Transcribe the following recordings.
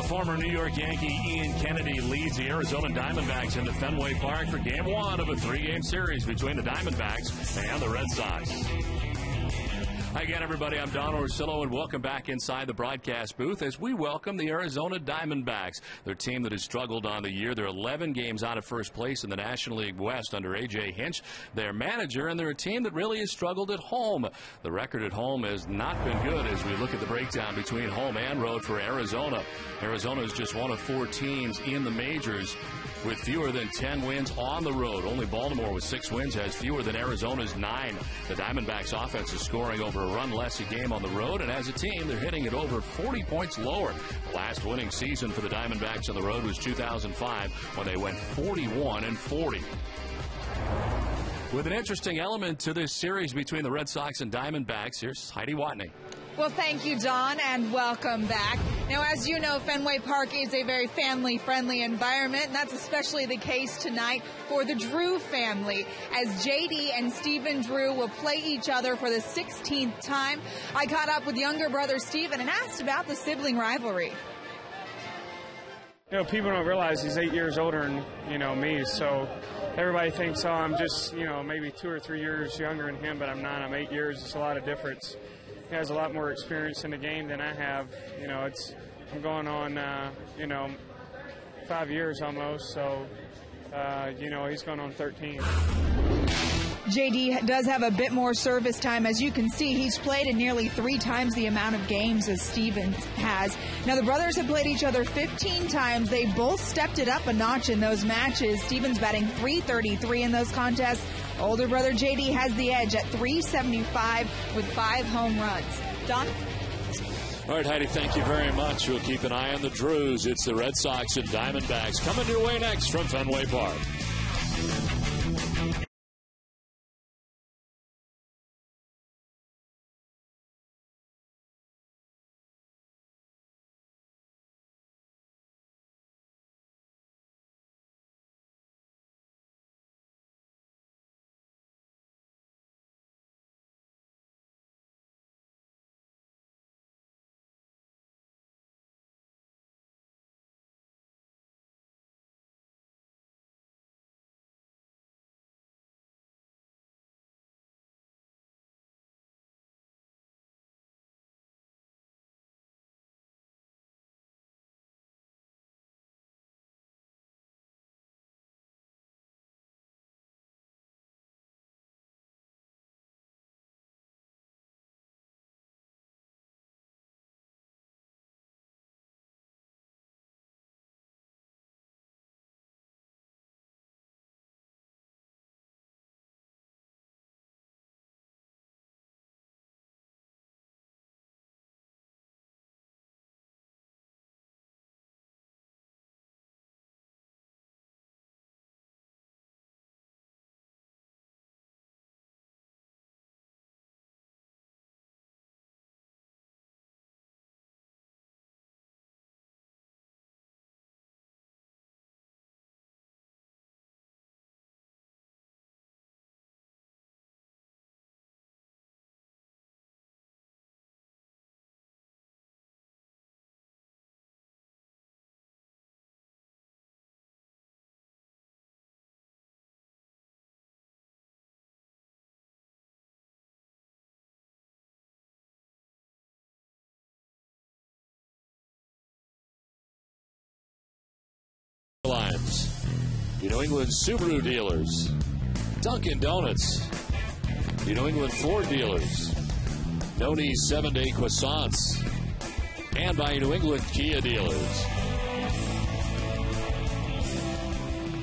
The former New York Yankee Ian Kennedy leads the Arizona Diamondbacks into Fenway Park for Game 1 of a 3-game series between the Diamondbacks and the Red Sox. Hi again, everybody. I'm Don Orsillo, and welcome back inside the broadcast booth as we welcome the Arizona Diamondbacks. Their team that has struggled on the year. They're 11 games out of first place in the National League West under A.J. Hinch, their manager, and they're a team that really has struggled at home. The record at home has not been good as we look at the breakdown between home and road for Arizona. Arizona is just one of 4 teams in the majors with fewer than 10 wins on the road. Only Baltimore with 6 wins has fewer than Arizona's 9. The Diamondbacks offense is scoring over a run less a game on the road, and as a team, they're hitting it over 40 points lower. The last winning season for the Diamondbacks on the road was 2005 when they went 41-40. With an interesting element to this series between the Red Sox and Diamondbacks, here's Heidi Watney. Well, thank you, Don, and welcome back. Now, as you know, Fenway Park is a very family-friendly environment, and that's especially the case tonight for the Drew family, as J.D. and Stephen Drew will play each other for the 16th time. I caught up with younger brother Stephen and asked about the sibling rivalry. You know, people don't realize he's 8 years older than, me, so everybody thinks, oh, I'm just, maybe 2 or 3 years younger than him, but I'm not. I'm 8 years. It's a lot of difference. He has a lot more experience in the game than I have. I'm going on, 5 years almost, so, he's going on 13. JD does have a bit more service time. As you can see, he's played in nearly 3 times the amount of games as Steven has. Now, the brothers have played each other 15 times. They both stepped it up a notch in those matches. Steven's batting .333 in those contests. Older brother JD has the edge at .375 with 5 home runs. Don? All right, Heidi, thank you very much. We'll keep an eye on the Drews. It's the Red Sox and Diamondbacks coming your way next from Fenway Park. Lines. New England Subaru dealers. Dunkin' Donuts. New England Ford dealers. Noni's 7-Day Croissants. And by New England Kia dealers.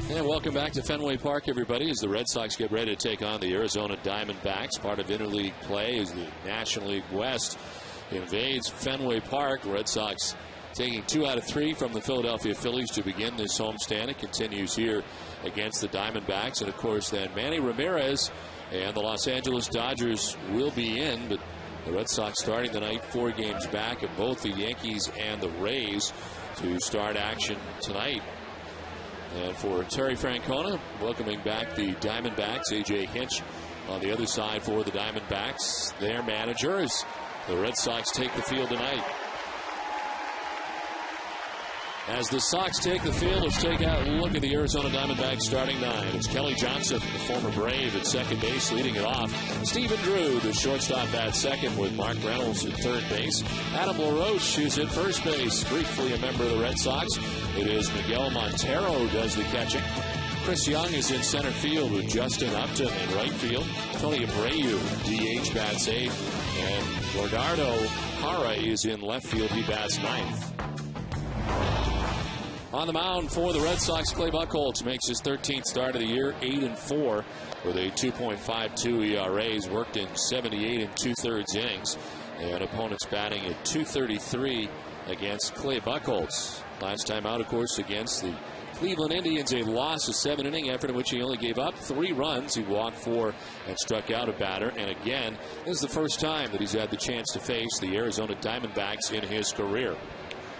And welcome back to Fenway Park, everybody, as the Red Sox get ready to take on the Arizona Diamondbacks. Part of interleague play as the National League West invades Fenway Park. Red Sox taking 2 out of 3 from the Philadelphia Phillies to begin this homestand. It continues here against the Diamondbacks. And, of course, then Manny Ramirez and the Los Angeles Dodgers will be in. But the Red Sox starting the night 4 games back of both the Yankees and the Rays to start action tonight. And for Terry Francona, welcoming back the Diamondbacks, A.J. Hinch on the other side for the Diamondbacks. Their manager as the Red Sox take the field tonight. As the Sox take the field, let's take a look at the Arizona Diamondbacks starting nine. It's Kelly Johnson, the former Brave, at second base, leading it off. Stephen Drew, the shortstop, at second, with Mark Reynolds at third base. Adam LaRoche is at first base, briefly a member of the Red Sox. It is Miguel Montero who does the catching. Chris Young is in center field with Justin Upton in right field. Tony Abreu, DH, bats eighth. And Jordardo Hara is in left field. He bats ninth. On the mound for the Red Sox, Clay Buchholz makes his 13th start of the year, 8-4 with a 2.52 ERA. He's worked in 78 2/3 innings, and opponents batting at .233 against Clay Buchholz. Last time out, of course, against the Cleveland Indians, a loss, a 7-inning effort in which he only gave up 3 runs. He walked 4 and struck out a batter. And again, this is the first time that he's had the chance to face the Arizona Diamondbacks in his career.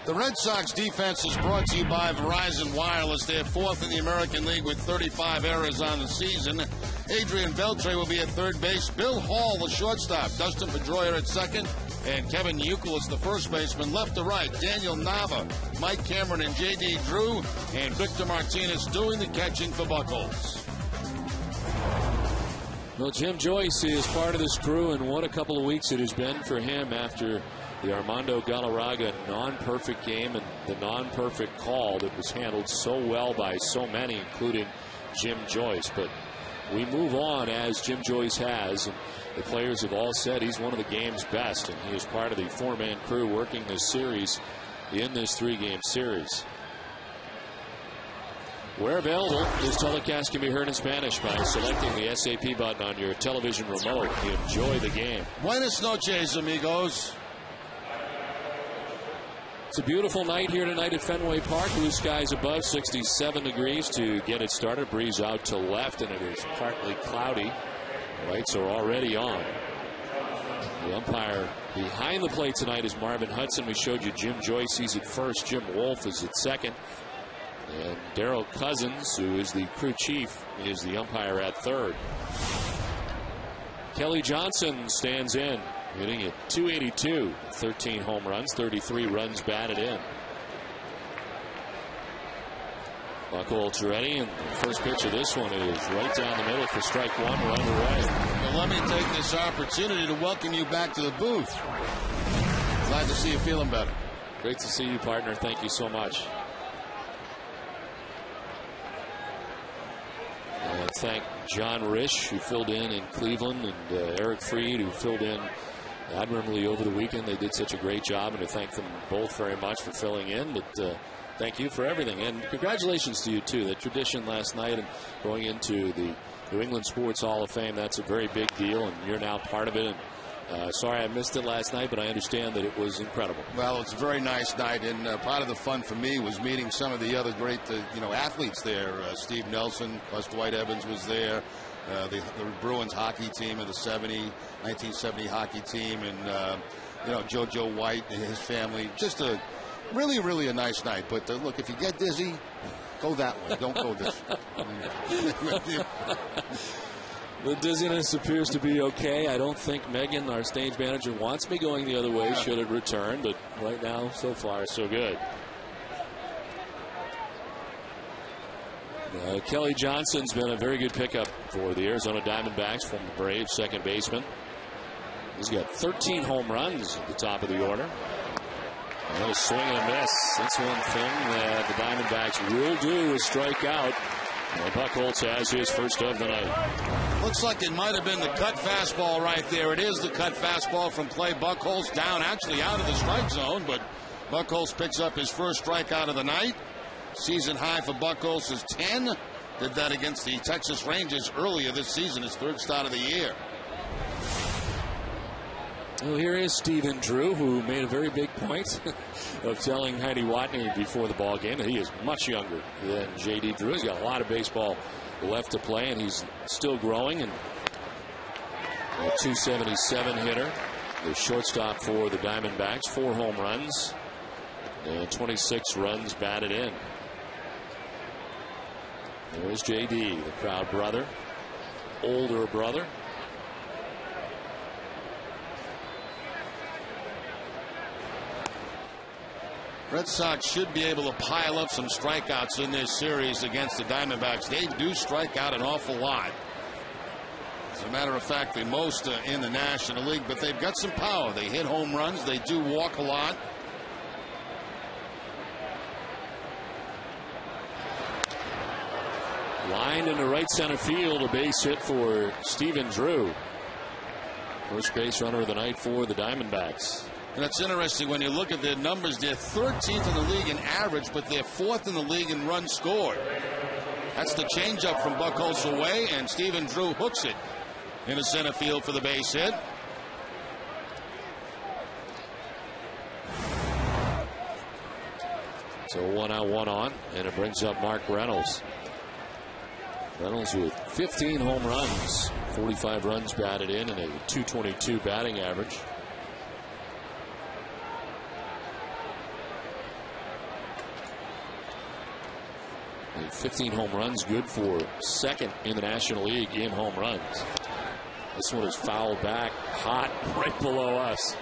The Red Sox defense is brought to you by Verizon Wireless. They're 4th in the American League with 35 errors on the season. Adrian Beltre will be at third base. Bill Hall, the shortstop. Dustin Pedroia at second. And Kevin Youkilis, the first baseman. Left to right, Daniel Nava, Mike Cameron, and J.D. Drew. And Victor Martinez doing the catching for Buchholz. Well, Jim Joyce is part of this crew, and what a couple of weeks it has been for him after the Armando Galarraga non-perfect game and the non-perfect call that was handled so well by so many, including Jim Joyce. But we move on as Jim Joyce has, and the players have all said he's one of the game's best, and he is part of the 4-man crew working this series in this 3-game series. Where available, this telecast can be heard in Spanish by selecting the SAP button on your television remote. Enjoy the game. Buenas noches, amigos. It's a beautiful night here tonight at Fenway Park. Blue skies above, 67 degrees to get it started. Breeze out to left, and it is partly cloudy. Lights are already on. The umpire behind the plate tonight is Marvin Hudson. We showed you Jim Joyce. He's at first. Jim Wolf is at second. And Darryl Cousins, who is the crew chief, is the umpire at third. Kelly Johnson stands in, hitting at .282, 13 home runs, 33 runs batted in. Buchholz ready, and the first pitch of this one is right down the middle for strike one, run away. Well, let me take this opportunity to welcome you back to the booth. Glad to see you feeling better. Great to see you, partner. Thank you so much. Thank John Risch, who filled in Cleveland, and Eric Freed, who filled in admirably over the weekend. They did such a great job, and to thank them both very much for filling in. But thank you for everything, and congratulations to you too. The tradition last night and going into the New England Sports Hall of Fame, that's a very big deal, and you're now part of it. And sorry I missed it last night, but I understand that it was incredible. Well, it's a very nice night, and part of the fun for me was meeting some of the other great athletes there. Steve Nelson, plus Dwight Evans was there. The Bruins hockey team of the 1970 hockey team, and JoJo White and his family. Just a really, really a nice night. But look, if you get dizzy, go that way. Don't go this way. The dizziness appears to be okay. I don't think Megan, our stage manager, wants me going the other way should it return. But right now, so far, so good. Kelly Johnson's been a very good pickup for the Arizona Diamondbacks from the Braves, second baseman. He's got 13 home runs at the top of the order. And a swing and a miss. That's one thing that the Diamondbacks will do is strike out. And Buchholz has his first of the night. Looks like it might have been the cut fastball right there. It is the cut fastball from Clay Buchholz, down actually out of the strike zone, but Buchholz picks up his first strikeout of the night. Season high for Buchholz is 10. Did that against the Texas Rangers earlier this season, his third start of the year. Well, here is Stephen Drew, who made a very big point of telling Heidi Watney before the ball game that he is much younger than J.D. Drew. He's got a lot of baseball left to play, and he's still growing. And a .277 hitter, the shortstop for the Diamondbacks, 4 home runs and 26 runs batted in. There's J.D., the proud brother, older brother. Red Sox should be able to pile up some strikeouts in this series against the Diamondbacks. They do strike out an awful lot. As a matter of fact, the most in the National League, but they've got some power. They hit home runs. They do walk a lot. Lined into right center field, a base hit for Stephen Drew. First base runner of the night for the Diamondbacks. And it's interesting when you look at their numbers. They're 13th in the league in average, but they're 4th in the league in runs scored. That's the changeup from Buchholz away, and Stephen Drew hooks it into center field for the base hit. So 1 out, 1 on, and it brings up Mark Reynolds. Reynolds with 15 home runs, 45 runs batted in, and a .222 batting average. And 15 home runs, good for second in the National League in home runs. This one is fouled back, hot, right below us.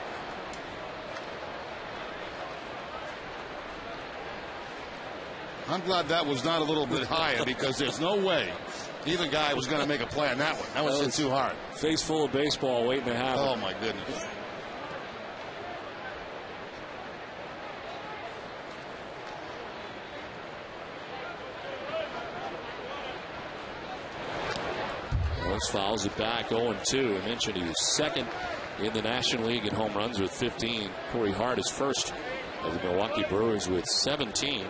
I'm glad that was not a little bit higher, because there's no way either guy was going to make a play on that one. That was too hard. Face full of baseball waiting to happen. Oh, my goodness. Rose fouls it back 0-2. I mentioned he was second in the National League in home runs with 15. Corey Hart is first of the Milwaukee Brewers with 17.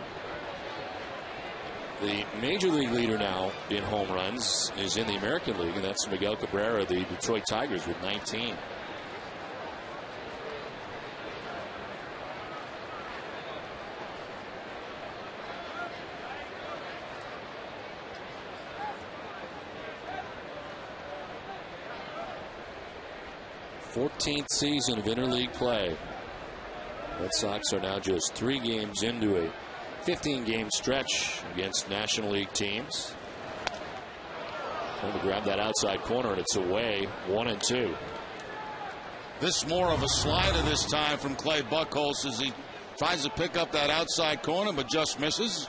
The major league leader now in home runs is in the American League, and that's Miguel Cabrera, the Detroit Tigers, with 19. Fourteenth season of interleague play. Red Sox are now just 3 games into a 15-game stretch against National League teams. Trying to grab that outside corner, and it's away, 1-2. This more of a slider this time from Clay Buchholz as he tries to pick up that outside corner, but just misses.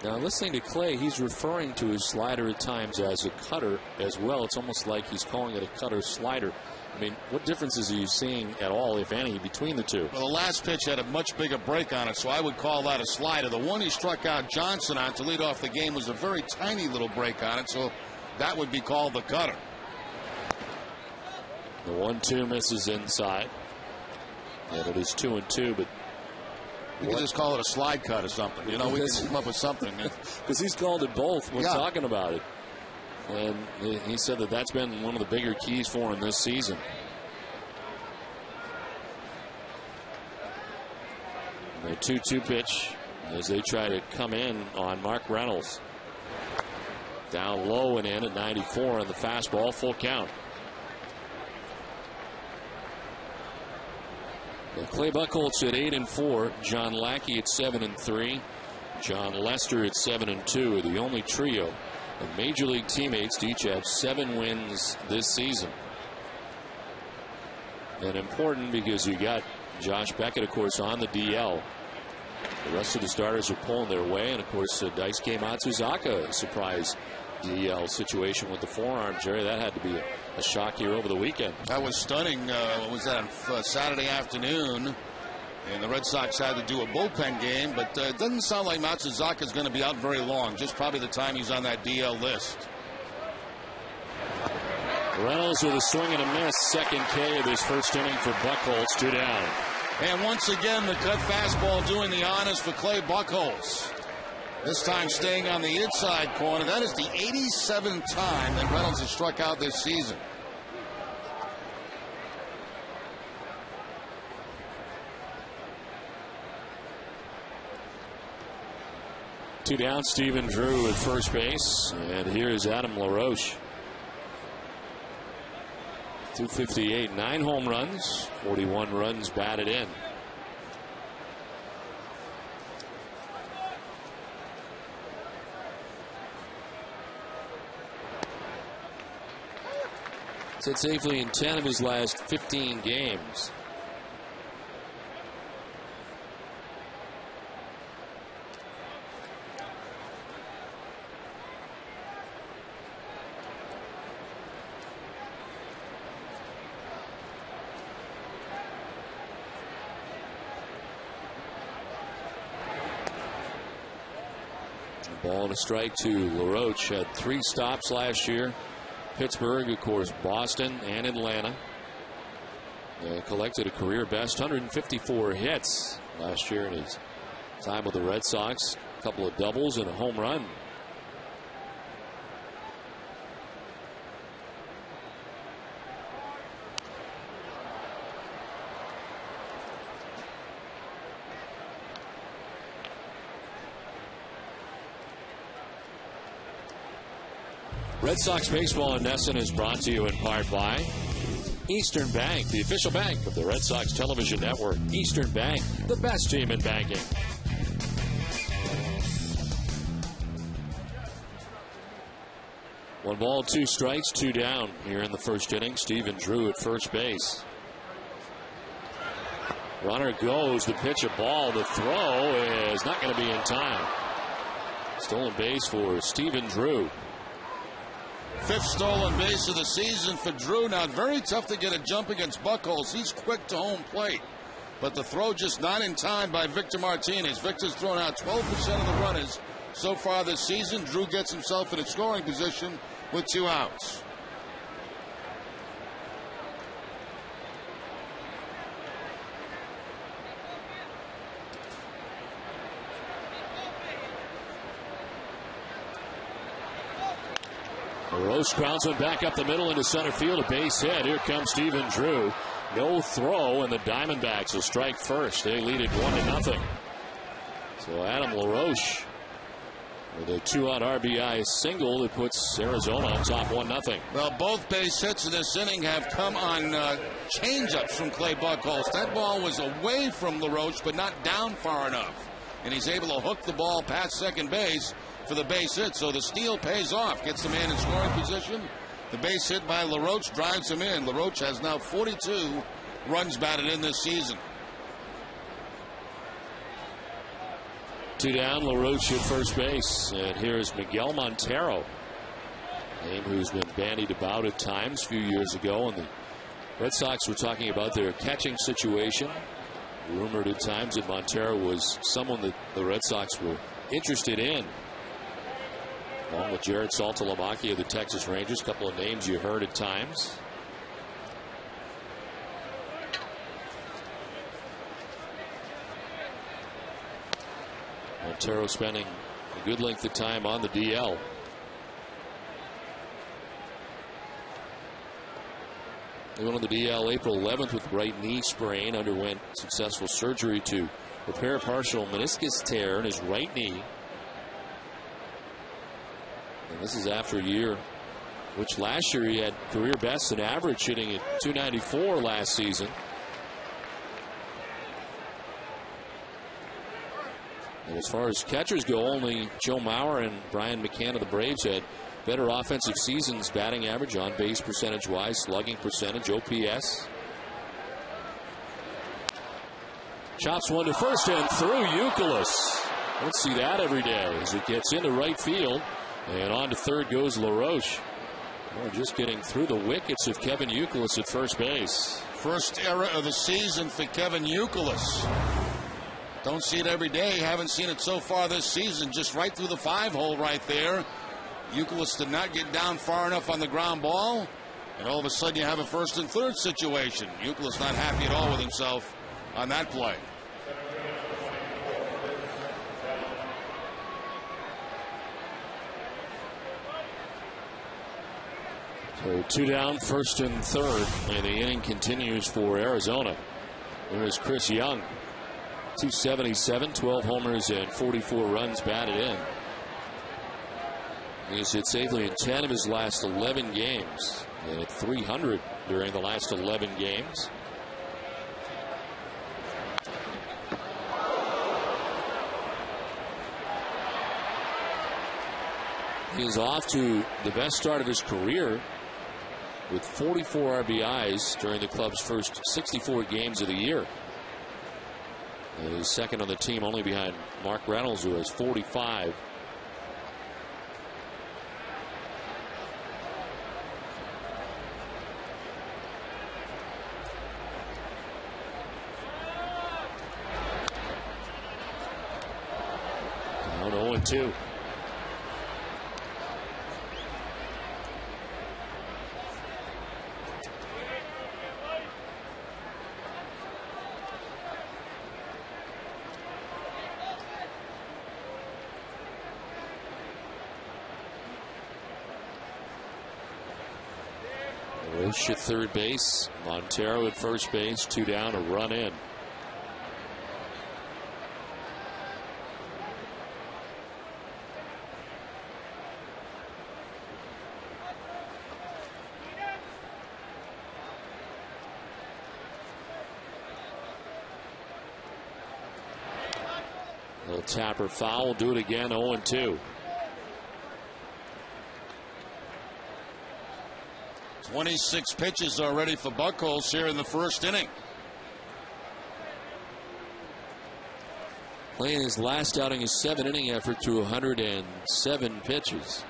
Now, listening to Clay, he's referring to his slider at times as a cutter as well. It's almost like he's calling it a cutter slider. I mean, what differences are you seeing at all, if any, between the two? Well, the last pitch had a much bigger break on it, so I would call that a slider. The one he struck out Johnson on to lead off the game was a very tiny little break on it, so that would be called the cutter. The 1-2 misses inside. And it is 2-2, but you can just call it a slide cut or something. You know, we can come up with something. Because he's called it both when talking about it. And he said that that's been one of the bigger keys for him this season. And the 2-2 pitch as they try to come in on Mark Reynolds. Down low and in at 94 on the fastball, full count. Clay Buchholz at 8-4, John Lackey at 7-3, John Lester at 7-2 are the only trio of major league teammates to each have 7 wins this season. And important because you got Josh Beckett, of course, on the DL. The rest of the starters are pulling their way, and of course, Daisuke Matsuzaka, a surprise DL situation with the forearm. Jerry, that had to be a shock here over the weekend. That was stunning. What was that, on Saturday afternoon? And the Red Sox had to do a bullpen game, but it doesn't sound like Matsuzaka is going to be out very long. Just probably the time he's on that DL list. Reynolds with a swing and a miss. Second K of his first inning for Buchholz. 2 down. And once again, the cut fastball doing the honors for Clay Buchholz. This time staying on the inside corner. That is the 87th time that Reynolds has struck out this season. Two down, Stephen Drew at first base. And here is Adam LaRoche. 258, 9 home runs, 41 runs batted in. Sat safely in 10 of his last 15 games. Ball and a strike to LaRoche. Had 3 stops last year. Pittsburgh, of course, Boston, and Atlanta. Collected a career best 154 hits last year in his time with the Red Sox. A couple of doubles and a home run. Red Sox baseball in Nesson is brought to you in part by Eastern Bank, the official bank of the Red Sox television network. Eastern Bank, the best team in banking. One ball, 2 strikes, 2 down here in the first inning. Stephen Drew at first base. Runner goes, the pitch, a ball. The throw is not going to be in time. Stolen base for Stephen Drew. 5th stolen base of the season for Drew. Now, very tough to get a jump against Buchholz. He's quick to home plate. But the throw just not in time by Victor Martinez. Victor's thrown out 12% of the runners so far this season. Drew gets himself in a scoring position with 2 outs. LaRoche grounds one back up the middle into center field. A base hit. Here comes Stephen Drew. No throw, and the Diamondbacks will strike first. They lead it 1-0. So Adam LaRoche with a 2-out RBI single that puts Arizona on top 1-0. Well, both base hits in this inning have come on change-ups from Clay Buchholz. That ball was away from LaRoche, but not down far enough. And he's able to hook the ball past second base for the base hit. So the steal pays off. Gets the man in scoring position. The base hit by LaRoche drives him in. LaRoche has now 42 runs batted in this season. 2 down, LaRoche at first base. And here's Miguel Montero. Name who's been bandied about at times a few years ago. And the Red Sox were talking about their catching situation. Rumored at times that Montero was someone that the Red Sox were interested in. Along with Jared Saltalamacchia of the Texas Rangers. A couple of names you heard at times. Montero spending a good length of time on the DL. He went on the DL April 11th with right knee sprain. Underwent successful surgery to repair a partial meniscus tear in his right knee. And this is after a year, which last year he had career best in average, hitting at .294 last season. And as far as catchers go, only Joe Mauer and Brian McCann of the Braves had better offensive seasons, batting average, on base percentage wise, slugging percentage, OPS. Chops one to first and through Youkilis. Don't see that every day as it gets into right field. And on to third goes LaRoche. We're just getting through the wickets of Kevin Youkilis at first base. First error of the season for Kevin Youkilis. Don't see it every day. Haven't seen it so far this season. Just right through the 5-hole right there. Youkilis did not get down far enough on the ground ball. And all of a sudden you have a first and third situation. Youkilis not happy at all with himself on that play. So 2 down, first and third, and the inning continues for Arizona. There is Chris Young, 277, 12 homers and 44 runs batted in. He's hit safely in 10 of his last 11 games, and hit 300 during the last 11 games. He is off to the best start of his career with 44 RBIs during the club's first 64 games of the year. He's second on the team, only behind Mark Reynolds, who has 45. Down 0-2. At third base, Montero at first base, 2 down, a run in. Little tapper foul, do it again, 0-2. 26 pitches already for Buchholz here in the first inning. Playing his last outing, his 7-inning effort through 107 pitches.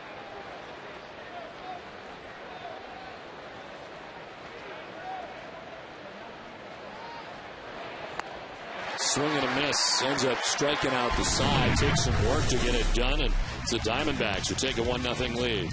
Swing and a miss. Ends up striking out the side. Takes some work to get it done, and it's the Diamondbacks who take a 1-0 lead.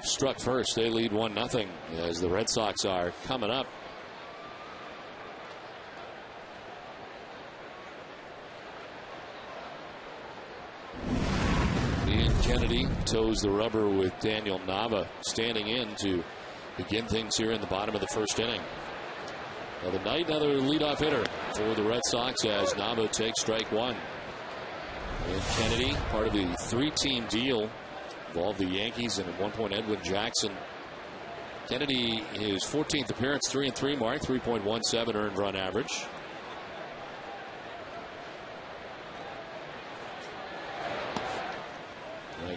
Struck first. They lead 1-0 as the Red Sox are coming up. Ian Kennedy toes the rubber with Daniel Nava standing in to begin things here in the bottom of the first inning. Well, the night, another leadoff hitter for the Red Sox as Nava takes strike one. And Kennedy, part of the 3-team deal, involved the Yankees and at one point Edwin Jackson. Kennedy, his 14th appearance, 3-3 mark, 3.17 earned run average.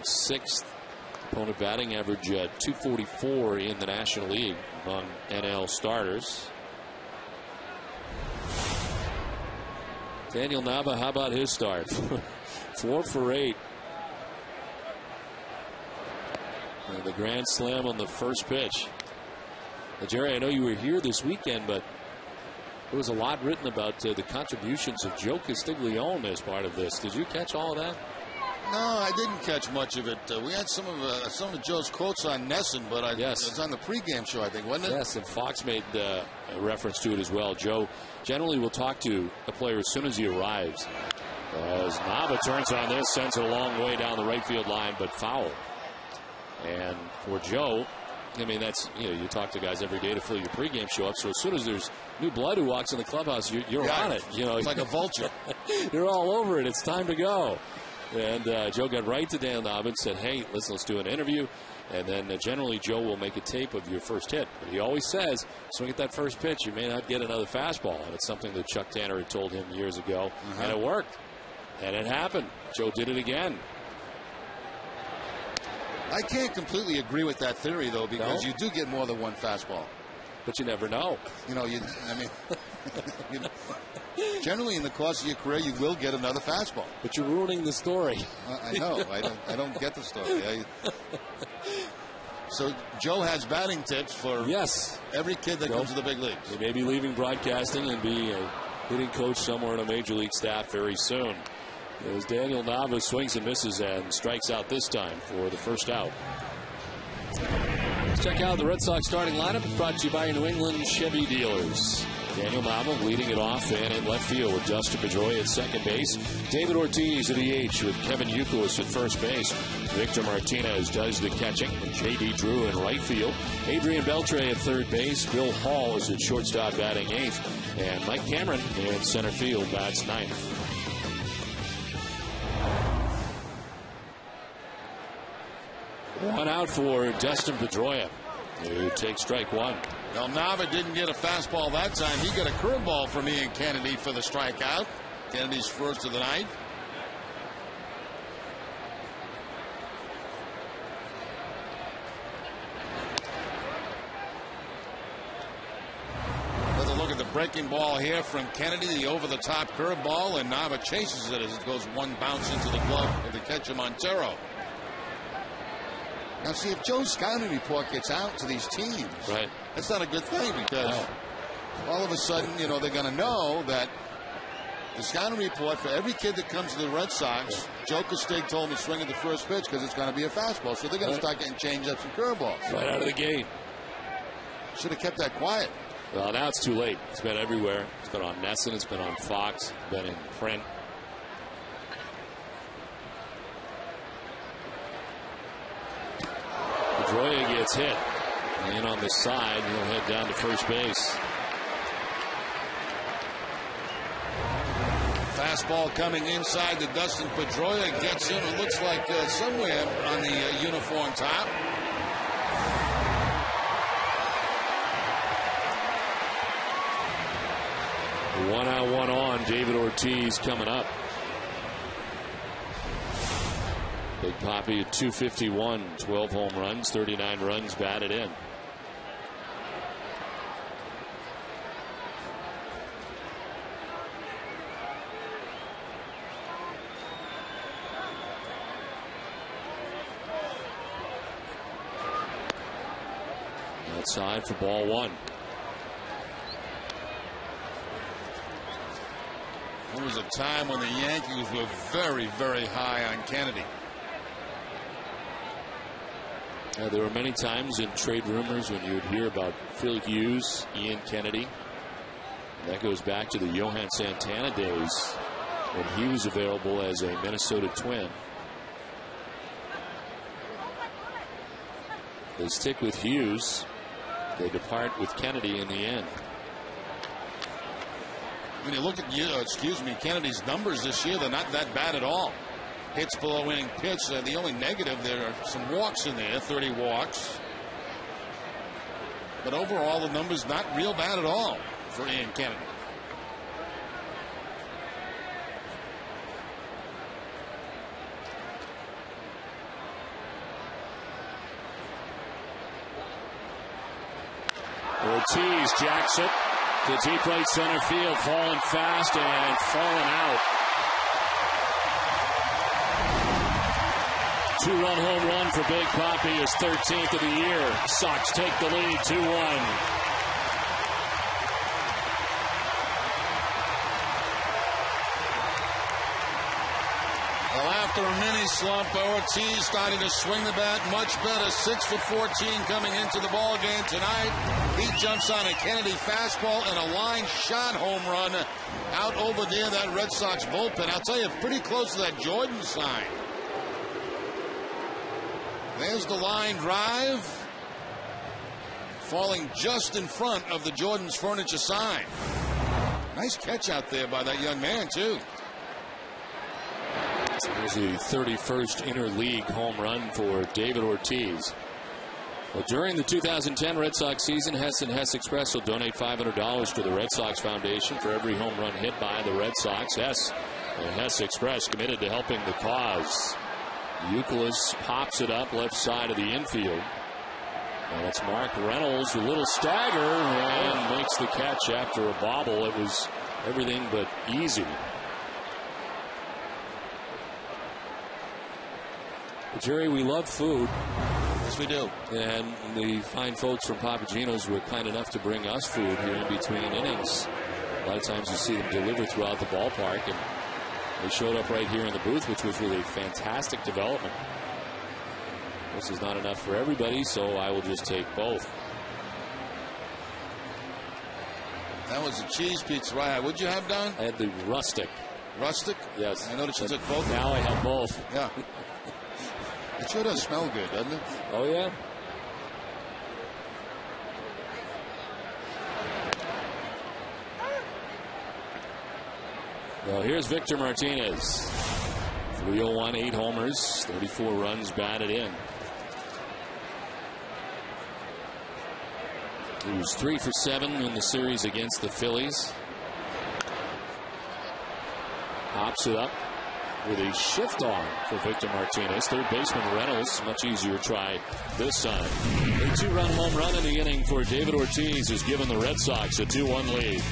Sixth opponent batting average, 244 in the National League among NL starters. Daniel Nava, how about his start? 4 for 8. And the grand slam on the first pitch. Now, Jerry, I know you were here this weekend, but there was a lot written about the contributions of Joe Castiglione as part of this. Did you catch all of that? No, I didn't catch much of it. We had some of Joe's quotes on Nesson, but it was on the pregame show, I think, wasn't it? Yes, and Fox made a reference to it as well. Joe generally will talk to a player as soon as he arrives. As Nava turns on this, sends it a long way down the right field line, but foul. And for Joe, I mean, that's, you talk to guys every day to fill your pregame show up. So as soon as there's new blood who walks in the clubhouse, you're on it. It's like a vulture. You're all over it. It's time to go. And Joe got right to Dan Nava, said, hey, let's do an interview. And then generally Joe will make a tape of your first hit. But he always says, swing at that first pitch, you may not get another fastball. And it's something that Chuck Tanner had told him years ago. And it worked. And it happened. Joe did it again. I can't completely agree with that theory, though, because you do get more than one fastball. But you never know. Generally in the course of your career, you will get another fastball. But you're ruining the story. I know. I don't get the story. So Joe has batting tips for every kid that comes to the big leagues. He may be leaving broadcasting and be a hitting coach somewhere in a major league staff very soon. As Daniel Nava swings and misses and strikes out this time for the first out. Let's check out the Red Sox starting lineup. It's brought to you by your New England Chevy dealers. Daniel Nava leading it off and in left field with Dustin Pedroia at second base. David Ortiz at DH with Kevin Youkilis at first base. Victor Martinez does the catching with J.D. Drew in right field. Adrian Beltre at third base. Bill Hall is at shortstop batting eighth. And Mike Cameron in center field bats ninth. One out for Dustin Pedroia, who takes strike one. Well, Nava didn't get a fastball that time. He got a curveball from Ian Kennedy for the strikeout. Kennedy's first of the night. Let's look at the breaking ball here from Kennedy, the over-the-top curveball, and Nava chases it as it goes one bounce into the glove of the catcher Montero. Now, see, if Joe's scouting report gets out to these teams, that's not a good thing, because all of a sudden, they're going to know that the scouting report for every kid that comes to the Red Sox, Joe Castig told him to swing at the first pitch because it's going to be a fastball. So they're going to start getting changeups and curveballs. Right out of the gate. Should have kept that quiet. Well, now it's too late. It's been everywhere. It's been on Nesson. It's been on Fox. It's been in print. Pedroia gets hit. And on the side, he'll head down to first base. Fastball coming inside to Dustin Pedroia. Gets in. It looks like somewhere on the uniform top. One out, one on. David Ortiz coming up. Big Papi at 251, 12 home runs, 39 runs batted in. Outside for ball one. There was a time when the Yankees were very, very high on Kennedy. There were many times in trade rumors when you would hear about Phil Hughes, Ian Kennedy. And that goes back to the Johan Santana days when he was available as a Minnesota Twin. They stick with Hughes. They depart with Kennedy in the end. When you look at Kennedy's numbers this year, they're not that bad at all. Hits below inning pitch. The only negative, there are some walks in there, 30 walks. But overall, the numbers not real bad at all for Ian Kennedy. Ortiz jacks it to deep right center field, falling fast and falling out. Two-run home run for Big Papi, his 13th of the year. Sox take the lead 2-1. Well, After a mini slump, Ortiz starting to swing the bat much better. 6 for 14 coming into the ball game tonight. He jumps on a Kennedy fastball and a line shot home run out over near that Red Sox bullpen. I'll tell you, pretty close to that Jordan sign. There's the line drive, falling just in front of the Jordan's Furniture sign. Nice catch out there by that young man, too. There's the 31st interleague home run for David Ortiz. Well, during the 2010 Red Sox season, Hess and Hess Express will donate $500 to the Red Sox Foundation for every home run hit by the Red Sox. Hess and Hess Express committed to helping the cause. Youkilis pops it up left side of the infield. And it's Mark Reynolds, a little stagger, and makes the catch after a bobble. It was everything but easy. But Jerry, we love food. Yes, we do. And the fine folks from Papelbon's were kind enough to bring us food here in between innings. A lot of times you see them deliver throughout the ballpark, and they showed up right here in the booth, which was really a fantastic development. This is not enough for everybody, so I will just take both. That was a cheese pizza, right? What'd you have, Don? I had the rustic. Rustic? Yes. I noticed you took both. Now I have both. Yeah. It sure does smell good, doesn't it? Oh, yeah. Well, here's Victor Martinez. 301, 8 homers, 34 runs batted in. He was 3 for 7 in the series against the Phillies. Hops it up with a shift on for Victor Martinez. Third baseman Reynolds, much easier try this time. A 2-run home run in the inning for David Ortiz has given the Red Sox a 2-1 lead.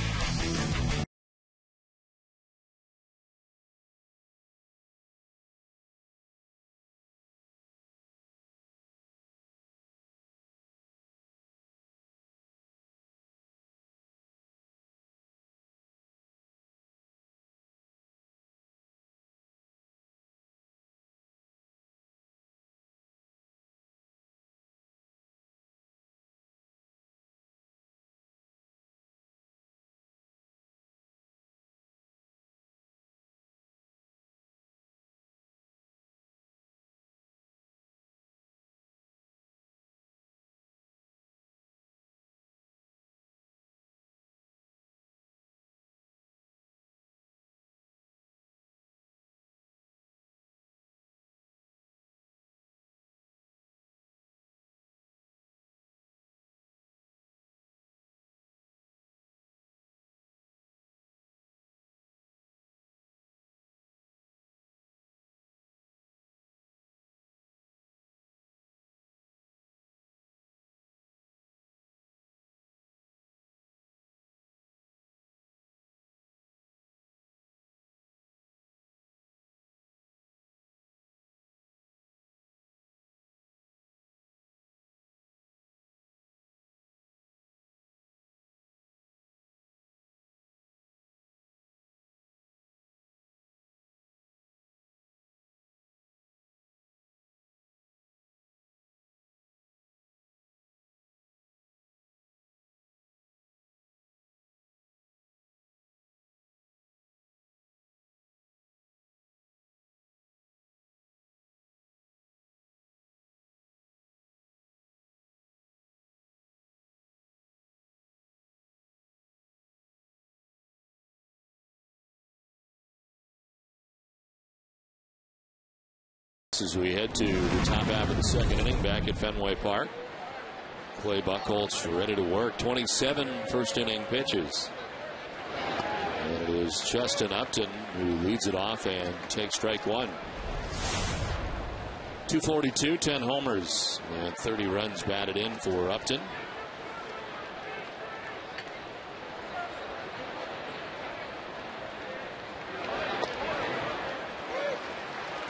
As we head to the top half of the second inning back at Fenway Park. Clay Buchholz ready to work. 27 first inning pitches. And it is Justin Upton who leads it off and takes strike one. 242, 10 homers, and 30 runs batted in for Upton.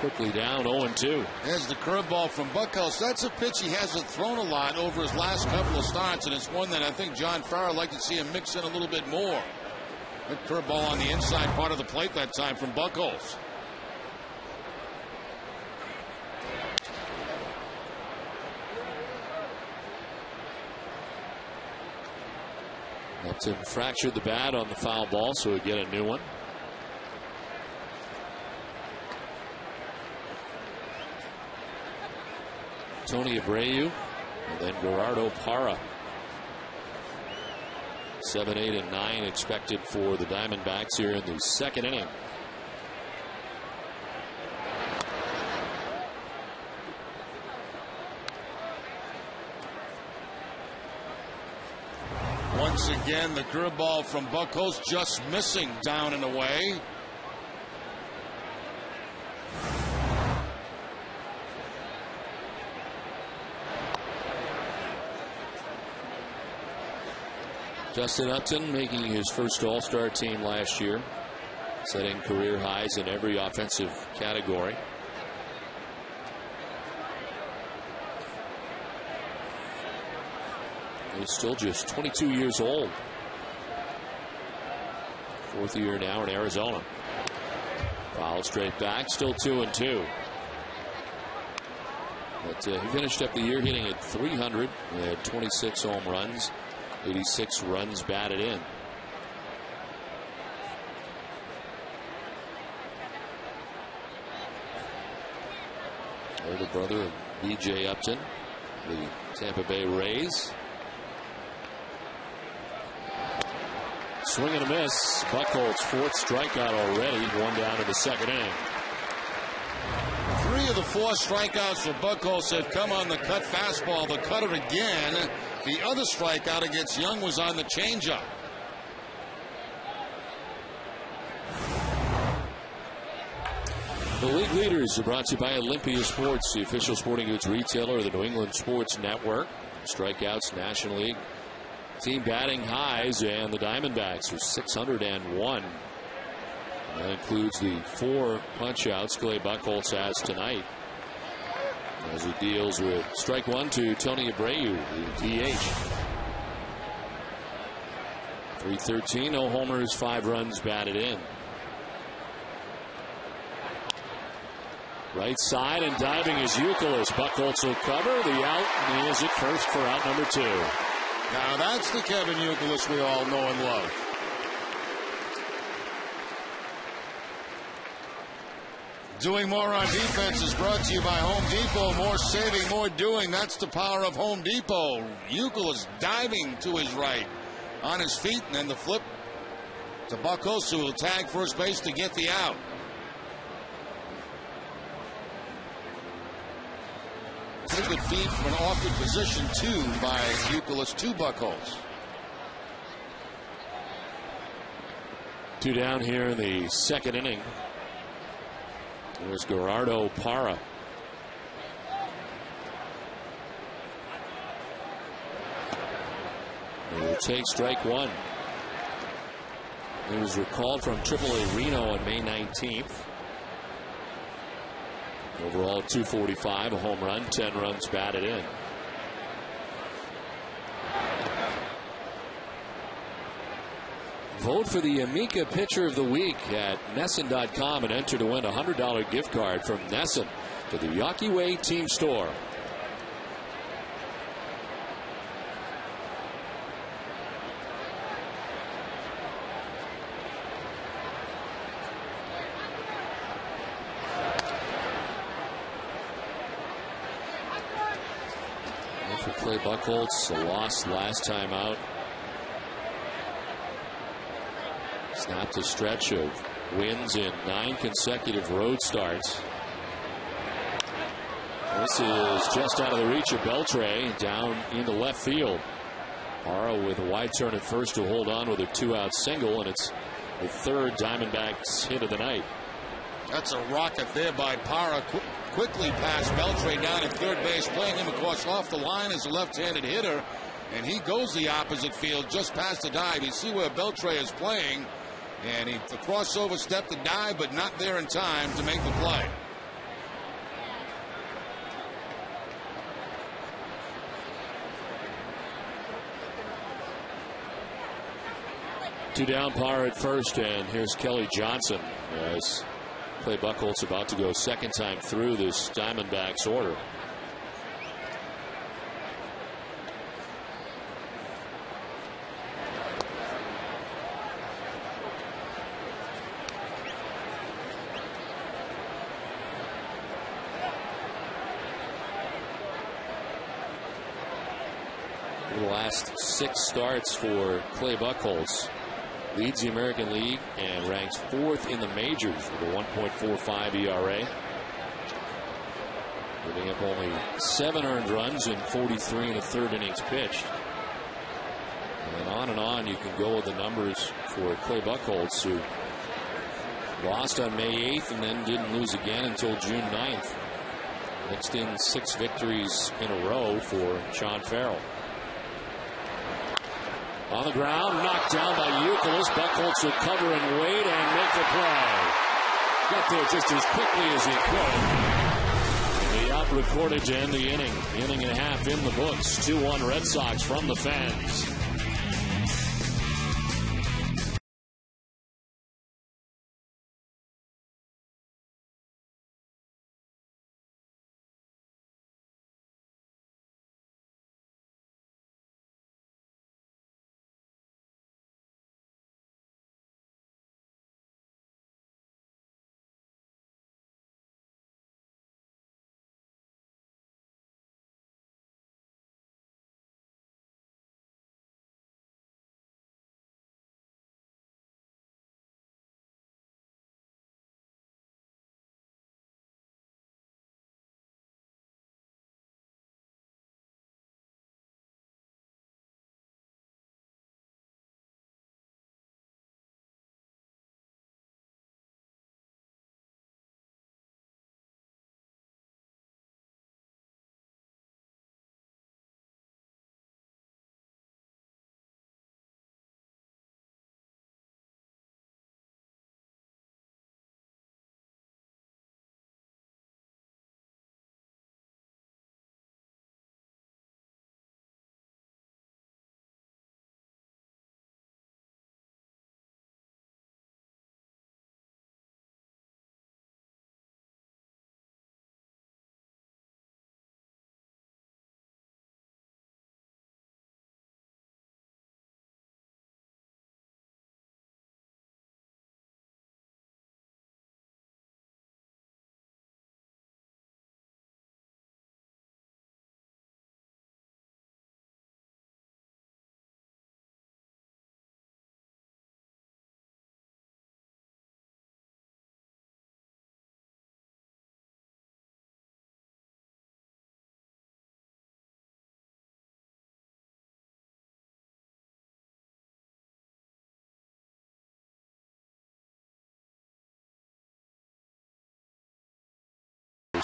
Quickly down 0-2. There's the curveball from Buchholz. That's a pitch he hasn't thrown a lot over his last couple of starts, and it's one that I think John Farrar would like to see him mix in a little bit more. Good curveball on the inside part of the plate that time from Buchholz. Upton fractured the bat on the foul ball, so we get a new one. Tony Abreu and then Gerardo Parra. 7, 8, and 9 expected for the Diamondbacks here in the second inning. Once again, the curveball from Buckholz just missing down and away. Justin Upton making his first All-Star team last year, setting career highs in every offensive category. He's still just 22 years old. 4th year now in Arizona. Foul straight back, still 2-2. But he finished up the year hitting at .300. He had 26 home runs, 86 runs batted in. Older brother of B.J. Upton, the Tampa Bay Rays. Swing and a miss. Buckholz 4th strikeout already. 1 down in the second inning. 3 of the 4 strikeouts for Buckholz have come on the cut fastball. The cutter again. The other strikeout against Young was on the changeup. The league leaders are brought to you by Olympia Sports, the official sporting goods retailer of the New England Sports Network. Strikeouts, National League team batting highs, and the Diamondbacks are 601. That includes the 4 punch-outs Clay Buckholz has tonight, as he deals with strike 1 to Tony Abreu, the DH. .313, no homers, 5 runs batted in. Right side and diving is Youkilis. Buckholz will cover the out, and he is at first for out number 2. Now that's the Kevin Youkilis we all know and love. Doing more on defense is brought to you by Home Depot. More saving, more doing. That's the power of Home Depot. Youkilis diving to his right on his feet, and then the flip to Buckholz, who will tag first base to get the out. Pretty good feed from an awkward position, too, by Youkilis to Buckholz. 2 down here in the second inning. There's Gerardo Parra. He will take strike 1. He was recalled from AAA Reno on May 19th. Overall, 245, a home run, 10 runs batted in. Vote for the Amica Pitcher of the Week at Nesson.com and enter to win a $100 gift card from Nesson to the Yawkey Way team store. For Clay Buckholz, a loss last time out. Snapped a stretch of wins in 9 consecutive road starts. This is just out of the reach of Beltre, down into left field. Parra with a wide turn at first to hold on with a 2-out single, and it's the 3rd Diamondbacks hit of the night. That's a rocket there by Parra. Quickly past Beltre down at third base, playing him, of course, off the line as a left-handed hitter. And he goes the opposite field just past the dive. You see where Beltre is playing. And the crossover step to dive, but not there in time to make the play. Two down, Parra at first, and here's Kelly Johnson as Clay Buckholz about to go second time through this Diamondbacks order. over the last 6 starts for Clay Buchholz. Leads the American League and ranks 4th in the majors with a 1.45 ERA. Giving up only 7 earned runs in 43 1/3 innings pitched. And on you can go with the numbers for Clay Buchholz, who lost on May 8th and then didn't lose again until June 9th. Mixed in 6 victories in a row for Sean Farrell. On the ground, knocked down by Youkilis. Buchholz will cover and wait and make the play. Got there just as quickly as he could. The out recorded to end the inning. Inning and a half in the books. 2-1 Red Sox from the fans.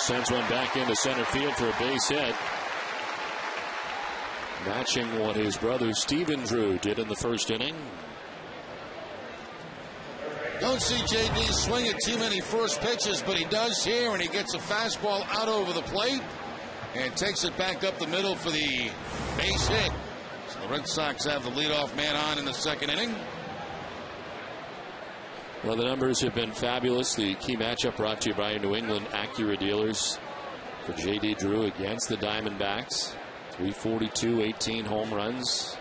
Sends one back into center field for a base hit. Matching what his brother Steven Drew did in the first inning. Don't see JD swing at too many first pitches, but he does here, and he gets a fastball out over the plate and takes it back up the middle for the base hit. So the Red Sox have the leadoff man on in the second inning. Well, the numbers have been fabulous. The key matchup brought to you by New England Acura dealers for J.D. Drew against the Diamondbacks. 342, 18 home runs.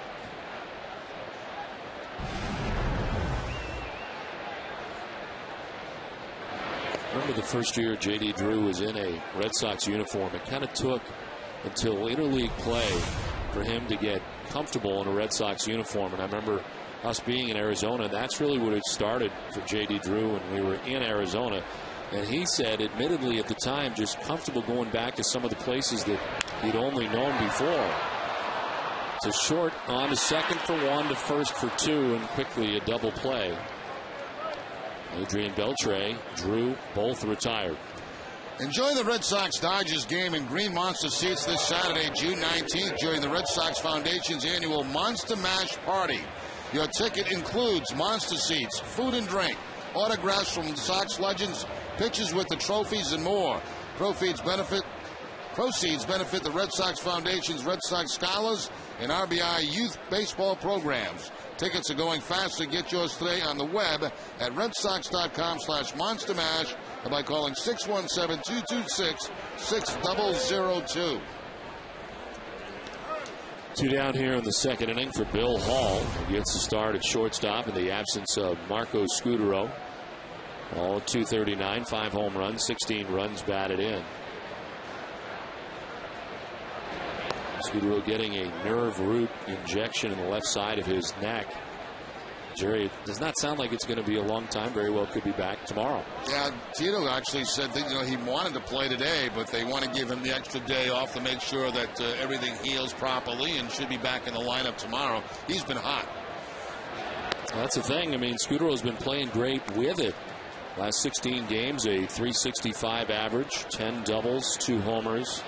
Remember the first year J.D. Drew was in a Red Sox uniform. It kind of took until interleague play for him to get comfortable in a Red Sox uniform. And I remember us being in Arizona, that's really what it started for J.D. Drew when we were in Arizona. And he said, admittedly at the time, just comfortable going back to some of the places that he'd only known before. It's a short on to second for 1 to first for 2, and quickly a double play. Adrian Beltre, Drew, both retired. Enjoy the Red Sox-Dodgers game in Green Monster seats this Saturday, June 19th, during the Red Sox Foundation's annual Monster Mash Party. Your ticket includes monster seats, food and drink, autographs from Sox legends, pictures with the trophies, and more. Proceeds benefit the Red Sox Foundation's Red Sox Scholars and RBI Youth Baseball programs. Tickets are going fast, so get yours today on the web at redsox.com/monstermash or by calling 617-226-6002. 2 down here in the second inning for Bill Hall. He gets the start at shortstop in the absence of Marco Scudero. All 239, 5 home runs, 16 runs batted in. Scudero getting a nerve root injection in the left side of his neck. Jerry, it does not sound like it's going to be a long time. Very well could be back tomorrow. Yeah, Tito actually said that he wanted to play today, but they want to give him the extra day off to make sure that everything heals properly, and should be back in the lineup tomorrow. He's been hot. That's the thing. I mean, Scudero's been playing great with it. Last 16 games, a .365 average, 10 doubles, 2 homers,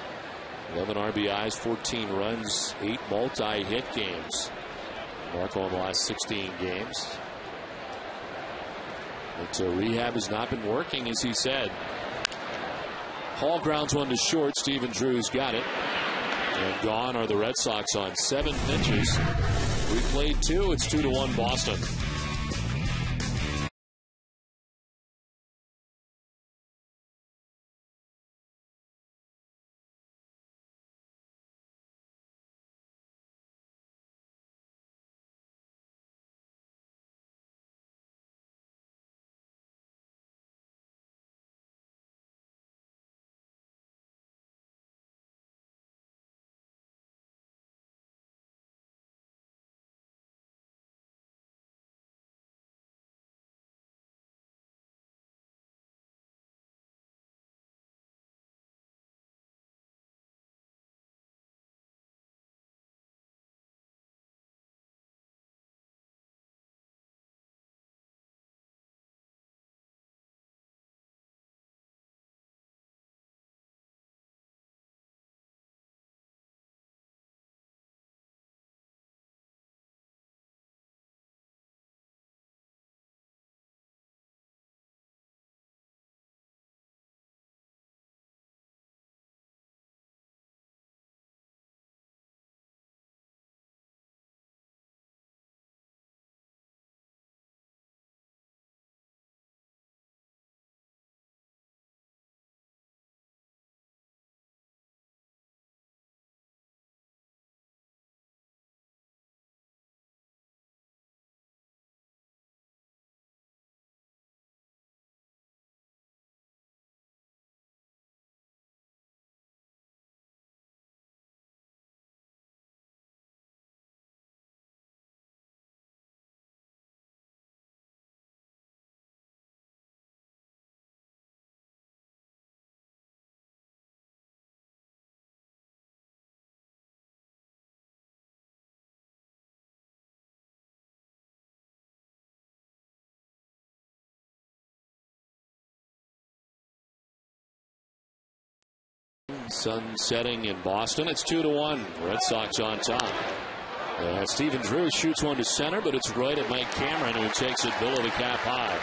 11 RBIs, 14 runs, 8 multi-hit games. Marco in the last 16 games. But rehab has not been working, as he said. Hall grounds one to short. Stephen Drew's got it. And gone are the Red Sox on 7 pitches. We played 2. It's 2-1 Boston. Sun setting in Boston. It's 2-1. Red Sox on top. Stephen Drew shoots one to center, but it's right at Mike Cameron, who takes it below the cap high.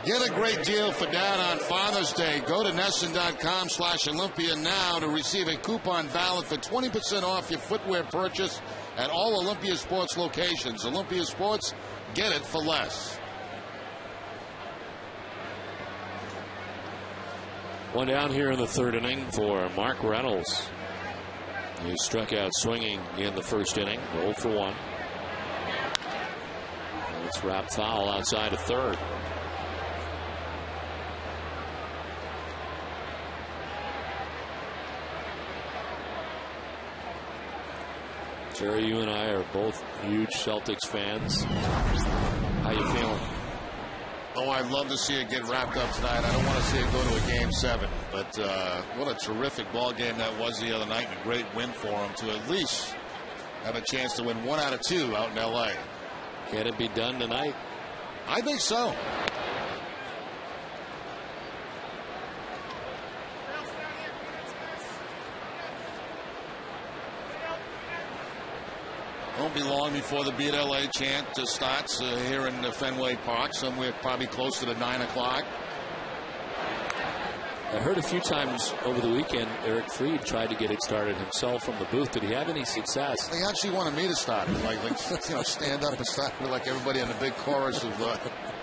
Get a great deal for Dad on Father's Day. Go to Nesson.com/Olympia now to receive a coupon valid for 20% off your footwear purchase at all Olympia Sports locations. Olympia Sports, get it for less. One down here in the third inning for Mark Reynolds. He struck out swinging in the first inning, 0 for 1. And it's wrapped foul outside of third. Jerry, you and I are both huge Celtics fans. How you feeling? Oh, I'd love to see it get wrapped up tonight. I don't want to see it go to a Game 7. But what a terrific ball game that was the other night, and a great win for them to at least have a chance to win 1 out of 2 out in L.A. Can it be done tonight? I think so. Won't be long before the Beat LA chant starts here in Fenway Park, somewhere probably closer to 9 o'clock. I heard a few times over the weekend Eric Fried tried to get it started himself from the booth. Did he have any success? They actually wanted me to start it, like stand up and start it like everybody in the big chorus of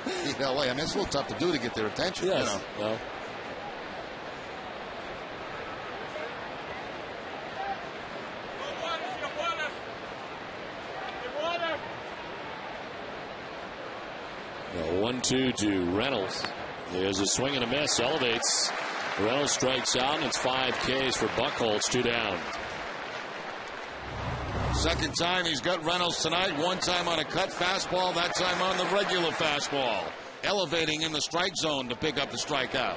Beat LA. I mean, it's a little tough to do to get their attention. Yes. Well. The 1-2 to Reynolds. There's a swing and a miss. Elevates. Reynolds strikes out, and it's 5 Ks for Buchholz. 2 down. Second time he's got Reynolds tonight. One time on a cut fastball. That time on the regular fastball. Elevating in the strike zone to pick up the strikeout.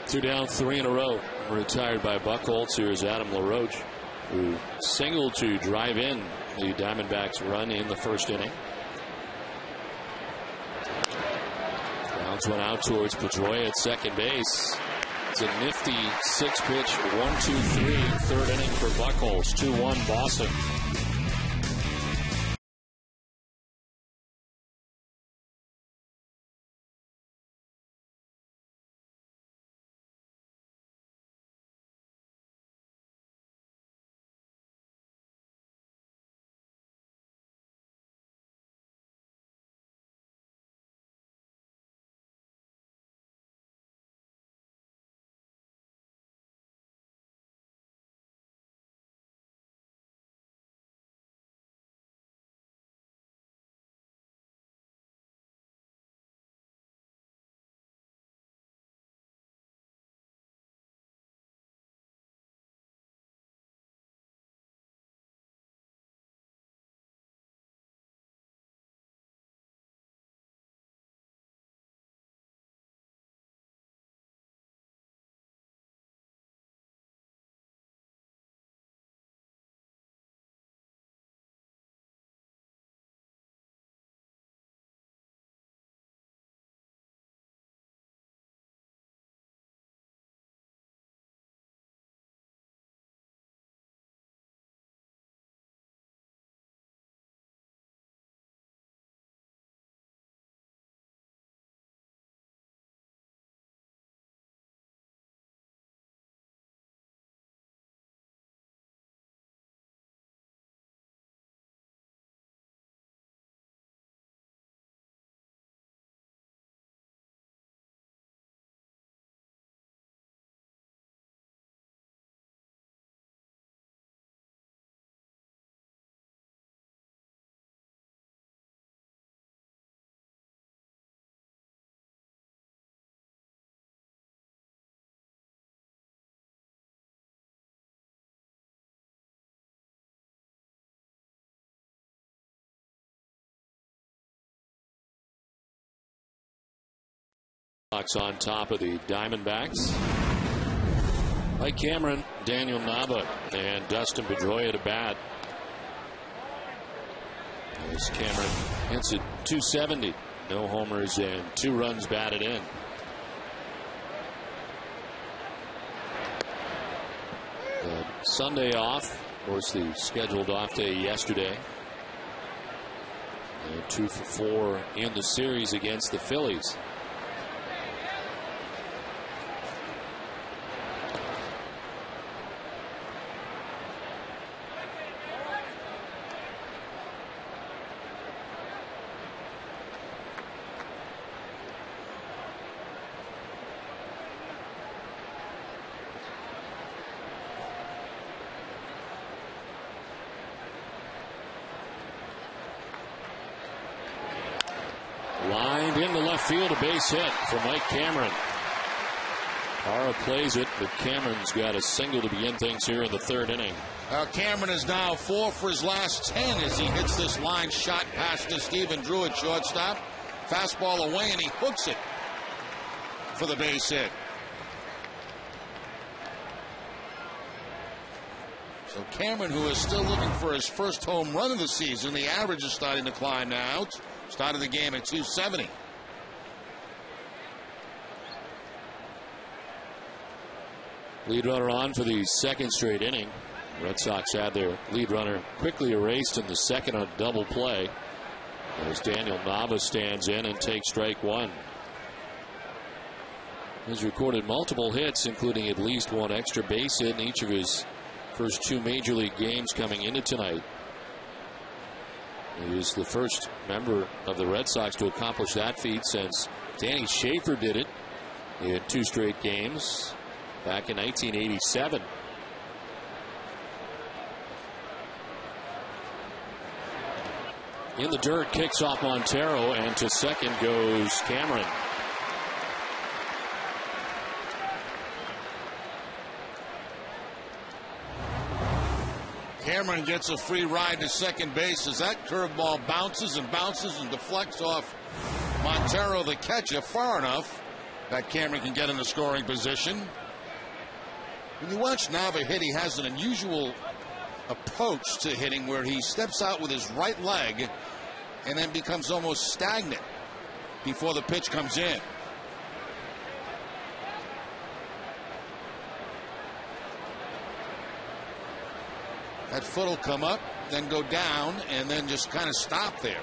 Two down, 3 in a row. Retired by Buchholz. Here's Adam LaRoche, who singled to drive in the Diamondbacks run in the first inning. Grounds one out towards Pedroia at second base. It's a nifty 6-pitch 1-2-3 third inning for Buchholz. 2-1 Boston. On top of the Diamondbacks. Mike Cameron, Daniel Nava, and Dustin Pedroia to bat. As Cameron hits at .270. No homers and 2 runs batted in. Sunday off. Of course, the scheduled off day yesterday. And 2 for 4 in the series against the Phillies. Lined into left field, a base hit for Mike Cameron. Hara plays it, but Cameron's got a single to begin things here in the third inning. Cameron is now 4 for his last 10 as he hits this line shot past to Stephen Drew at shortstop. Fastball away, and he hooks it for the base hit. So Cameron, who is still looking for his first home run of the season, the average is starting to climb now. Started the game at .270. Lead runner on for the second straight inning. Red Sox had their lead runner quickly erased in the second on a double play as Daniel Nava stands in and takes strike one. He's recorded multiple hits, including at least 1 extra base hit in each of his first 2 major league games coming into tonight. He is the first member of the Red Sox to accomplish that feat since Danny Schaefer did it in 2 straight games back in 1987. In the dirt, kicks off Montero, and to second goes Cameron. Cameron gets a free ride to second base as that curveball bounces and bounces and deflects off Montero, the catcher, far enough that Cameron can get in the scoring position. When you watch Nava hit, he has an unusual approach to hitting where he steps out with his right leg and then becomes almost stagnant before the pitch comes in. That foot will come up, then go down, and then just kind of stop there.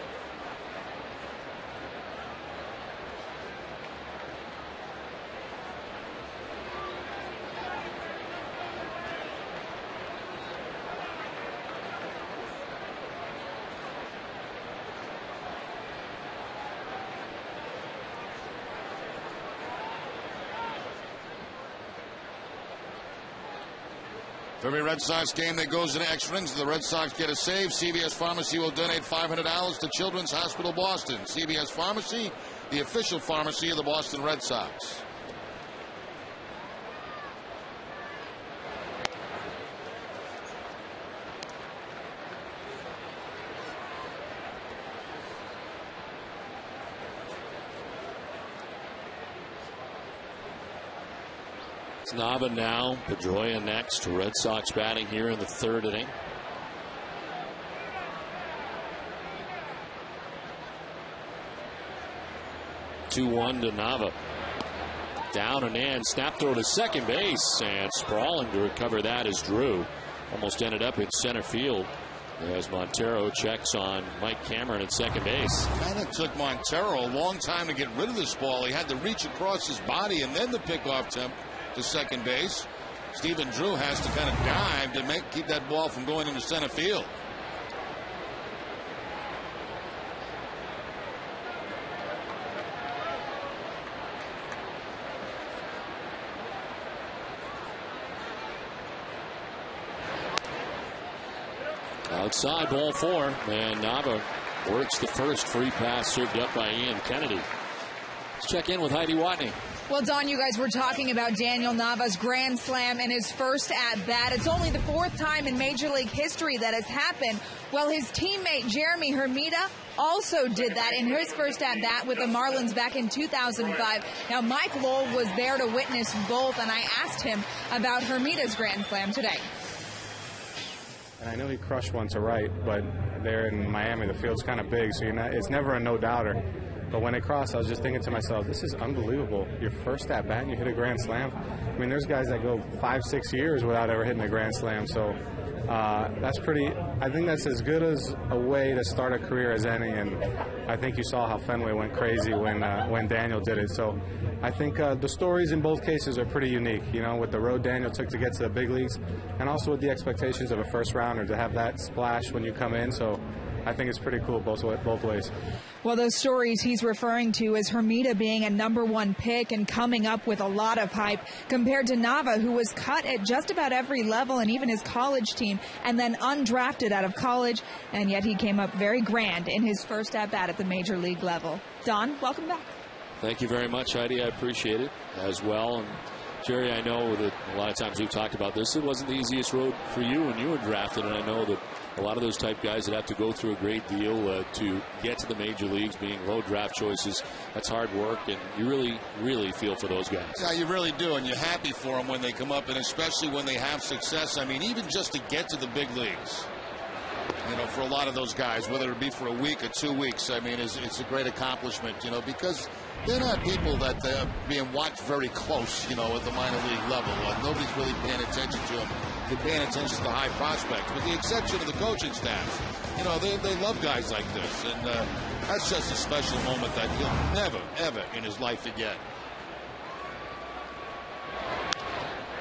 For every Red Sox game that goes into extra innings, the Red Sox get a save. CVS Pharmacy will donate $500 to Children's Hospital Boston. CVS Pharmacy, the official pharmacy of the Boston Red Sox. It's Nava now, Pedroia next. Red Sox batting here in the third inning. Two-one to Nava. Down and in, snap throw to second base, and sprawling to recover that is Drew. Almost ended up in center field as Montero checks on Mike Cameron at second base. And it took Montero a long time to get rid of this ball. He had to reach across his body and then the pickoff attempt to second base. Stephen Drew has to kind of dive to keep that ball from going into center field. Outside, ball four, and Nava works the first free pass served up by Ian Kennedy. Let's check in with Heidi Watney. Well, Don, you guys were talking about Daniel Nava's grand slam in his first at-bat. It's only the fourth time in Major League history that has happened. Well, his teammate Jeremy Hermida also did that in his first at-bat with the Marlins back in 2005. Now, Mike Lowell was there to witness both, and I asked him about Hermida's grand slam today. And I know he crushed one to right, but there in Miami, the field's kind of big, so it's never a no-doubter. But when it crossed, I was just thinking to myself, this is unbelievable. Your first at-bat and you hit a grand slam. I mean, there's guys that go 5-6 years without ever hitting a grand slam. So that's pretty – I think that's as good as a way to start a career as any. And I think you saw how Fenway went crazy when Daniel did it. So I think the stories in both cases are pretty unique, you know, with the road Daniel took to get to the big leagues and also with the expectations of a first-rounder to have that splash when you come in. So I think it's pretty cool both ways. Well, those stories he's referring to is Hermida being a #1 pick and coming up with a lot of hype compared to Nava, who was cut at just about every level and even his college team and then undrafted out of college, and yet he came up very grand in his first at-bat at the major league level. Don, welcome back. Thank you very much, Heidi. I appreciate it as well. And Jerry, I know that a lot of times we've talked about this. It wasn't the easiest road for you when you were drafted, and I know that a lot of those type guys that have to go through a great deal to get to the major leagues, being low draft choices, that's hard work, and you really, really feel for those guys. Yeah, you really do, and you're happy for them when they come up, and especially when they have success. I mean, even just to get to the big leagues, you know, for a lot of those guys, whether it be for a week or 2 weeks, I mean, it's a great accomplishment, you know, because they're not people that are being watched very close, you know, at the minor league level. Nobody's really paying attention to them. They're paying attention to the high prospects, with the exception of the coaching staff. You know, they love guys like this, and that's just a special moment that he'll never, ever in his life forget.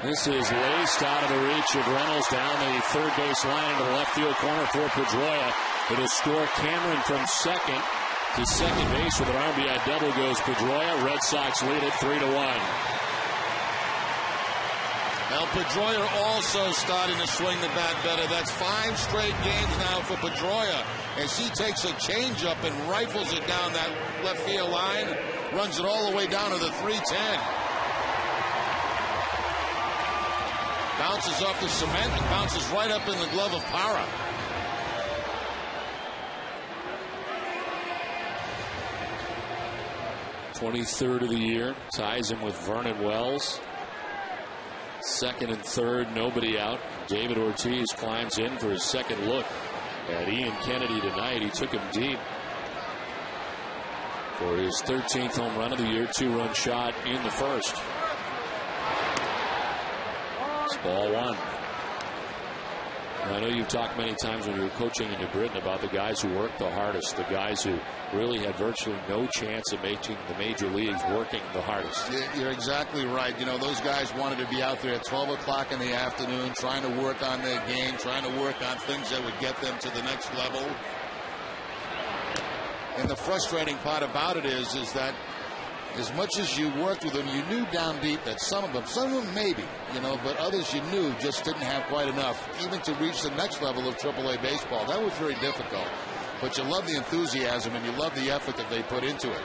This is laced out of the reach of Reynolds down the third base line into the left field corner for Pedroia. It'll score Cameron from second to second base with an RBI double goes Pedroia. Red Sox lead it 3-1. Now Pedroia also starting to swing the bat better. That's 5 straight games now for Pedroia as he takes a changeup and rifles it down that left field line, runs it all the way down to the 310. Bounces off the cement and bounces right up in the glove of Parra. '23rd of the year, ties him with Vernon Wells. Second and third, nobody out. David Ortiz climbs in for his second look at Ian Kennedy tonight. He took him deep for his 13th home run of the year, 2-run shot in the first. It's ball 1. I know you've talked many times when you were coaching in New Britain about the guys who worked the hardest, the guys who really had virtually no chance of making the major leagues working the hardest. You're exactly right. You know, those guys wanted to be out there at 12 o'clock in the afternoon trying to work on their game, trying to work on things that would get them to the next level. And the frustrating part about it is that as much as you worked with them, you knew down deep that some of them maybe, you know, but others you knew just didn't have quite enough even to reach the next level of AAA baseball. That was very difficult. But you love the enthusiasm and you love the effort that they put into it.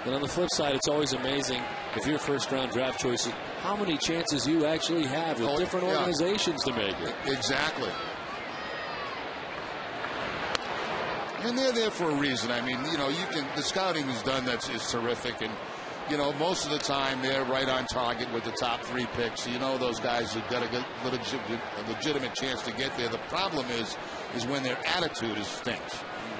And on the flip side, it's always amazing if you're first-round draft choices, how many chances you actually have with different organizations to make it. Exactly. And they're there for a reason. I mean, you know, the scouting is done is terrific, and you know, most of the time they're right on target with the top 3 picks. So you know those guys have got a legitimate chance to get there. The problem is when their attitude stinks.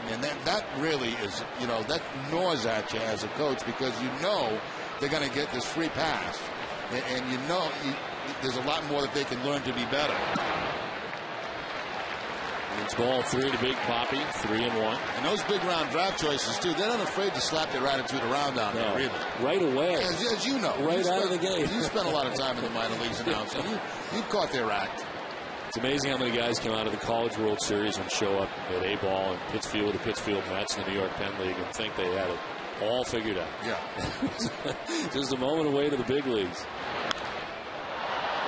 And that really is, you know, that gnaws at you as a coach because you know they're going to get this free pass. And you know there's a lot more that they can learn to be better. It's ball 3 to Big Papi, 3-1. And those big round draft choices, too, they're not afraid to slap their attitude around down there either. Right away. As you know. Right out of the game. You spent a lot of time in the minor leagues announcing. You've caught their act. It's amazing how many guys come out of the College World Series and show up at A-ball and Pittsfield, the Pittsfield Mets in the New York Penn League and think they had it all figured out. Yeah. Just a moment away to the big leagues.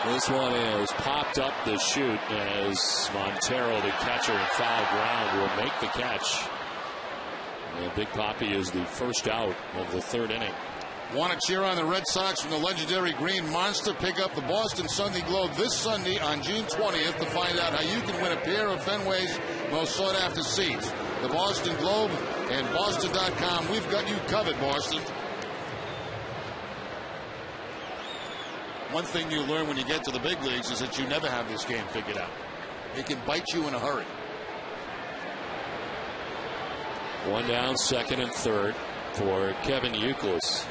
This one is popped up the chute as Montero, the catcher in foul ground, will make the catch. And Big Papi is the first out of the 3rd inning. Want to cheer on the Red Sox from the legendary Green Monster? Pick up the Boston Sunday Globe this Sunday on June 20th to find out how you can win a pair of Fenway's most sought-after seats. The Boston Globe and Boston.com. We've got you covered, Boston. One thing you learn when you get to the big leagues is that you never have this game figured out. It can bite you in a hurry. 1 down, 2nd and 3rd for Kevin Youkilis.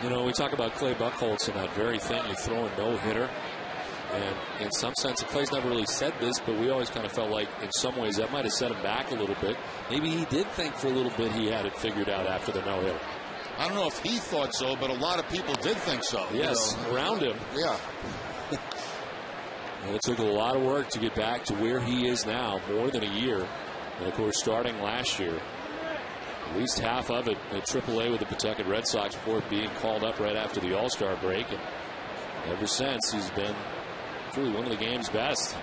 You know, we talk about Clay Buchholz and that very thing. You throw a no-hitter. And in some sense, Clay's never really said this, but we always kind of felt like in some ways that might have set him back a little bit. Maybe he did think for a little bit he had it figured out after the no-hitter. I don't know if he thought so, but a lot of people did think so. Yes, you know, around him. Yeah. And it took a lot of work to get back to where he is now, more than a year. And, of course, starting last year, at least half of it at AAA with the Pawtucket Red Sox before being called up right after the All-Star break. And ever since, he's been truly one of the game's best.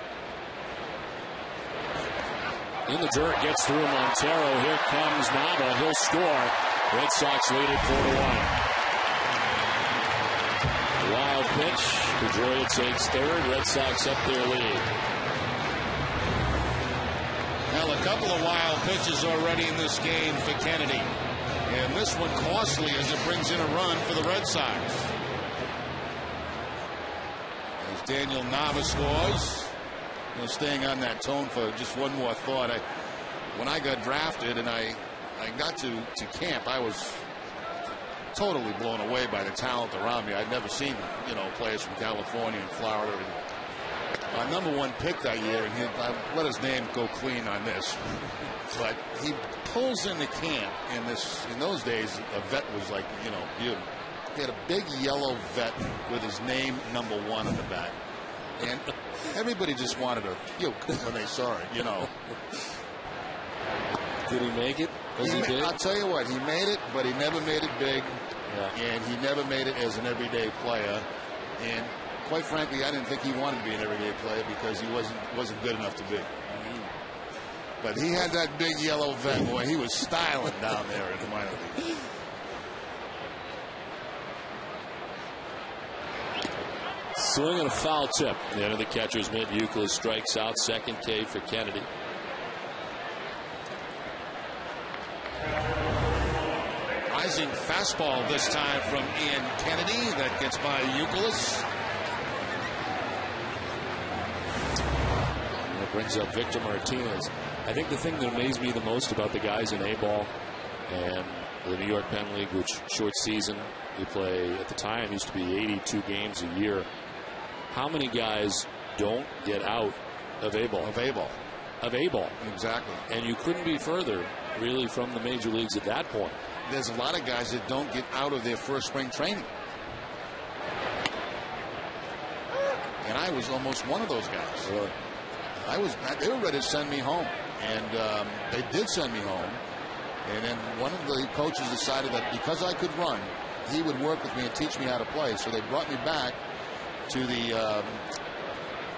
In the dirt, gets through Montero. Here comes Nava. He'll score. Red Sox lead it 4-1. Wild pitch. Pedroia takes 3rd. Red Sox up their lead. Well, a couple of wild pitches already in this game for Kennedy. And this one costly as it brings in a run for the Red Sox. Daniel Nava scores. You know, staying on that tone for just one more thought. When I got drafted and I got to camp, I was totally blown away by the talent around me. I'd never seen, you know, players from California and Florida. And our #1 pick that year, and I let his name go clean on this, but he pulls into camp, and in those days, a vet was like, you know, beautiful. He had a big yellow vet with his name #1 on the back. And everybody just wanted to puke when they saw it, you know. Did he make it? Was he big? I'll tell you what, he made it, but he never made it big. and he never made it as an everyday player. And quite frankly, I didn't think he wanted to be an everyday player because he wasn't good enough to be. But he had that big yellow vet. Boy, he was styling down there in the minor league. Swing and a foul tip. The end of the catcher's mitt. Euclid strikes out. Second K for Kennedy. Rising fastball this time from Ian Kennedy. That gets by Euclid. That brings up Victor Martinez. I think the thing that amazed me the most about the guys in A-ball and the New York Penn League, which short season, you play at the time used to be 82 games a year. How many guys don't get out of A-ball? Of A-ball. Of A-ball. Exactly. And you couldn't be further, really, from the major leagues at that point. There's a lot of guys that don't get out of their first spring training. And I was almost one of those guys. Really? They were ready to send me home. And they did send me home. And then one of the coaches decided that because I could run, he would work with me and teach me how to play. So they brought me back to the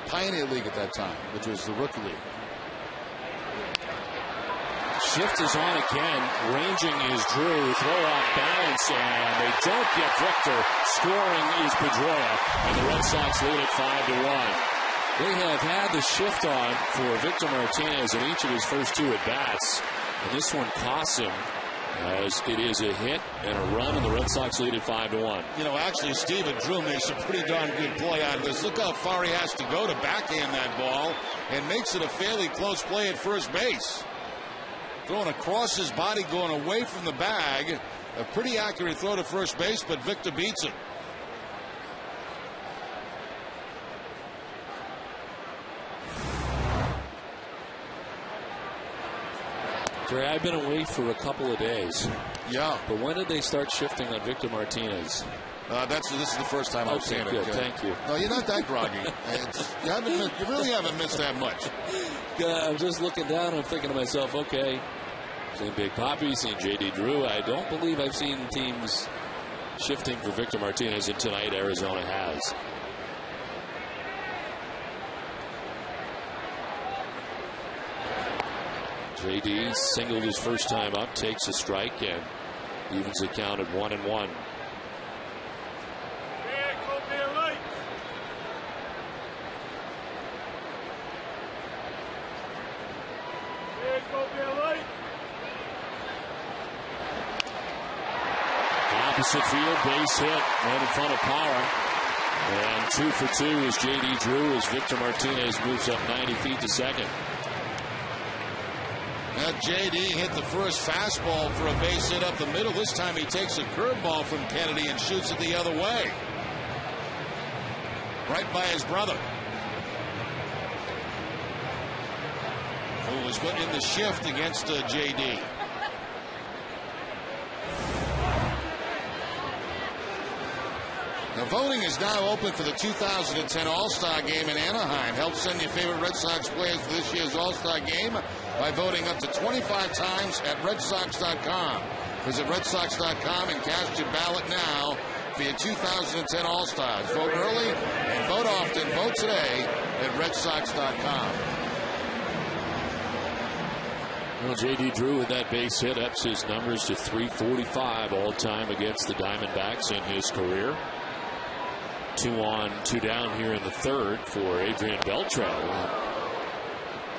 Pioneer League at that time, which was the Rookie League. Shift is on again. Ranging is Drew. Throw off balance, and they don't get Victor. Scoring is Pedroia, and the Red Sox lead it 5-1. They have had the shift on for Victor Martinez in each of his first two at-bats, and this one costs him as it is a hit and a run, and the Red Sox lead it 5-1. You know, actually, Steven Drew makes a pretty darn good play out of this. Look how far he has to go to backhand that ball, and makes it a fairly close play at first base. Throwing across his body, going away from the bag. A pretty accurate throw to first base, but Victor beats it. Jerry, I've been away for a couple of days. Yeah. But when did they start shifting on Victor Martinez? This is the first time I've seen it. Good. Thank you. No, you're not that groggy. You really haven't missed that much. I'm just looking down and I'm thinking to myself, okay, seen Big Papi, seen J.D. Drew. I don't believe I've seen teams shifting for Victor Martinez, and tonight Arizona has. J.D. singled his first time up, takes a strike, and evens the count at 1-1. Opposite field, base hit, right in front of Power. And 2 for 2 is J.D. Drew as Victor Martinez moves up 90 feet to second. Now J.D. hit the first fastball for a base hit up the middle. This time he takes a curveball from Kennedy and shoots it the other way. Right by his brother, who was put in the shift against J.D. Now voting is now open for the 2010 All-Star Game in Anaheim. Help send your favorite Red Sox players to this year's All-Star Game by voting up to 25 times at RedSox.com. Visit RedSox.com and cast your ballot now for your 2010 All-Stars. Vote early and vote often. Vote today at RedSox.com. Well, J.D. Drew with that base hit ups his numbers to 345 all-time against the Diamondbacks in his career. 2 on, 2 down here in the third for Adrian Beltre.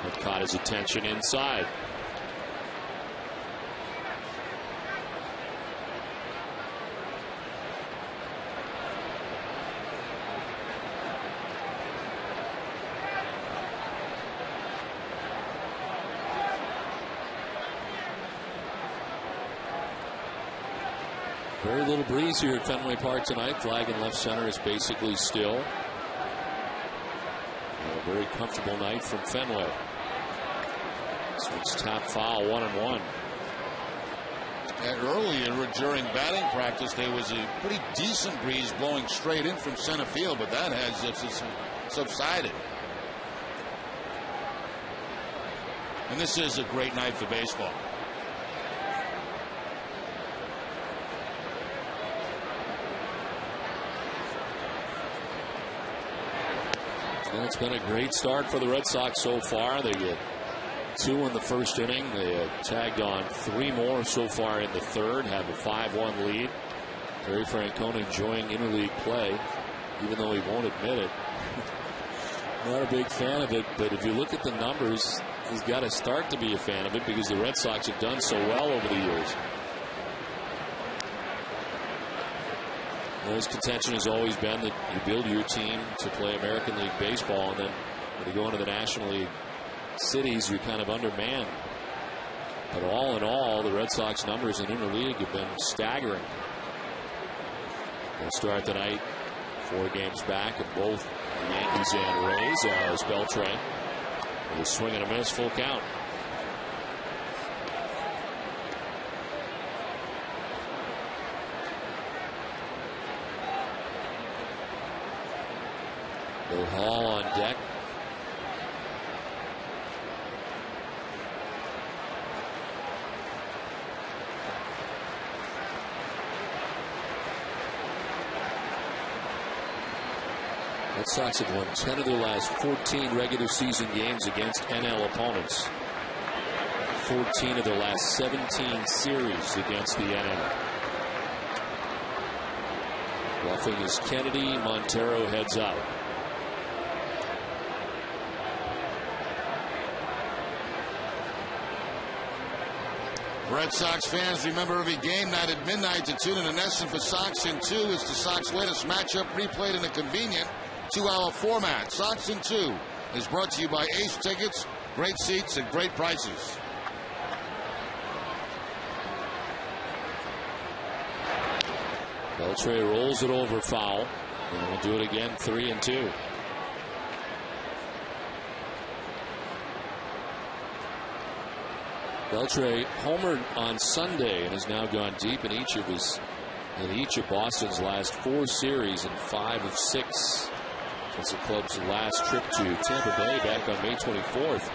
That caught his attention inside. Very little breeze here at Fenway Park tonight. Flag in left center is basically still. A very comfortable night from Fenway. This one's top foul, 1-1. And earlier during batting practice, there was a pretty decent breeze blowing straight in from center field, but that has subsided. And this is a great night for baseball. And it's been a great start for the Red Sox so far. They get 2 in the first inning. They have tagged on 3 more so far in the third, have a 5-1 lead. Terry Francona enjoying interleague play, even though he won't admit it. Not a big fan of it, but if you look at the numbers, he's got to start to be a fan of it because the Red Sox have done so well over the years. His contention has always been that you build your team to play American League Baseball, and then when you go into the National League cities, you're kind of undermanned. But all in all, the Red Sox numbers in interleague have been staggering. They'll start tonight 4 games back of both the Yankees and Rays as Beltran with a swing and a miss, full count. Bill Hall on deck. Red Sox have won 10 of their last 14 regular season games against NL opponents. 14 of their last 17 series against the NL. Roughing is Kennedy. Montero heads out. Red Sox fans remember every game night at midnight to tune in to Nesson for Sox in 2. It's the Sox latest matchup replayed in a convenient 2-hour format. Sox in 2 is brought to you by Ace Tickets. Great seats and great prices. Beltre rolls it over foul. And we'll do it again, 3-2. Beltre homered on Sunday and has now gone deep in each of Boston's last 4 series and 5 of 6 since the club's last trip to Tampa Bay back on May 24th.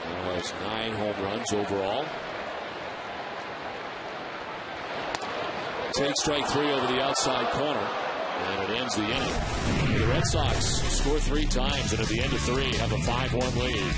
Now has 9 home runs overall. Take strike 3 over the outside corner, and it ends the inning. The Red Sox score 3 times, and at the end of 3 have a 5-1 lead.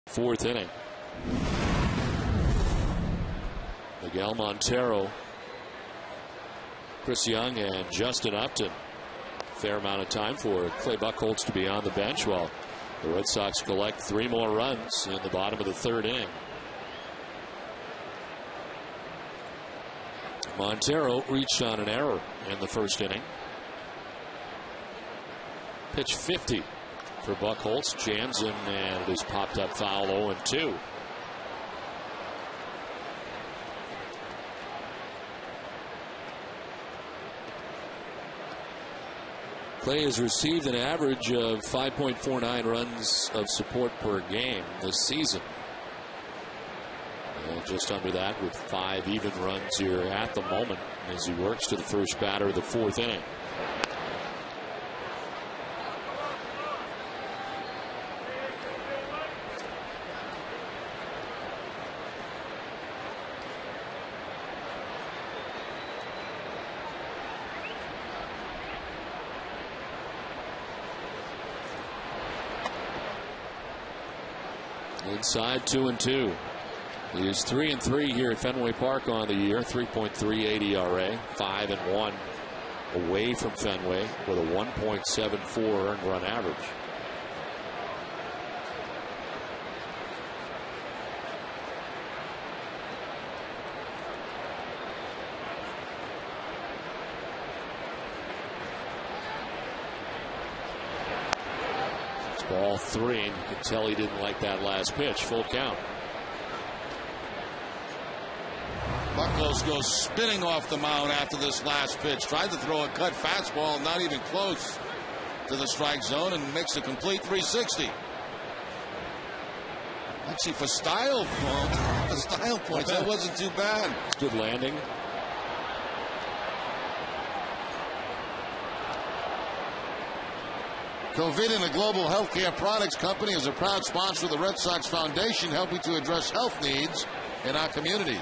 Fourth inning. Miguel Montero, Chris Young, and Justin Upton. Fair amount of time for Clay Buchholz to be on the bench while The Red Sox collect 3 more runs in the bottom of the 3rd inning. Montero reached on an error in the 1st inning. Pitch 50 for Buchholz. Jams in, and it is popped up foul. 0-2. Clay has received an average of 5.49 runs of support per game this season. And just under that with 5 even runs here at the moment as he works to the first batter of the 4th inning. Inside 2-2. He is 3-3 here at Fenway Park on the year. 3.38 ERA. 5-1 away from Fenway with a 1.74 earned run average. Ball 3, and you can tell he didn't like that last pitch. Full count. Buchholz goes spinning off the mound after this last pitch. Tried to throw a cut fastball, not even close to the strike zone, and makes a complete 360. Actually, for style points, that wasn't too bad. Good landing. Covidien, a global healthcare products company, is a proud sponsor of the Red Sox Foundation, helping to address health needs in our communities.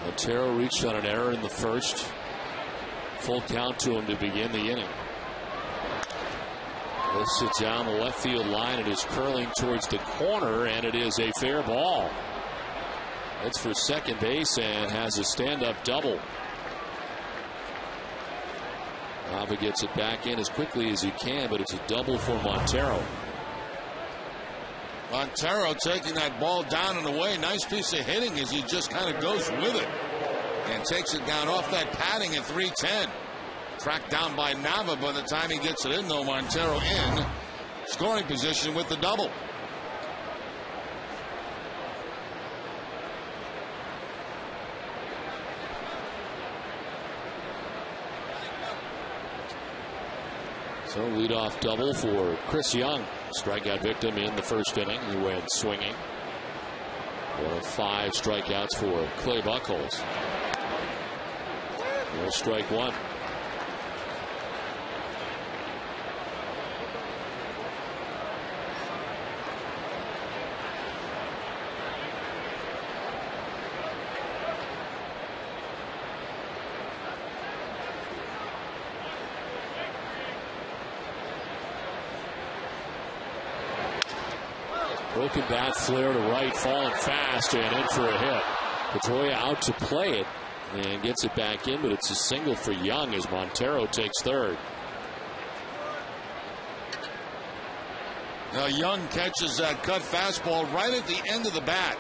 Montero reached on an error in the 1st. Full count to him to begin the inning. This is down the left field line. It is curling towards the corner, and it is a fair ball. It's for second base and has a stand-up double. Nava gets it back in as quickly as he can, but it's a double for Montero. Montero taking that ball down and away. Nice piece of hitting as he just kind of goes with it and takes it down off that padding at 310. Tracked down by Nava by the time he gets it in, though. Montero in scoring position with the double. So leadoff double for Chris Young. Strikeout victim in the 1st inning. He went swinging. 1 of 5 strikeouts for Clay Buchholz. No strike 1. Broken bat, flare to right, falling fast and in for a hit. Pedroia out to play it and gets it back in, but it's a single for Young as Montero takes 3rd. Now Young catches that cut fastball right at the end of the bat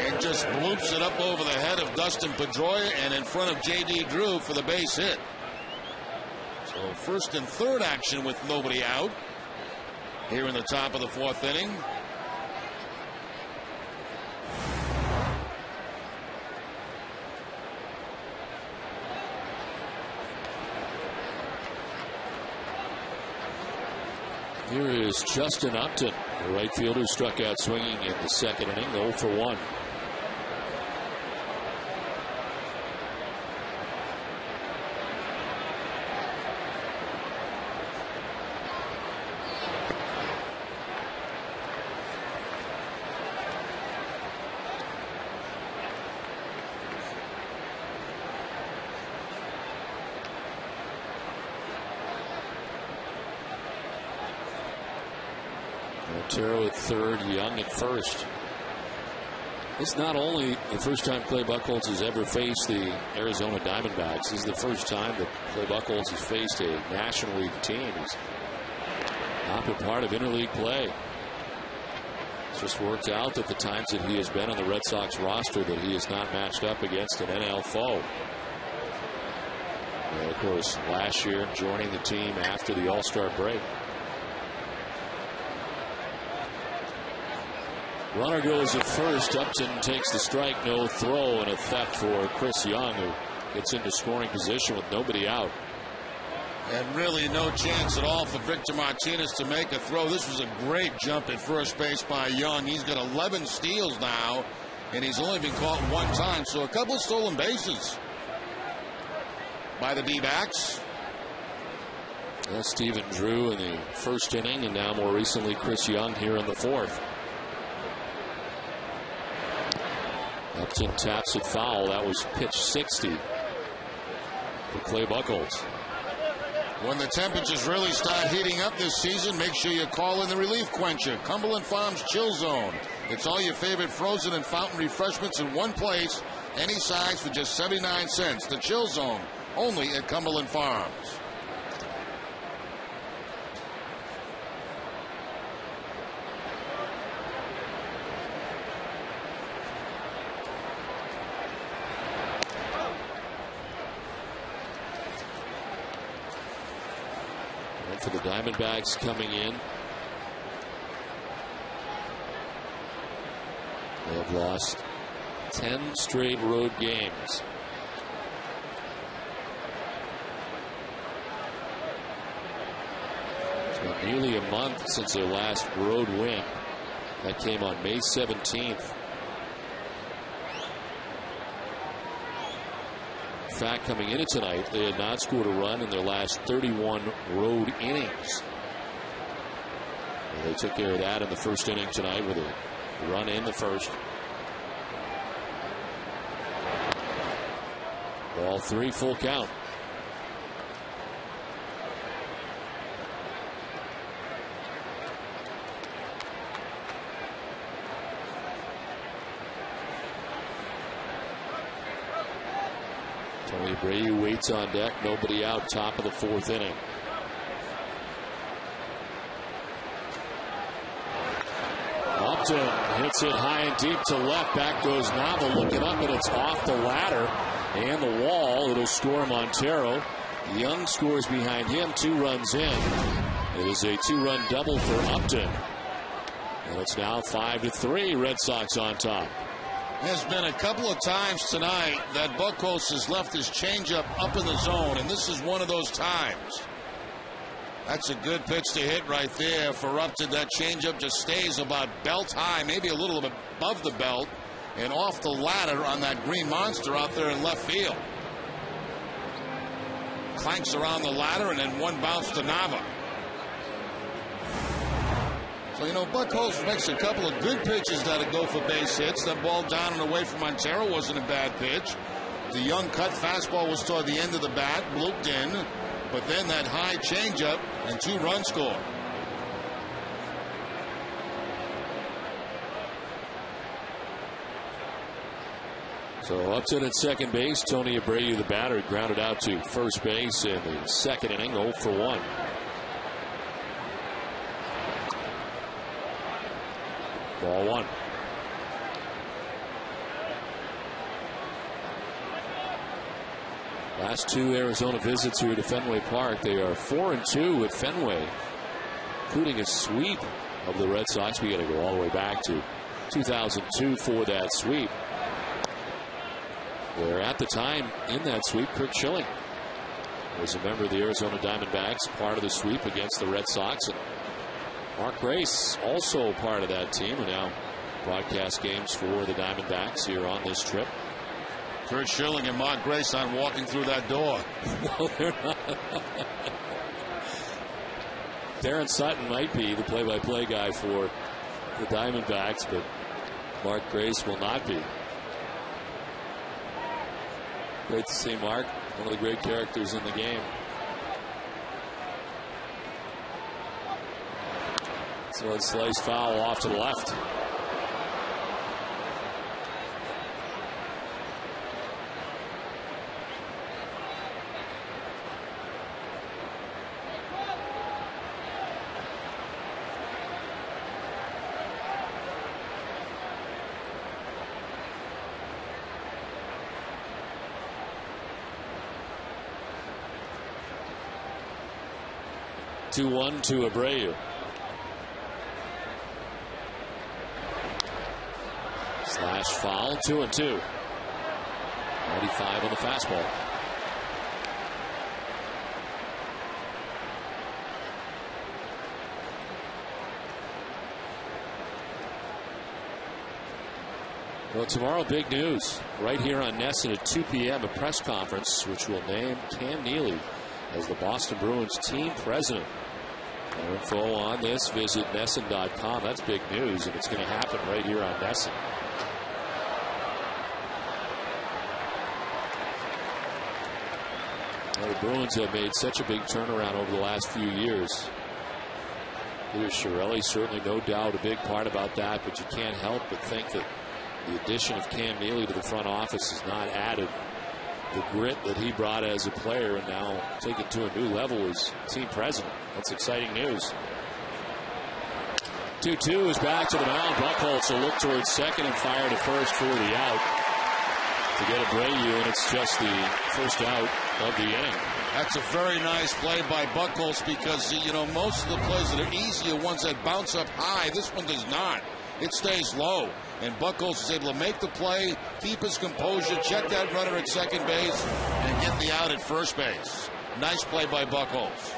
and just bloops it up over the head of Dustin Pedroia and in front of J.D. Drew for the base hit. So 1st and 3rd action with nobody out here in the top of the 4th inning. Here is Justin Upton, the right fielder, struck out swinging in the 2nd inning, 0 for 1. Montero at 3rd, Young at 1st. It's not only the first time Clay Buchholz has ever faced the Arizona Diamondbacks. This is the first time that Clay Buchholz has faced a National League team. He's not been part of interleague play. It's just worked out that the times that he has been on the Red Sox roster that he has not matched up against an NL foe. And of course, last year joining the team after the All-Star break. Runner goes at first. Upton takes the strike, no throw, and a theft for Chris Young, who gets into scoring position with nobody out. And really no chance at all for Victor Martinez to make a throw. This was a great jump at first base by Young. He's got 11 steals now, and he's only been caught one time. So a couple of stolen bases by the D-backs. Stephen Drew in the first inning, and now more recently Chris Young here in the fourth. Upton taps it foul. That was pitch 60 for Clay Buchholz. When the temperatures really start heating up this season, make sure you call in the relief quencher, Cumberland Farms Chill Zone. It's all your favorite frozen and fountain refreshments in one place, any size for just 79 cents. The Chill Zone, only at Cumberland Farms. For the Diamondbacks coming in, they have lost 10 straight road games. It's been nearly a month since their last road win. That came on May 17th. In fact, coming into tonight, they had not scored a run in their last 31 road innings. And they took care of that in the first inning tonight with a run in the first. Ball three, full count. Tony Abreu waits on deck. Nobody out. Top of the fourth inning. Upton hits it high and deep to left. Back goes Nava looking up, and it's off the ladder and the wall. It'll score Montero. Young scores behind him. 2 runs in. It is a 2-run double for Upton. And it's now 5-3. Red Sox on top. There's been a couple of times tonight that Buchholz has left his changeup up in the zone, and this is one of those times. That's a good pitch to hit right there for Upton. That changeup just stays about belt high, maybe a little bit above the belt, and off the ladder on that green monster out there in left field. Clanks around the ladder, and then one bounce to Nava. So, you know, Buchholz makes a couple of good pitches that'll go for base hits. That ball down and away from Montero wasn't a bad pitch. The Young cut fastball was toward the end of the bat, looped in, but then that high changeup and 2-run score. So Upton at second base. Tony Abreu, the batter, grounded out to first base in the second inning, 0 for 1. Ball 1. Last 2 Arizona visits here to Fenway Park. They are 4-2 at Fenway, including a sweep of the Red Sox. We got to go all the way back to 2002 for that sweep. Where at the time in that sweep, Kirk Schilling was a member of the Arizona Diamondbacks, part of the sweep against the Red Sox. And Mark Grace also part of that team, and now broadcast games for the Diamondbacks here on this trip. Kurt Schilling and Mark Grace aren't walking through that door. No, they're not. Darren Sutton might be the play-by-play guy for the Diamondbacks, but Mark Grace will not be. Great to see Mark, one of the great characters in the game. So it's sliced foul off to the left. 2-1 to Abreu. Slash foul, 2-2. 95 on the fastball. Well, tomorrow, big news. Right here on NESN at 2 p.m., a press conference which will name Cam Neely as the Boston Bruins team president. For info on this, visit NESN.com. That's big news, and it's going to happen right here on NESN. Well, the Bruins have made such a big turnaround over the last few years. Peter Chiarelli, certainly no doubt a big part about that, but you can't help but think that the addition of Cam Neely to the front office has not added the grit that he brought as a player, and now taken to a new level as team president. That's exciting news. 2-2 is back to the mound. Buchholz will look towards second and fire to first for the out to get Abreu, and it's just the first out of the inning. That's a very nice play by Buchholz, because, you know, most of the plays that are easy are ones that bounce up high. This one does not. It stays low. And Buchholz is able to make the play, keep his composure, check that runner at second base, and get the out at first base. Nice play by Buchholz.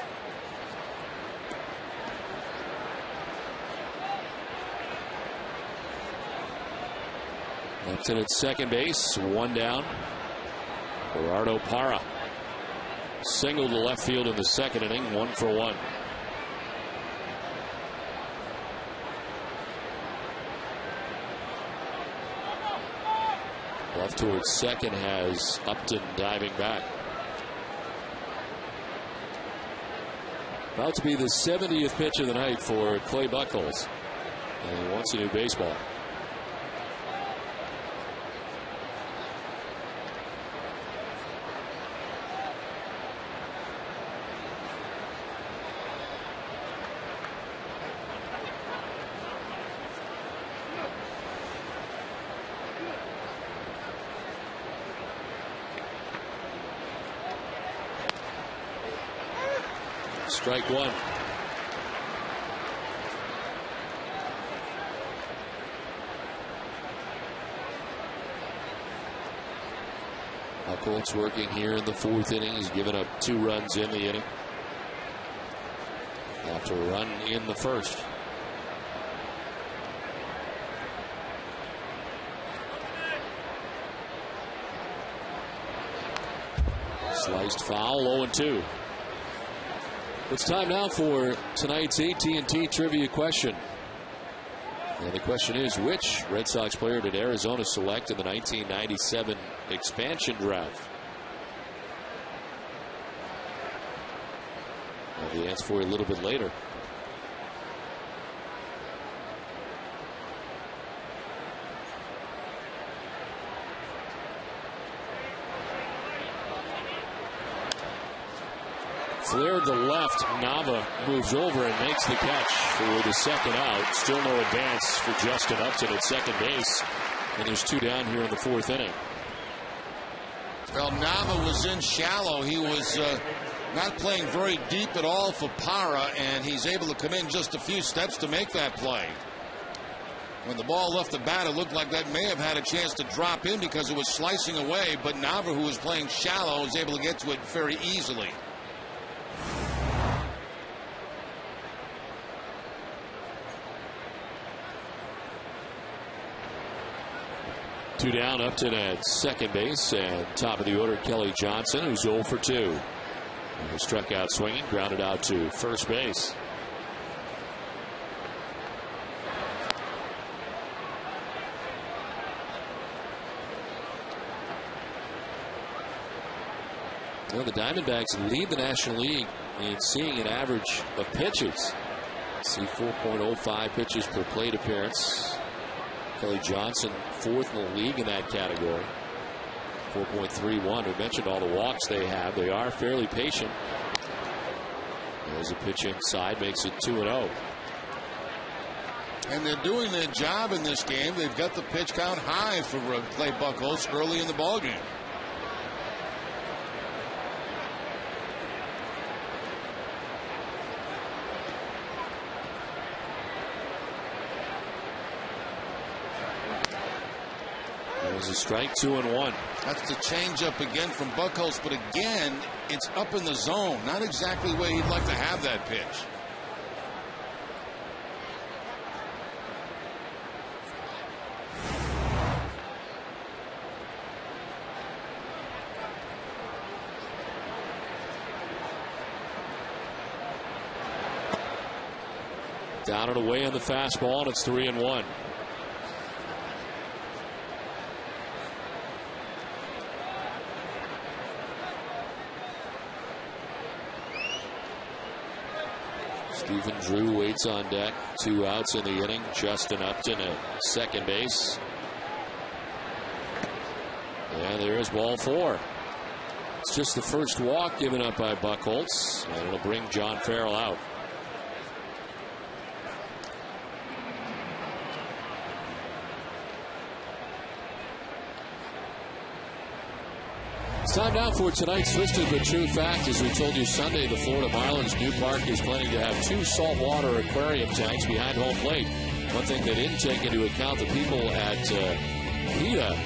Upton at second base, one down. Gerardo Parra singled to left field in the second inning, 1-for-1. Left towards second has Upton diving back. About to be the 70th pitch of the night for Clay Buchholz, and he wants a new baseball. Strike one. Buchholz working here in the fourth inning. He's given up 2 runs in the inning after a run in the first. Sliced foul, 0-2. It's time now for tonight's AT&T trivia question. And the question is, which Red Sox player did Arizona select in the 1997 expansion draft? I'll have the answer for you a little bit later. Flared to left. Nava moves over and makes the catch for the second out. Still no advance for Justin Upton at second base. And there's 2 down here in the fourth inning. Well, Nava was in shallow. He was not playing very deep at all for Parra, and he's able to come in just a few steps to make that play. When the ball left the bat, it looked like that may have had a chance to drop in because it was slicing away, but Nava, who was playing shallow, was able to get to it very easily. Two down, Upton at second base, and top of the order, Kelly Johnson, who's 0 for 2. He struck out swinging, grounded out to first base. Well, the Diamondbacks lead the National League in seeing an average of pitches. See 4.05 pitches per plate appearance. Kelly Johnson, 4th in the league in that category. 4.31. We mentioned all the walks they have. They are fairly patient. There's a pitch inside, makes it 2-0. And they're doing their job in this game. They've got the pitch count high for Clay Buchholz early in the ballgame. There's a strike, 2-1. That's the changeup again from Buchholz, but again, it's up in the zone. Not exactly where he'd like to have that pitch. Down and away on the fastball, and it's 3-1. Stephen Drew waits on deck. 2 outs in the inning. Justin Upton at second base. And there's ball 4. It's just the first walk given up by Buchholz, and it'll bring John Farrell out. It's time now for tonight's Twisted but True Fact. As we told you Sunday, the Florida Marlins new park is planning to have 2 saltwater aquarium tanks behind home plate. One thing they didn't take into account, the people at PETA,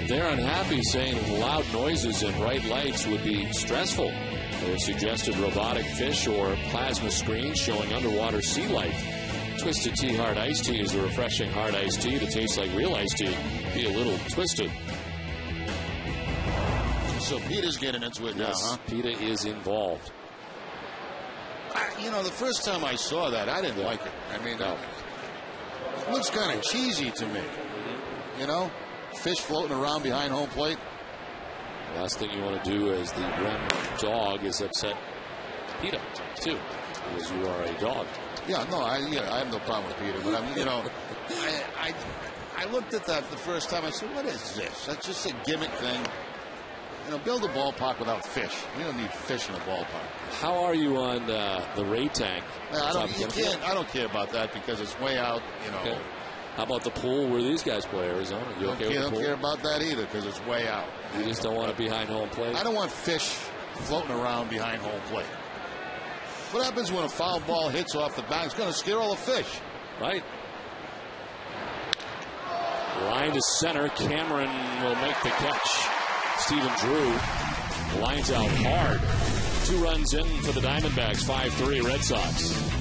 they're unhappy, saying that loud noises and bright lights would be stressful. They suggested robotic fish or plasma screens showing underwater sea life. Twisted Tea Hard Iced Tea is a refreshing hard iced tea that tastes like real iced tea. Be a little twisted. So PETA's getting into it now, huh? PETA is involved. You know, the first time I saw that, I didn't like it. I mean, it looks kind of cheesy to me. You know, fish floating around behind home plate. Last thing you want to do as the Ren dog is upset PETA, too, because you are a dog. Yeah, no, I have no problem with PETA, but I'm, you know, I looked at that the first time. I said, what is this? That's just a gimmick thing. You know, build a ballpark without fish. We don't need fish in a ballpark. How are you on the Ray tank? I don't care about that because it's way out. You know. Okay. How about the pool where these guys play, Arizona? You okay with the pool? I don't care about that either because it's way out. You just don't want it behind home plate? I don't want fish floating around behind home plate. What happens when a foul ball hits off the bat? It's going to scare all the fish. Right. Line to center. Cameron will make the catch. Stephen Drew lines out hard. 2 runs in for the Diamondbacks. 5-3 Red Sox.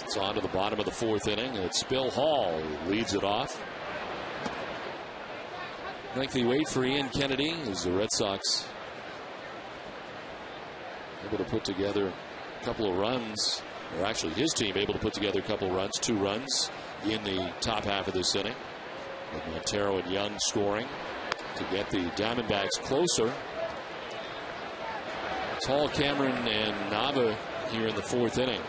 It's on to the bottom of the 4th inning. It's Bill Hall who leads it off. Lengthy wait for Ian Kennedy as the Red Sox able to put together a couple of runs, or actually his team able to put together a couple of runs, 2 runs in the top half of this inning. With Montero and Young scoring to get the Diamondbacks closer. It's Hall, Cameron, and Nava here in the 4th inning.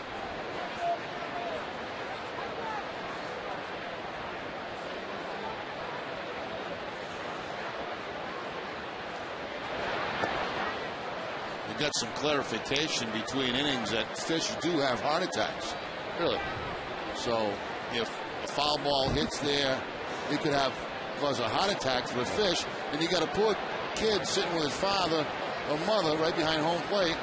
We got some clarification between innings that fish do have heart attacks. Really. So if a foul ball hits there, it could cause a heart attack to the fish, and you got a poor kid sitting with his father or mother right behind home plate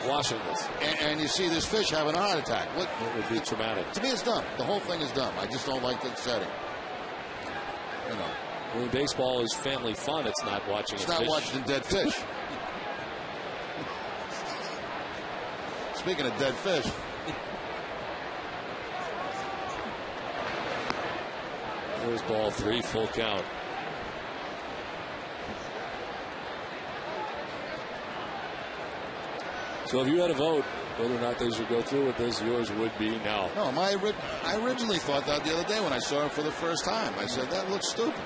watching this, and you see this fish having a heart attack. What it would be traumatic. To me, it's dumb. The whole thing is dumb. I just don't like that setting. You know, when baseball is family fun, it's not watching. It's not watching dead fish. Speaking of dead fish. There's ball 3, full count. So if you had a vote whether or not they should go through with this, yours would be no. No, I originally thought that the other day when I saw it for the first time. I said, that looks stupid.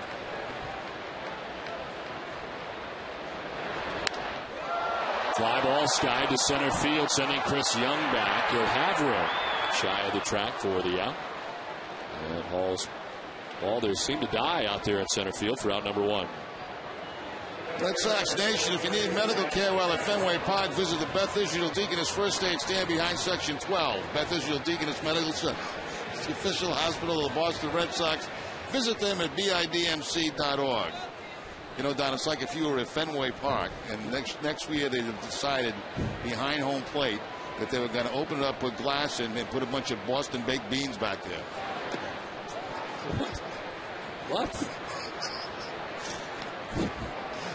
Fly ball skied to center field, sending Chris Young back. He'll have room shy of the track for the out. And Hall's ball, they seem to die out there in center field for out number 1. Red Sox Nation, if you need medical care while at Fenway Park, visit the Beth Israel Deaconess First Aid Stand behind Section 12. Beth Israel Deaconess Medical Center. It's the official hospital of the Boston Red Sox. Visit them at bidmc.org. You know, Don, it's like if you were at Fenway Park, and next year they decided behind home plate that they were going to open it up with glass and put a bunch of Boston baked beans back there. What?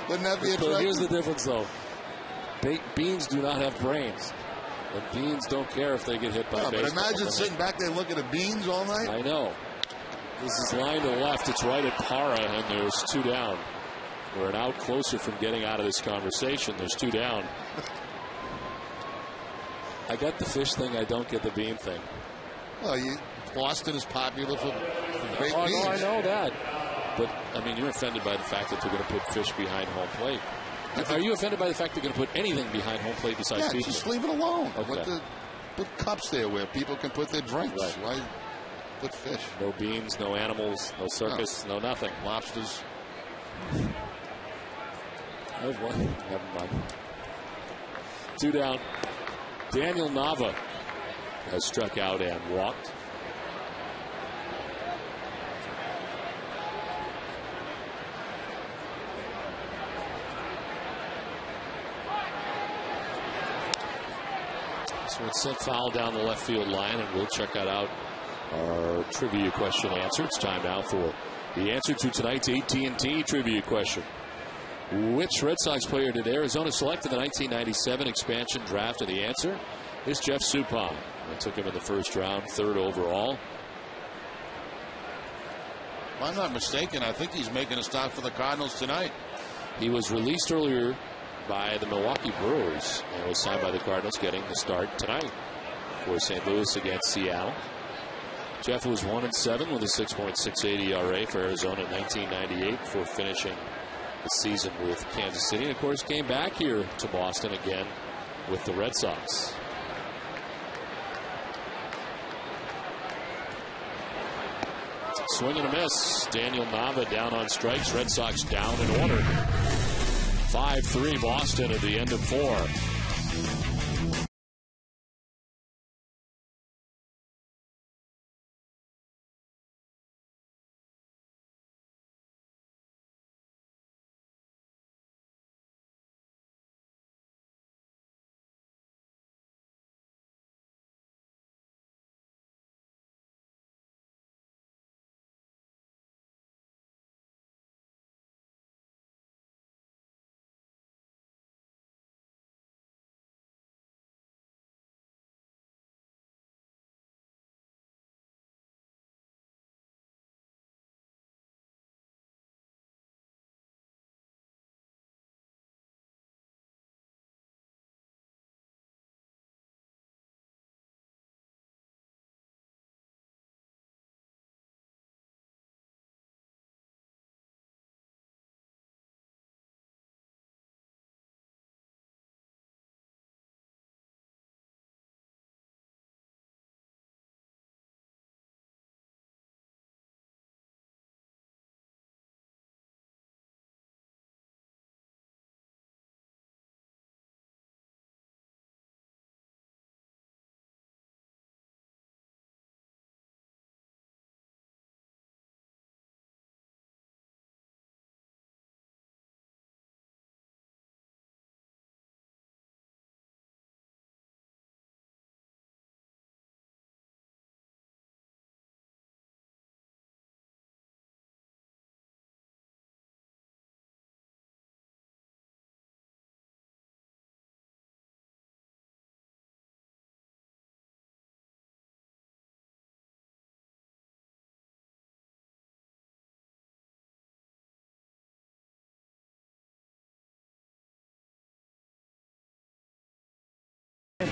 Wouldn't that be attractive? Here's the difference, though. Baked beans do not have brains. And beans don't care if they get hit by baseball. But imagine sitting back there looking at beans all night. I know. This is line to left. It's right at Para, and there's 2 down. We're an out closer from getting out of this conversation. There's 2 down. I got the fish thing. I don't get the bean thing. Well, Boston is popular for great beans. No, I know that. But, I mean, you're offended by the fact that they're going to put fish behind home plate. Are you offended by the fact they're going to put anything behind home plate besides beans? Just leave it alone. Okay. Put cups there where people can put their drinks. Right. Why put fish? No beans, no animals, no circus, no nothing. Lobsters. There's one. Never mind. 2 down. Daniel Nava has struck out and walked. So it's sent foul down the left field line, and we'll check that out. Our trivia question answer. It's time now for the answer to tonight's AT&T trivia question. Which Red Sox player did Arizona select in the 1997 expansion draft? And the answer is Jeff Suppan. They took him in the first round, 3rd overall. If I'm not mistaken, I think he's making a start for the Cardinals tonight. He was released earlier by the Milwaukee Brewers and was signed by the Cardinals, getting the start tonight for St. Louis against Seattle. Jeff was 1-7 with a 6.68 ERA for Arizona in 1998 before finishing the season with Kansas City, and of course came back here to Boston again with the Red Sox. Swing and a miss. Daniel Nava down on strikes. Red Sox down in order. 5-3 Boston at the end of 4.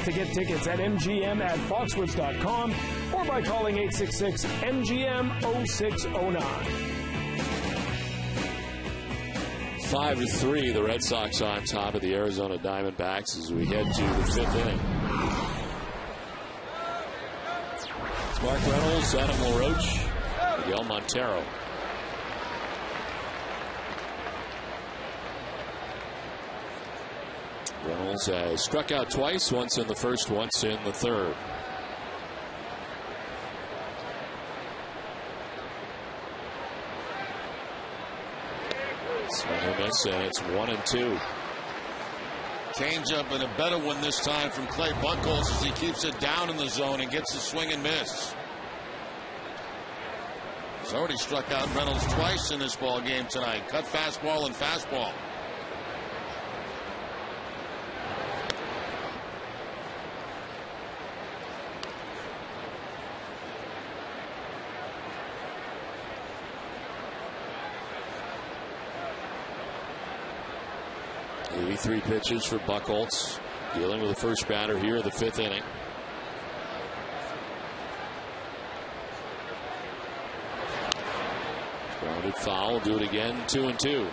to get tickets at mgm@foxwoods.com or by calling 866-MGM-0609. 5-3, the Red Sox on top of the Arizona Diamondbacks as we head to the 5th inning. It's Mark Reynolds, Adam LaRoche, Miguel Montero. Reynolds has struck out twice, once in the first, once in the third. Swing and miss, and it's 1-2. Change up and a better one this time from Clay Buchholz as he keeps it down in the zone and gets the swing and miss. He's already struck out Reynolds twice in this ball game tonight. Cut fastball and fastball. Three pitches for Buchholz, dealing with the first batter here in the 5th inning. Grounded foul, do it again, 2-2.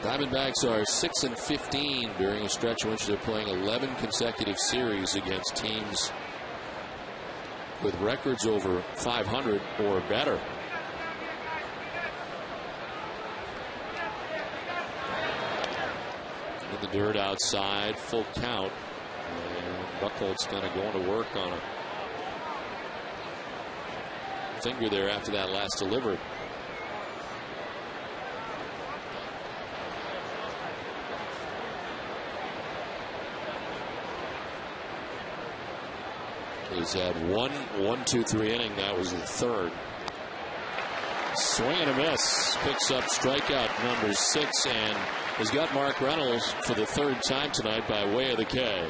Diamondbacks are 6-15 during a stretch in which they're playing 11 consecutive series against teams with records over 500 or better. The dirt outside, full count, and Buchholz kind of going to work on a finger there after that last delivery. He's had 1-2-3 inning. That was the third. Swing and a miss. Picks up strikeout number 6 and has got Mark Reynolds for the third time tonight by way of the K.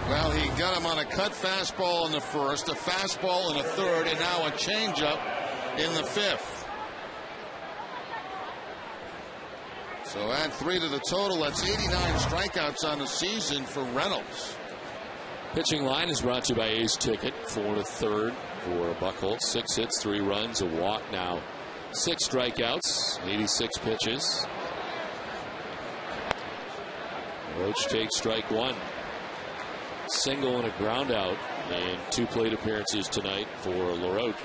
Well, he got him on a cut fastball in the first, a fastball in the third, and now a changeup in the 5th. So add 3 to the total. That's 89 strikeouts on the season for Reynolds. Pitching line is brought to you by A's Ticket. 4 to third for Buchholz. 6 hits, 3 runs, a walk now. 6 strikeouts, 86 pitches. Roach takes strike 1. Single and a ground out, and 2 plate appearances tonight for LaRoche.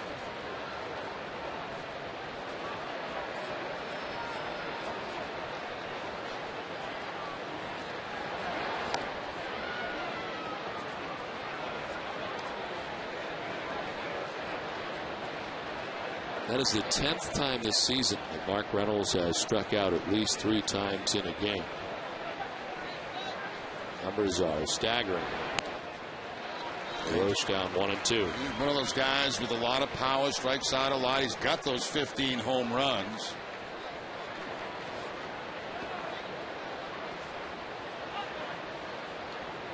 That is the 10th time this season that Mark Reynolds has struck out at least 3 times in a game. Numbers are staggering. LaRoche down 1-2. He's one of those guys with a lot of power, strikes out a lot. He's got those 15 home runs.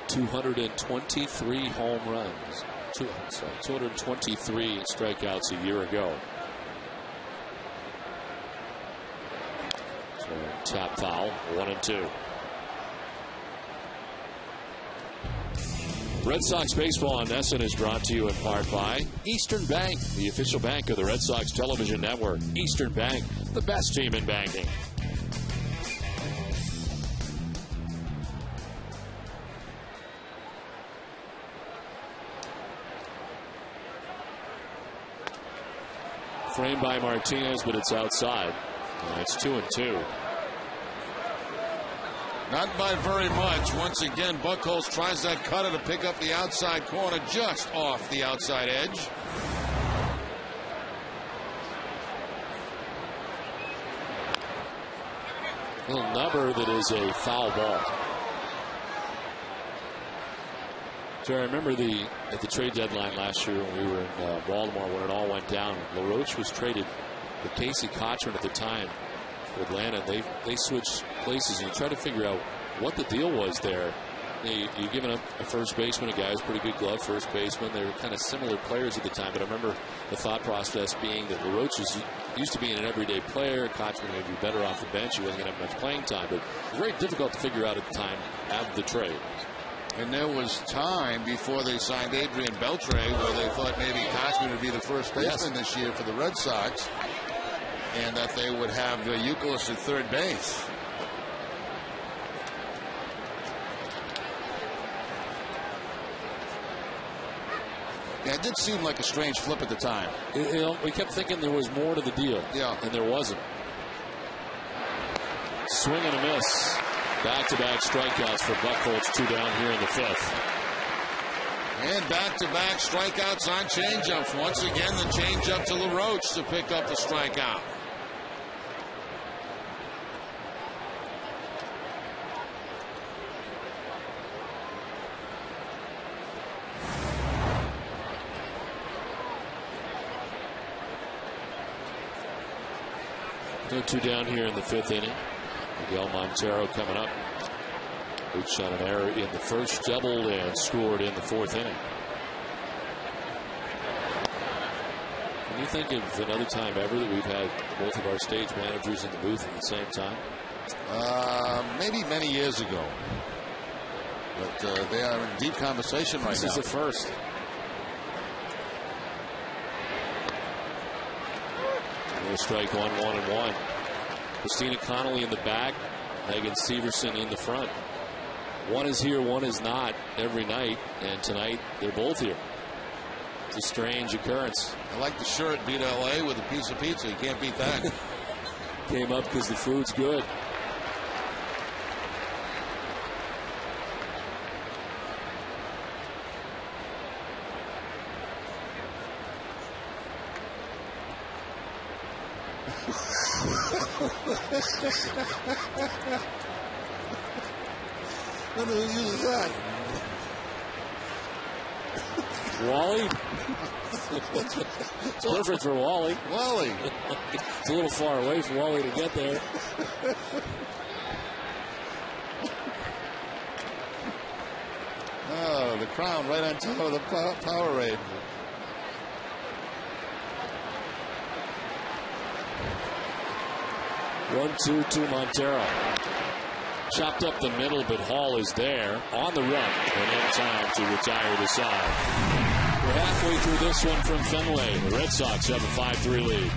.223 home runs. 223 strikeouts a year ago. So tap foul, 1-2. Red Sox baseball on NESN is brought to you in part by Eastern Bank, the official bank of the Red Sox television network. Eastern Bank, the best team in banking. Framed by Martinez, but it's outside. And it's 2-2. Not by very much. Once again, Buchholz tries that cutter to pick up the outside corner just off the outside edge. Little number that is a foul ball. So I remember at the trade deadline last year when we were in Baltimore when it all went down. LaRoche was traded with Casey Cochran at the time for Atlanta. They switched places and you try to figure out what the deal was there. You're giving up a first baseman, a guy who's pretty good glove first baseman. They were kind of similar players at the time, but I remember the thought process being that LaRoche is used to being an everyday player. Kochman may be better off the bench. He wasn't going to have much playing time, but it was very difficult to figure out at the time after the trade. And there was time before they signed Adrian Beltre where they thought maybe Kochman would be the first baseman this year for the Red Sox, and that they would have Youkilis at third base. Yeah, it did seem like a strange flip at the time. We kept thinking there was more to the deal. Yeah. And there wasn't. Swing and a miss. Back-to-back strikeouts for Buchholz. 2 down here in the 5th. And back-to-back strikeouts on changeups. Once again, the changeup to LaRoche to pick up the strikeout. No 2 down here in the 5th inning. Miguel Montero coming up. Luke shot an error in the first, doubled and scored in the 4th inning. Can you think of another time ever that we've had both of our stage managers in the booth at the same time? Maybe many years ago. But they are in deep conversation right now. This is the first. Strike 1, 1-1. Christina Connolly in the back, Megan Severson in the front. One is here, one is not every night, and tonight they're both here. It's a strange occurrence. I like the shirt, beat LA with a piece of pizza. You can't beat that. Came up because the food's good. Who uses that? Wally? It's perfect for Wally. Wally. It's a little far away for Wally to get there. Oh, the crown right on top of the Powerade. One, two to Montero. Chopped up the middle, but Hall is there on the run and in time to retire the side. We're halfway through this one from Fenway. The Red Sox have a 5-3 lead.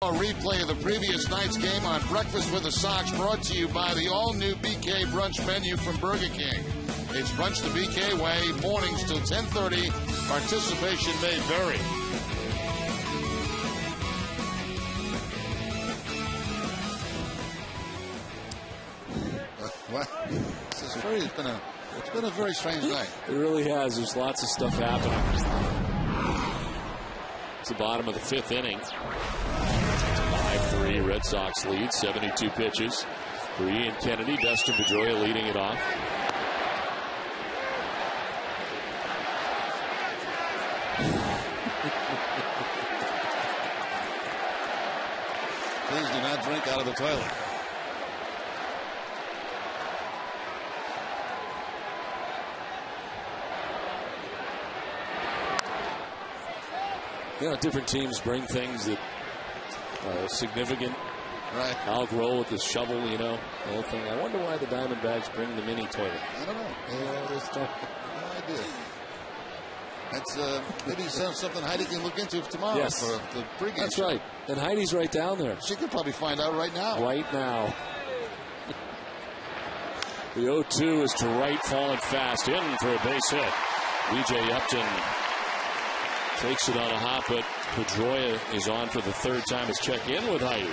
A replay of the previous night's game on Breakfast with the Sox, brought to you by the all-new BK Brunch menu from Burger King. It's Brunch the BK Way, mornings till 10:30. Participation may vary. What? It's been a very strange night. It really has. There's lots of stuff happening. It's the bottom of the 5th inning. 5-3 Red Sox lead, 72 pitches. For Ian Kennedy, Dustin Pedroia leading it off. Please do not drink out of the toilet. You know, different teams bring things that are significant. Right. Al Grohl with the shovel, you know, the whole thing. I wonder why the Diamondbacks bring the mini toilet. I don't know. No idea. That's maybe something Heidi can look into tomorrow. Yes. For the pregame. That's right. And Heidi's right down there. She could probably find out right now. Right now. The 0-2 is to right, falling fast in for a base hit. B.J. Upton takes it on a hop, but Pedroia is on for the 3rd time as check in with Heidi.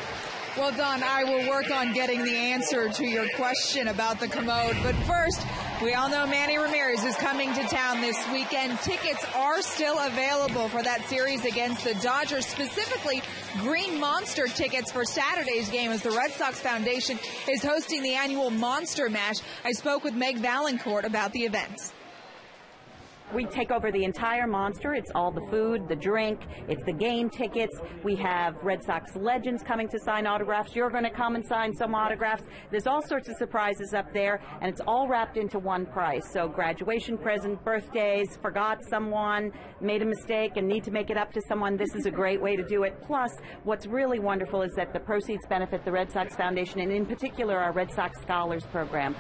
Well, Don, I will work on getting the answer to your question about the commode. But first, we all know Manny Ramirez is coming to town this weekend. Tickets are still available for that series against the Dodgers, specifically Green Monster tickets for Saturday's game as the Red Sox Foundation is hosting the annual Monster Mash. I spoke with Meg Valancourt about the event. We take over the entire Monster. It's all the food, the drink, it's the game tickets. We have Red Sox legends coming to sign autographs. You're going to come and sign some autographs. There's all sorts of surprises up there, and it's all wrapped into one price. So graduation present, birthdays, forgot someone, made a mistake and need to make it up to someone, this is a great way to do it. Plus, what's really wonderful is that the proceeds benefit the Red Sox Foundation, and in particular our Red Sox Scholars Program.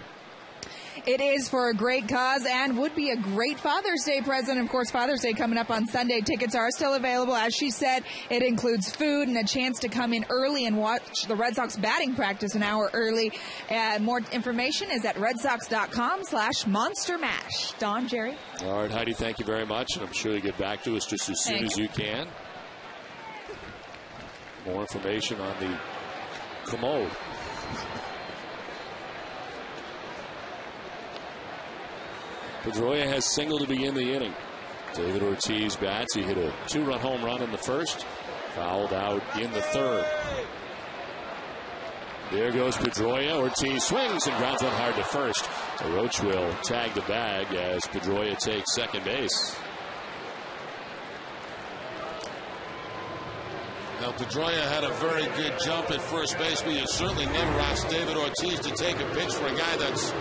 It is for a great cause and would be a great Father's Day present. Of course, Father's Day coming up on Sunday. Tickets are still available. As she said, it includes food and a chance to come in early and watch the Red Sox batting practice an hour early. More information is at redsox.com/Monster Mash. Don, Jerry? All right, Heidi, thank you very much. And I'm sure you'll get back to us just as soon as you can. More information on the commode. Pedroia has single to begin the inning. David Ortiz bats. He hit a 2-run home run in the 1st. Fouled out in the 3rd. There goes Pedroia. Ortiz swings and grounds one hard to 1st. Roach will tag the bag as Pedroia takes 2nd base. Now, Pedroia had a very good jump at first base, but you certainly never ask David Ortiz to take a pitch for a guy that's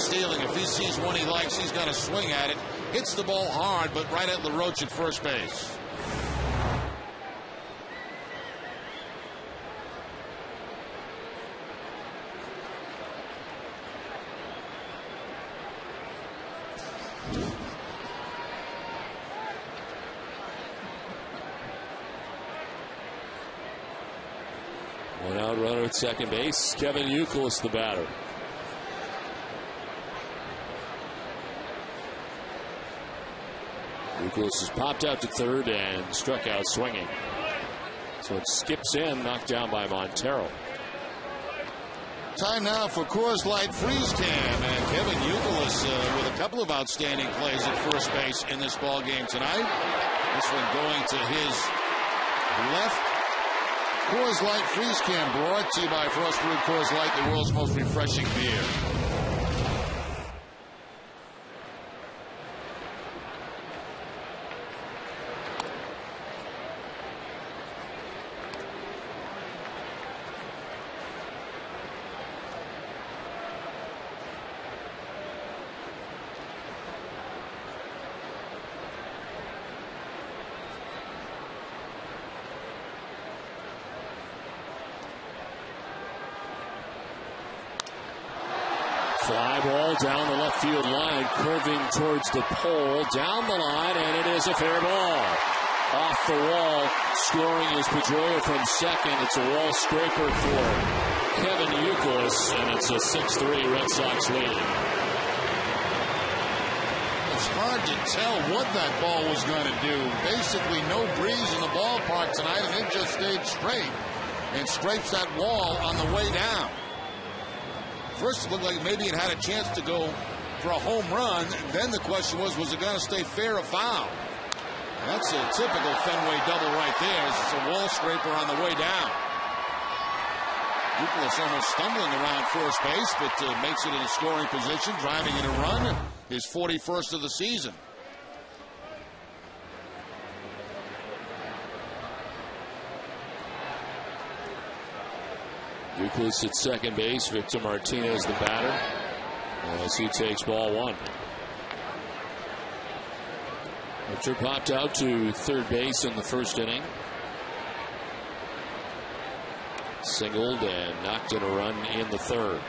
stealing. If he sees one he likes, he's got to swing at it. Hits the ball hard, but right at LaRoche at first base. One out runner at 2nd base. Kevin Youkilis, the batter. Youkilis has popped out to 3rd and struck out swinging. So it skips in, knocked down by Montero. Time now for Coors Light Freeze Can, and Kevin Youkilis with a couple of outstanding plays at first base in this ball game tonight. This one going to his left. Coors Light Freeze Can, brought to you by Frost Brewed Coors Light, the world's most refreshing beer. Fly ball down the left field line, curving towards the pole, down the line, and it is a fair ball. Off the wall, scoring is Pedroia from 2nd. It's a wall scraper for Kevin Youkilis, and it's a 6-3 Red Sox lead. was hard to tell what that ball was going to do. Basically no breeze in the ballpark tonight, and it just stayed straight and scrapes that wall on the way down. First it looked like maybe it had a chance to go for a home run. Then the question was it going to stay fair or foul? That's a typical Fenway double right there. It's a wall scraper on the way down. Nicholas almost stumbling around first base, but makes it in a scoring position, driving in a run. His 41st of the season. Nicholas at second base. Victor Martinez the batter as he takes ball one. Victor popped out to third base in the first inning. Singled and knocked in a run in the third.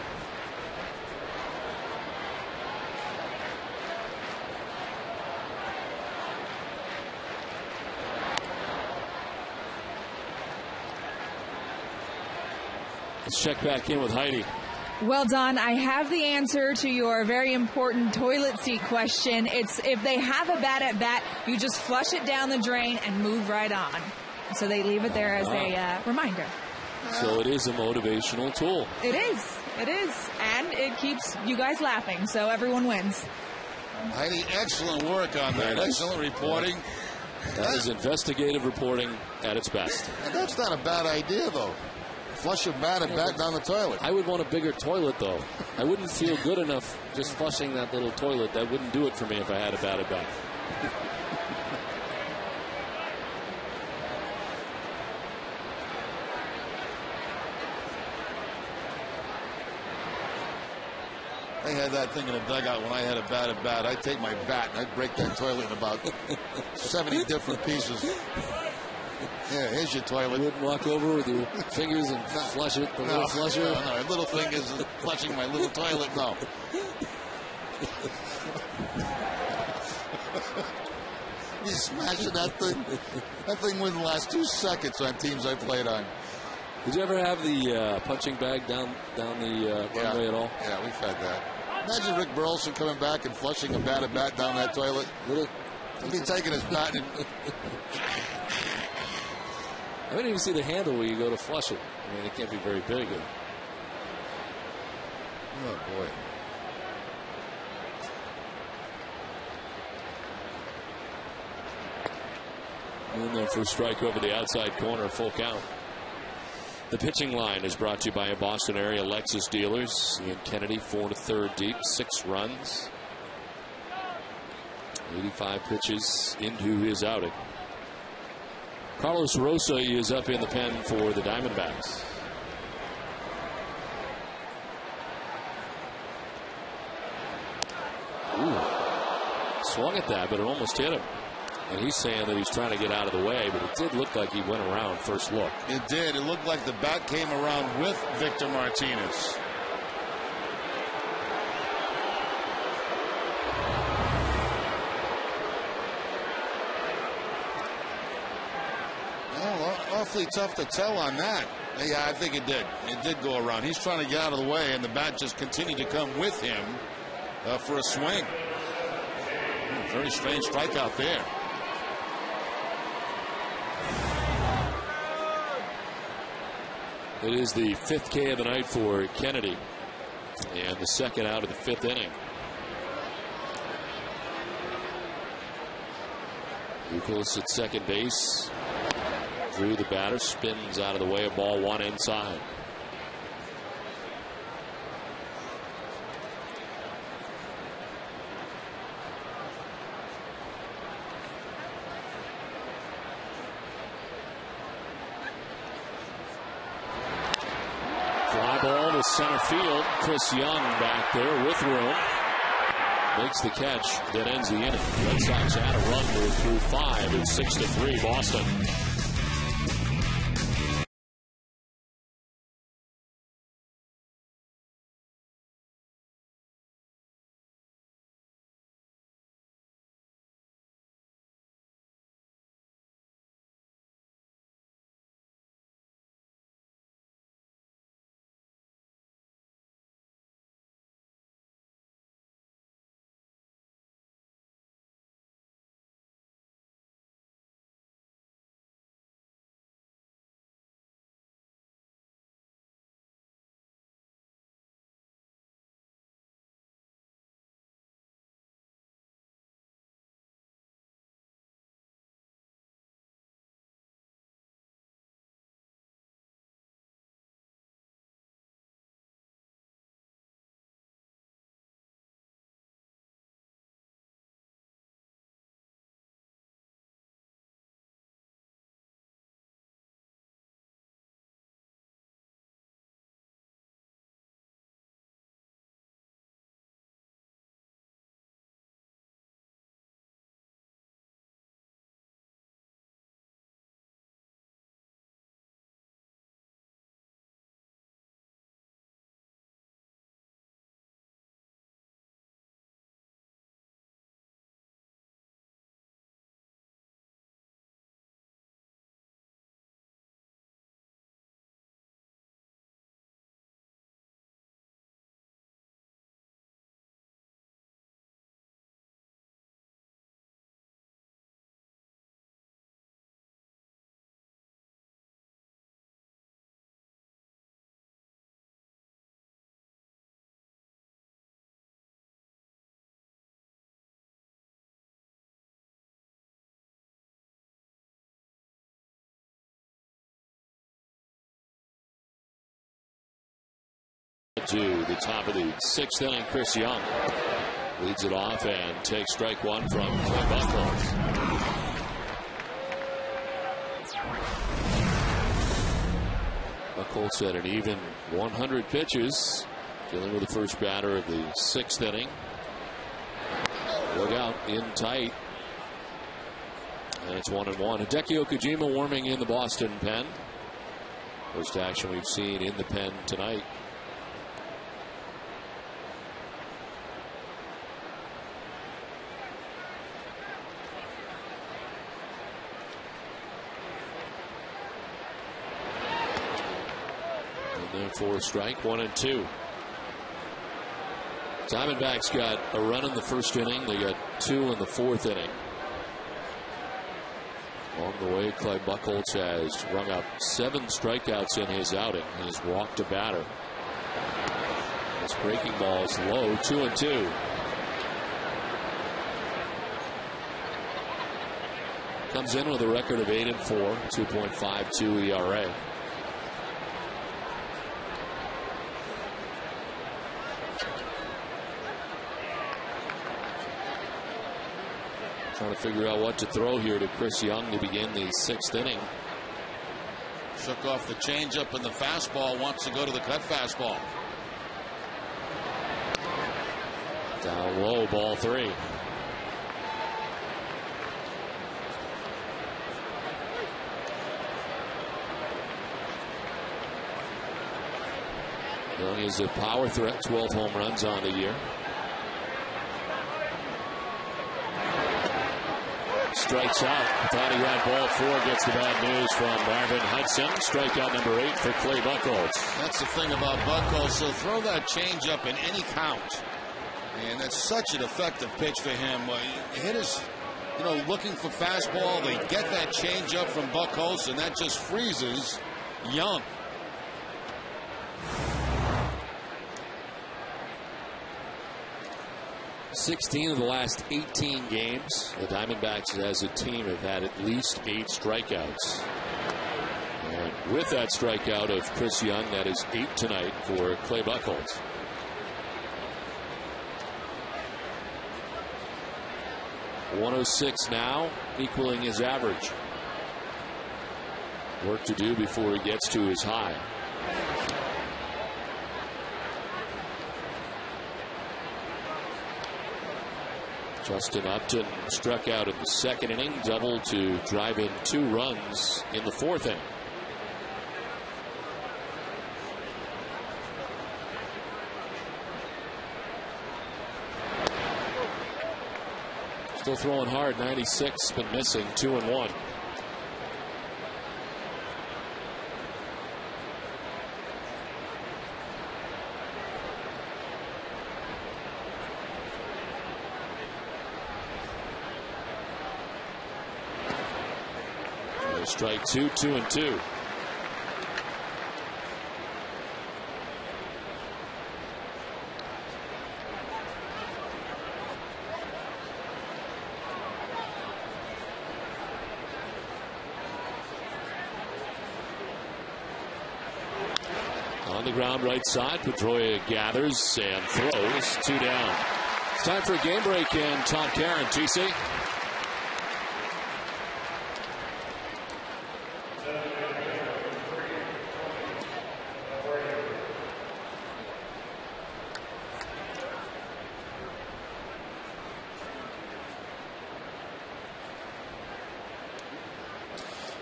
Let's check back in with Heidi. Well, Don, I have the answer to your very important toilet seat question. It's if they have a bad at bat, you just flush it down the drain and move right on. So they leave it there as a reminder. So it is a motivational tool. It is. It is. And it keeps you guys laughing, so everyone wins. Heidi, excellent work on that. Excellent reporting. That is investigative reporting at its best. And that's not a bad idea, though. Flush your bat and back down the toilet. I would want a bigger toilet, though. I wouldn't feel good enough just flushing that little toilet. That wouldn't do it for me if I had a bad at bat. I had that thing in a dugout when I had a bad at bat. I'd take my bat and I'd break that toilet in about 70 different pieces. Yeah, here's your toilet. You wouldn't walk over with your fingers and flush it, the little flusher? No, little fingers flushing my little toilet, no. You smashing that thing. That thing wouldn't last 2 seconds on teams I played on. Did you ever have the punching bag down the runway at all? Yeah, we've had that. Imagine Rick Burleson coming back and flushing a bad at bat down that toilet. He'd be taking his bat and... I didn't even see the handle where you go to flush it. I mean, it can't be very big. Oh, boy. And then for a strike over the outside corner, full count. The pitching line is brought to you by a Boston area Lexus dealers. Ian Kennedy, 4 to third deep, 6 runs. 85 pitches into his outing. Carlos Rosa is up in the pen for the Diamondbacks. Ooh. Swung at that, but it almost hit him. And he's saying that he's trying to get out of the way, but it did look like he went around first look. It did. It looked like the bat came around with Victor Martinez. Awfully tough to tell on that. Yeah, I think it did. It did go around. He's trying to get out of the way, and the bat just continued to come with him for a swing. Very strange strikeout there. It is the 5th K of the night for Kennedy, and the second out of the 5th inning. Nicholas at second base. Drew the batter, spins out of the way, a ball 1 inside. Fly ball to center field. Chris Young back there with room. Makes the catch that ends the inning. Red Sox add a run through 5. It's 6-3 Boston. 2-2, the top of the 6th inning. Chris Young leads it off and takes strike one from Clay Buchholz. Buchholz had an even 100 pitches, dealing with the first batter of the 6th inning. Look out, in tight. And it's 1-1. Hideki Okajima warming in the Boston pen. First action we've seen in the pen tonight. And then for a strike, 1-2. Diamondbacks got a run in the first inning. They got 2 in the 4th inning. Along the way, Clay Buchholz has rung up 7 strikeouts in his outing. He's walked a batter. His breaking ball is low, 2-2. Comes in with a record of 8-4, 2.52 ERA. Trying to figure out what to throw here to Chris Young to begin the 6th inning. Shook off the changeup and the fastball. Wants to go to the cut fastball. Down low, ball 3. Young is a power threat, 12 home runs on the year. Strikes out. Thought he had ball 4. Gets the bad news from Marvin Hudson. Strikeout number 8 for Clay Buchholz. That's the thing about Buchholz. So throw that changeup in any count. And that's such an effective pitch for him. Hitters, looking for fastball. They get that changeup from Buchholz, and that just freezes Young. "16 of the last 18 games, the Diamondbacks as a team have had at least 8 strikeouts. And with that strikeout of Chris Young, that is 8 tonight for Clay Buchholz. .106 now, equaling his average. Work to do before he gets to his high. Justin Upton struck out in the 2nd inning, doubled to drive in 2 runs in the 4th inning. Still throwing hard, 96, been missing, 2-1. Strike 2, 2-2. On the ground, right side, Pedroia gathers and throws. 2 down. It's time for a game break in Tom Caron, TC.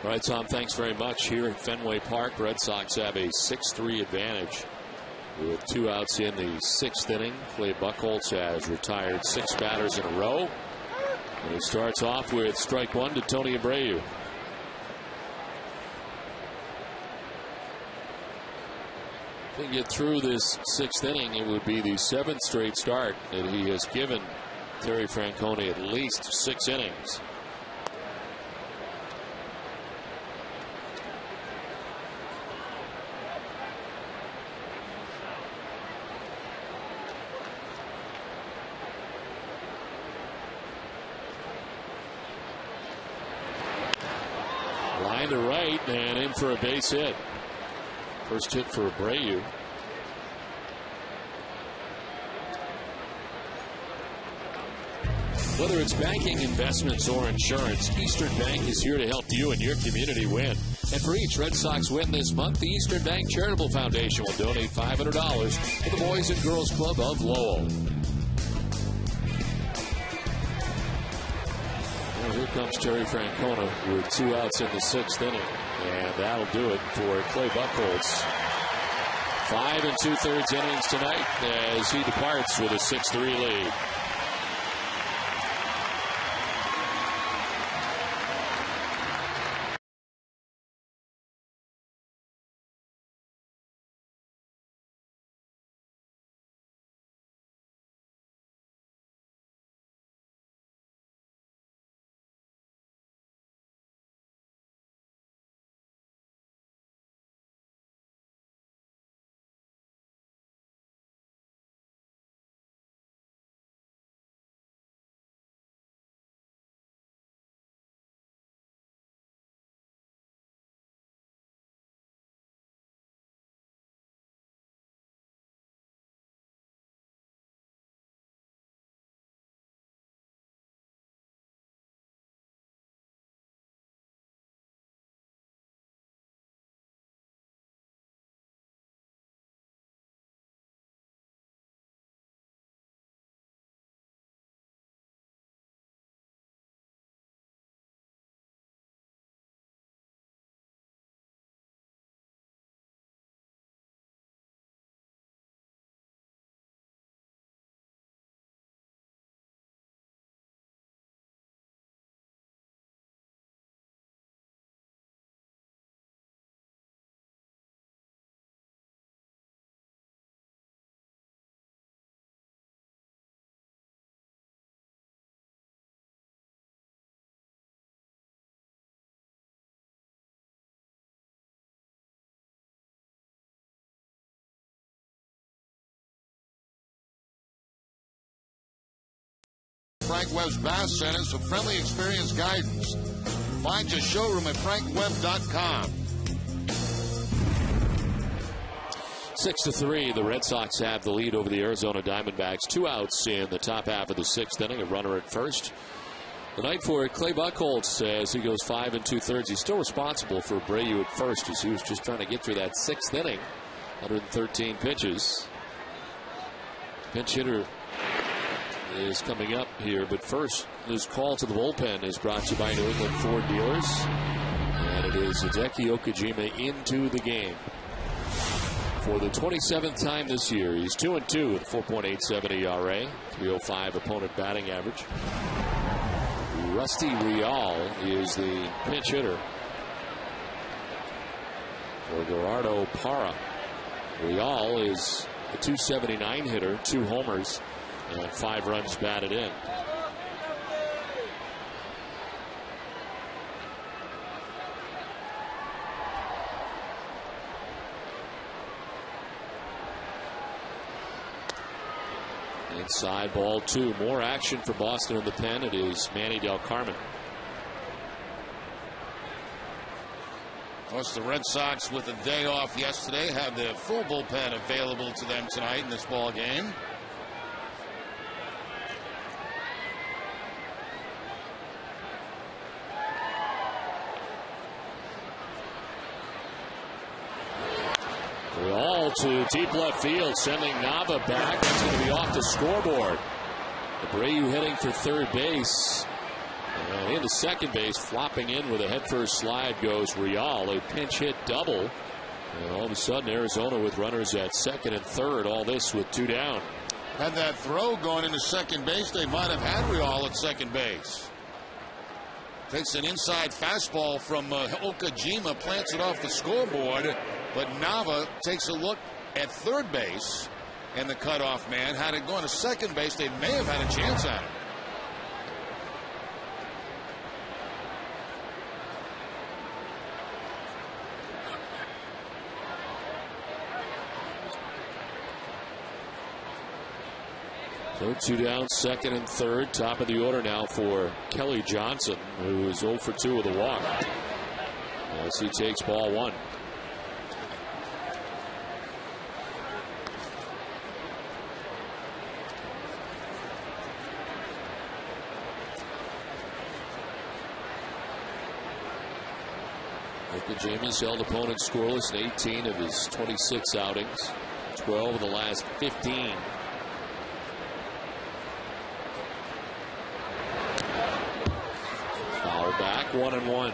All right, Tom, thanks very much. Here at Fenway Park, Red Sox have a 6-3 advantage. With 2 outs in the 6th inning, Clay Buchholz has retired 6 batters in a row. And he starts off with strike 1 to Tony Abreu. If he can get through this 6th inning, it would be the 7th straight start that he has given Terry Francona at least 6 innings. Line to right and in for a base hit. First hit for Abreu. Whether it's banking, investments, or insurance, Eastern Bank is here to help you and your community win. And for each Red Sox win this month, the Eastern Bank Charitable Foundation will donate $500 to the Boys and Girls Club of Lowell. Well, here comes Terry Francona with 2 outs in the 6th inning. And that'll do it for Clay Buchholz. 5 2/3 innings tonight as he departs with a 6-3 lead. Frank Webb's Bass Centers for friendly experience guidance. Find your showroom at frankwebb.com. 6-3, the Red Sox have the lead over the Arizona Diamondbacks. 2 outs in the top half of the 6th inning, a runner at first. The night for Clay Buchholz as he goes 5 2/3. He's still responsible for Abreu at first as he was just trying to get through that 6th inning. 113 pitches. Pinch hitter is coming up here, but first, this call to the bullpen is brought to you by New England Ford Dealers. And it is Hideki Okajima into the game. For the 27th time this year, he's 2-2 with 4.87 ERA, 305 opponent batting average. Rusty Rial is the pinch hitter for Gerardo Parra. Rial is a 279 hitter, 2 homers, and 5 runs batted in. Inside ball 2. More action for Boston in the pen. It is Manny Del Carmen. Of course, the Red Sox, with a day off yesterday, have their full bullpen available to them tonight in this ball game. All to deep left field, sending Nava back. That's going to be off the scoreboard. Abreu heading for third base. And into second base, flopping in with a headfirst slide goes Rial, a pinch hit double. And all of a sudden, Arizona with runners at second and third, all this with 2 down. Had that throw going into second base, they might have had Rial at second base. Takes an inside fastball from Okajima, plants it off the scoreboard, but Nava takes a look at third base, and the cutoff man, had it gone to second base, they may have had a chance at it. So 2 down, second and third. Top of the order now for Kelly Johnson, who is 0 for 2 with a walk as he takes ball 1. Pregame held opponents scoreless in 18 of his 26 outings, 12 of the last 15. Foul back, 1-1.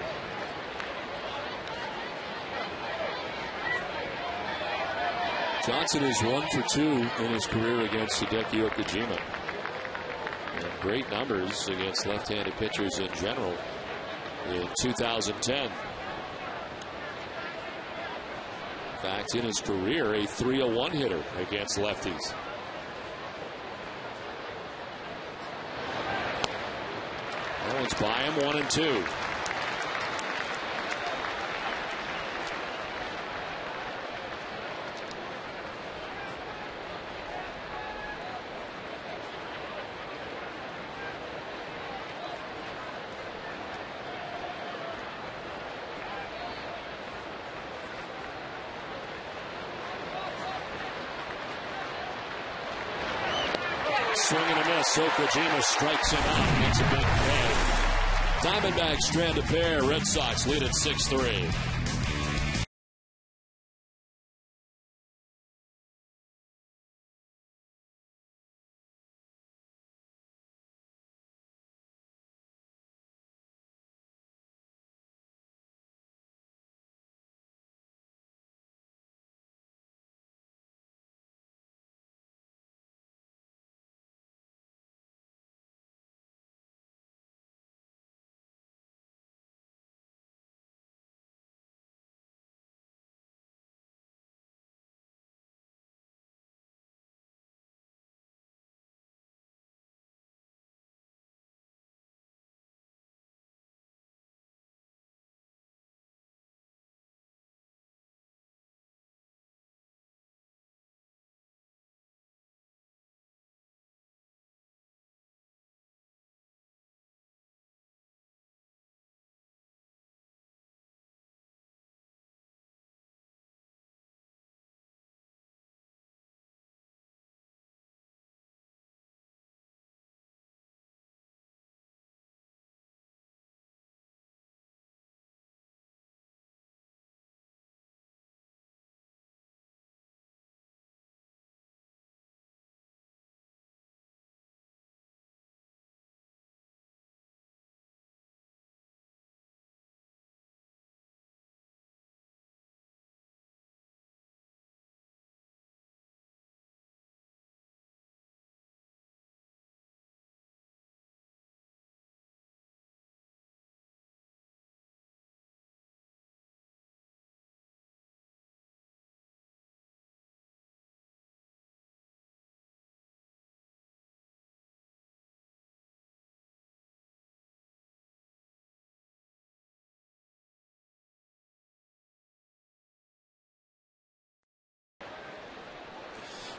Johnson is 1 for 2 in his career against Hideki Okajima. And great numbers against left-handed pitchers in general in 2010. In fact, in his career, a 301 hitter against lefties. Owens by him, 1-2. Swing and a miss. Okajima strikes him out. Makes a big play. Diamondbacks strand a pair. Red Sox lead at 6-3.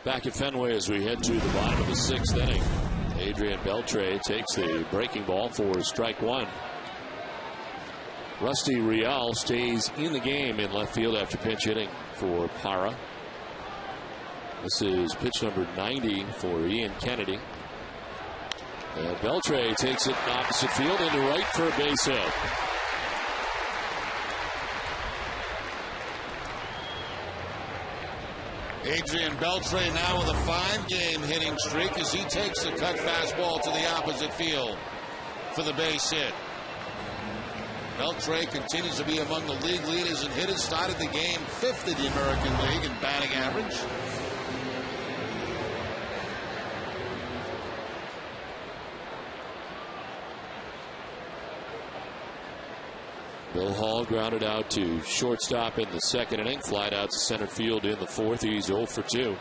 Back at Fenway as we head to the bottom of the 6th inning. Adrian Beltre takes the breaking ball for strike 1. Rusty Real stays in the game in left field after pinch hitting for Parra. This is pitch number 90 for Ian Kennedy. And Beltre takes it opposite field into right for a base hit. Adrian Beltre now with a 5-game hitting streak as he takes the cut fastball to the opposite field for the base hit. Beltre continues to be among the league leaders in hitters. Started the game 5th in the American League in batting average. Bill Hall grounded out to shortstop in the 2nd inning. Flied out to center field in the 4th. He's 0 for 2.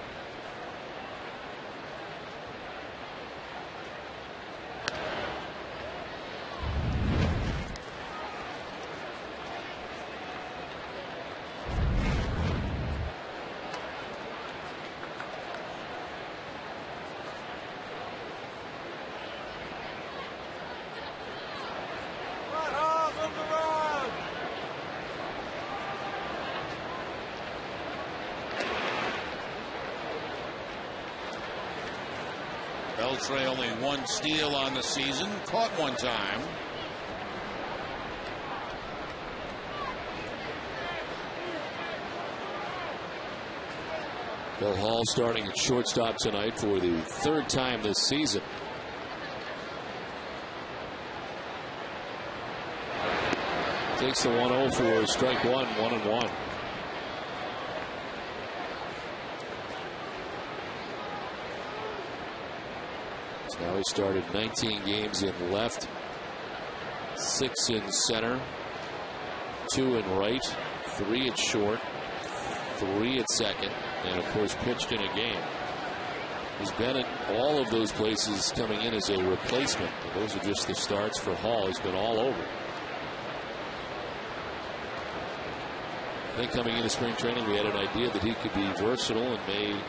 Beltre only 1 steal on the season, caught 1 time. Bill Hall starting at shortstop tonight for the third time this season. Takes the 1-0 for strike one, 1-1. So now he started 19 games in left, 6 in center, 2 in right, 3 at short, 3 at second, and of course pitched in a game. He's been at all of those places coming in as a replacement. Those are just the starts for Hall. He's been all over. I think coming into spring training, we had an idea that he could be versatile and may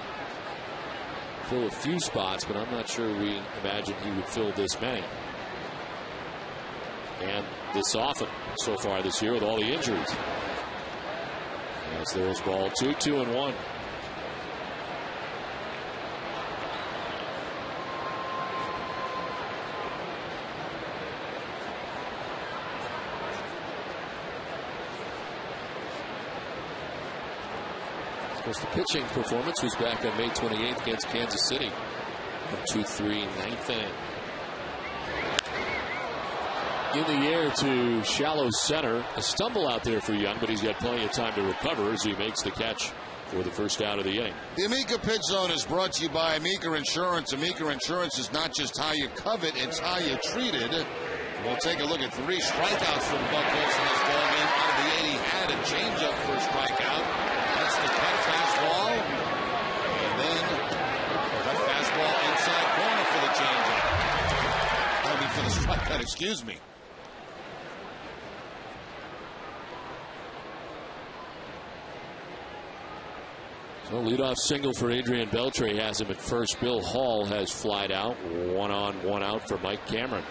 fill a few spots, but I'm not sure we imagined he would fill this many. And this often so far this year with all the injuries. As there's ball 2, 2-1. The pitching performance was back on May 28th against Kansas City. 2-3, 9th inning. In the air to shallow center. A stumble out there for Young, but he's got plenty of time to recover as he makes the catch for the first out of the inning. The Amica Pitch Zone is brought to you by Amica Insurance. Amica Insurance is not just how you covet, it's how you treat it. We'll take a look at 3 strikeouts from Buck Wilson this ball game. Out of the 8 he had, a changeup for a strikeout. That's the cut fastball. And then cut fastball inside corner for the changeup. I mean for the strikeout, excuse me. So leadoff single for Adrian Beltre has him at first. Bill Hall has flied out. 1 on, 1 out for Mike Cameron.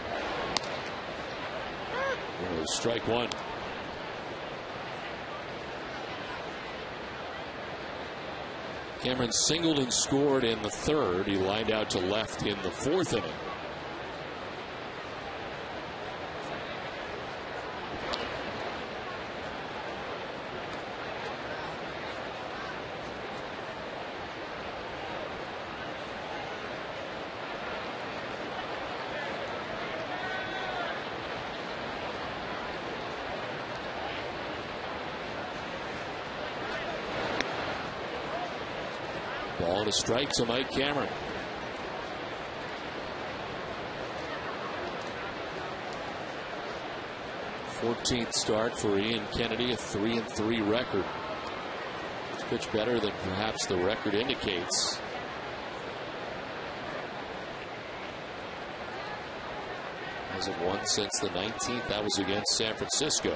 Strike one. Cameron singled and scored in the 3rd. He lined out to left in the 4th inning. Ball and a strike to Mike Cameron. Fourteenth start for Ian Kennedy, a 3-3 record. It's pitched better than perhaps the record indicates. Hasn't won since the 19th. That was against San Francisco.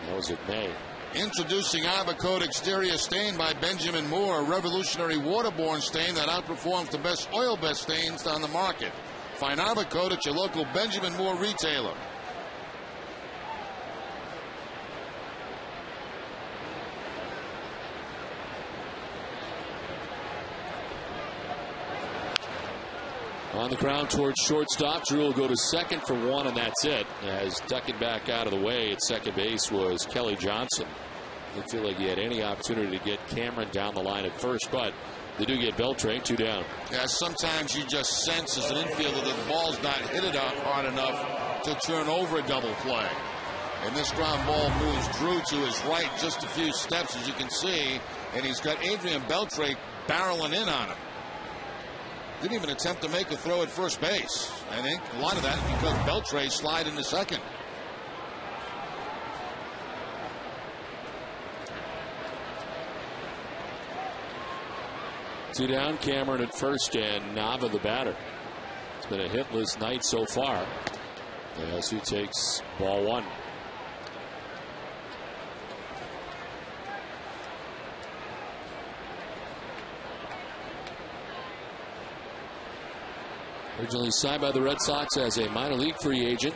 That was in May. Introducing Ibercoat Exterior Stain by Benjamin Moore, a revolutionary waterborne stain that outperforms the best oil-based stains on the market. Find Ibercoat at your local Benjamin Moore retailer. On the ground towards shortstop. Drew will go to second for 1, and that's it. As ducking back out of the way at second base was Kelly Johnson. Didn't feel like he had any opportunity to get Cameron down the line at first, but they do get Beltre 2 down. Yeah, sometimes you just sense as an infielder that the ball's not hit it out hard enough to turn over a double play. And this ground ball moves Drew to his right just a few steps, as you can see, and he's got Adrian Beltre barreling in on him. Didn't even attempt to make a throw at first base. I think a lot of that because Beltre slid into second. Two down, Cameron at first and Nava the batter. It's been a hitless night so far as he takes ball 1. Originally signed by the Red Sox as a minor league free agent.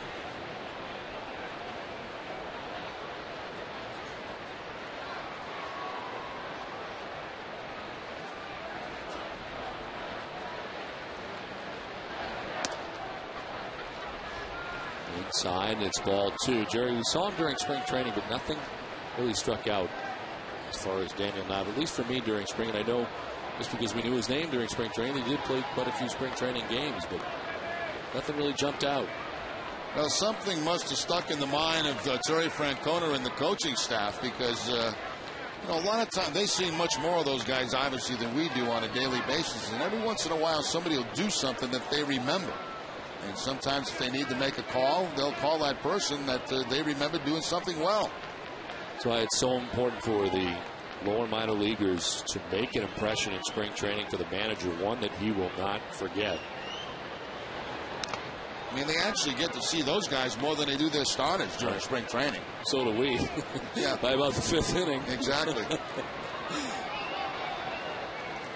Inside, it's ball 2. Jerry, we saw him during spring training, but nothing really struck out as far as Daniel Nava, at least for me during spring. And I know just because we knew his name during spring training, he did play quite a few spring training games, but nothing really jumped out. Well, something must have stuck in the mind of Terry Francona and the coaching staff, because you know, a lot of times they see much more of those guys, obviously, than we do on a daily basis. And every once in a while, somebody will do something that they remember. And sometimes if they need to make a call, they'll call that person that they remember doing something well. That's why it's so important for the lower minor leaguers to make an impression in spring training for the manager, one that he will not forget. I mean, they actually get to see those guys more than they do their starters during spring training. So do we. Yeah. By about the 5th inning. Exactly.